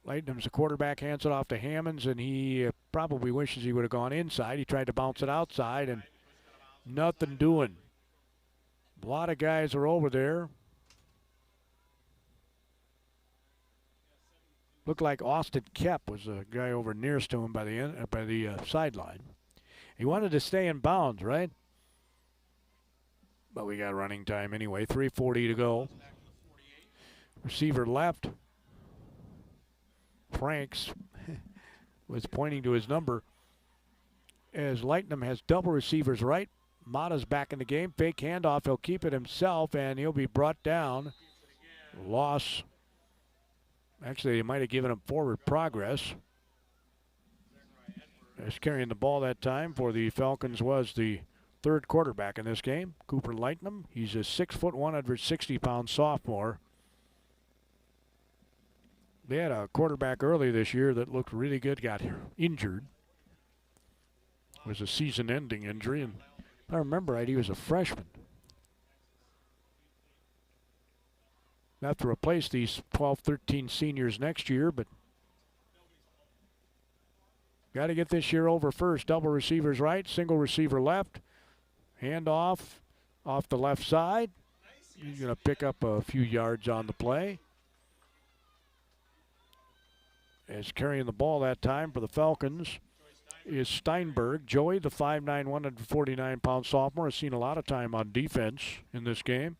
Lightnum's the quarterback, hands it off to Hammonds, and he probably wishes he would have gone inside. He tried to bounce it outside, and nothing doing. A lot of guys are over there. Looked like Austin Kep was the guy over nearest to him by the sideline. He wanted to stay in bounds, right? But we got running time anyway. 3:40 to go. Receiver left. Franks was pointing to his number as Lightnum has double receivers right. Mata's back in the game. Fake handoff. He'll keep it himself, and he'll be brought down. Loss. Actually, they might have given him forward progress. As carrying the ball that time for the Falcons was the third quarterback in this game, Cooper Lightnum. He's a 6', 160-pound sophomore. They had a quarterback early this year that looked really good, got injured. It was a season-ending injury, and if I remember right, he was a freshman. They have to replace these 12, 13 seniors next year, but got to get this year over first. Double receivers right, single receiver left. Hand off the left side. He's going to pick up a few yards on the play. As carrying the ball that time for the Falcons is Steinberg. Joey, the 5'9", 149-pound sophomore, has seen a lot of time on defense in this game.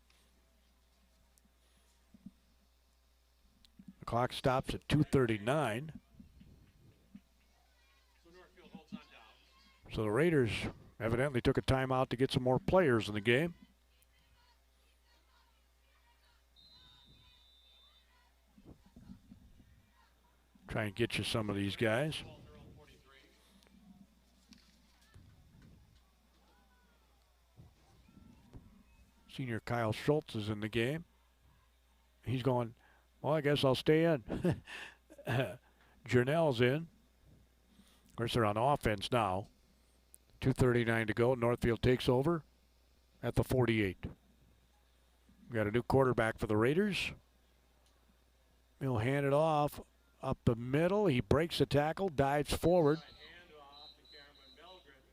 The clock stops at 2:39. So the Raiders evidently took a timeout to get some more players in the game. Try and get you some of these guys. Senior Kyle Schultz is in the game. He's going, well, I guess I'll stay in. Jernell's in. Of course, they're on offense now. 2:39 to go. Northfield takes over at the 48. We got a new quarterback for the Raiders. He'll hand it off up the middle. He breaks the tackle, dives forward.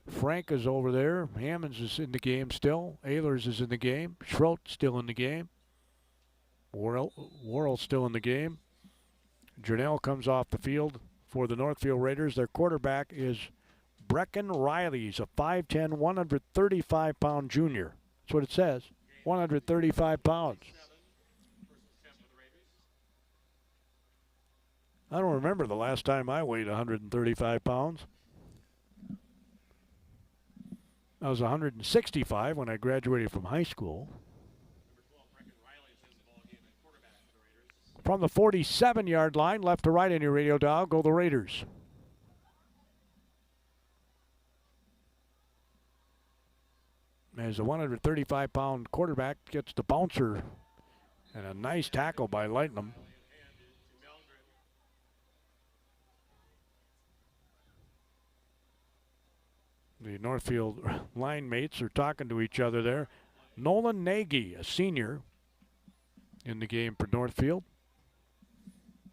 Frank is over there. Hammonds is in the game still. Ehlers is in the game. Schroet still in the game. Worrell's still in the game. Jernell comes off the field for the Northfield Raiders. Their quarterback is Brecken Riley. He's a 5'10", 135-pound junior. That's what it says. 135 pounds. I don't remember the last time I weighed 135 pounds. I was 165 when I graduated from high school. From the 47-yard line, left to right on your radio dial, go the Raiders. As the 135-pound quarterback gets the bouncer, and a nice tackle by Lightnum. The Northfield line mates are talking to each other there. Nolan Nagy, a senior, in the game for Northfield.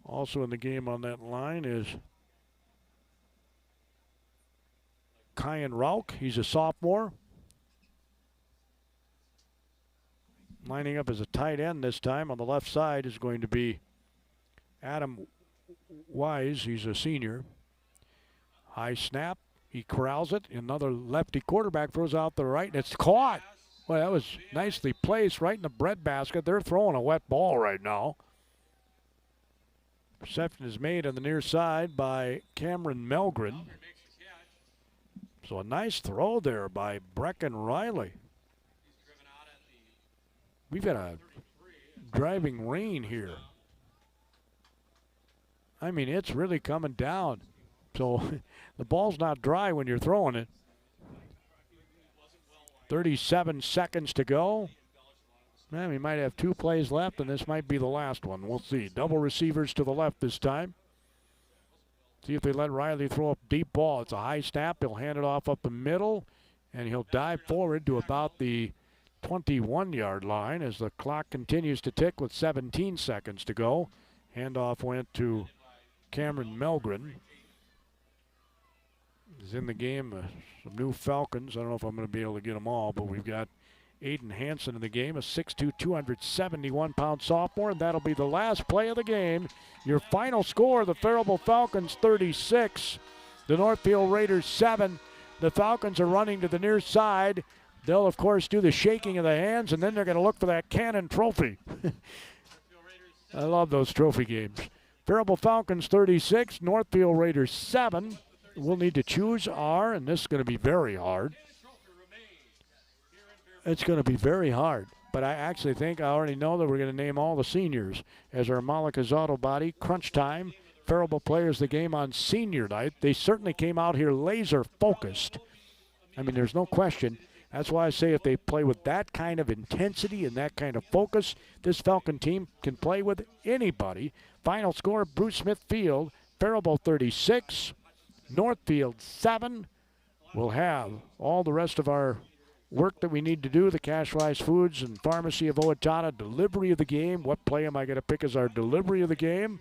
Also in the game on that line is Kyan Rauch. He's a sophomore. Lining up as a tight end this time on the left side is going to be Adam Wise. He's a senior. High snap. He corrals it. Another lefty quarterback throws out the right, and it's caught. Well, that was nicely placed right in the breadbasket. They're throwing a wet ball right now. Reception is made on the near side by Cameron Melgren. So a nice throw there by Brecken Riley. We've got a driving rain here. I mean, it's really coming down. So the ball's not dry when you're throwing it. 37 seconds to go. Man, we might have 2 plays left, and this might be the last one. We'll see. Double receivers to the left this time. See if they let Riley throw a deep ball. It's a high snap. He'll hand it off up the middle, and he'll dive forward to about the 21-yard line as the clock continues to tick with 17 seconds to go. Handoff went to Cameron Melgren. Is in the game, some new Falcons. I don't know if I'm going to be able to get them all, but we've got Aiden Hansen in the game, a 6'2", 271-pound sophomore, and that'll be the last play of the game. Your final score, the Faribault Falcons 36, the Northfield Raiders 7. The Falcons are running to the near side. They'll, of course, do the shaking of the hands, and then they're going to look for that Cannon trophy. I love those trophy games. Faribault Falcons 36, Northfield Raiders 7. We'll need to choose our, and this is going to be very hard. It's going to be very hard. But I actually think I already know that we're going to name all the seniors as our Malika's Auto Body Crunch Time. Faribault players the game on senior night. They certainly came out here laser focused. I mean, there's no question. That's why I say if they play with that kind of intensity and that kind of focus, this Falcon team can play with anybody. Final score, Bruce Smith Field, Faribault 36, Northfield 7. We'll have all the rest of our work that we need to do, the Cash Rice Foods and Pharmacy of Owatonna delivery of the game. What play am I going to pick as our delivery of the game?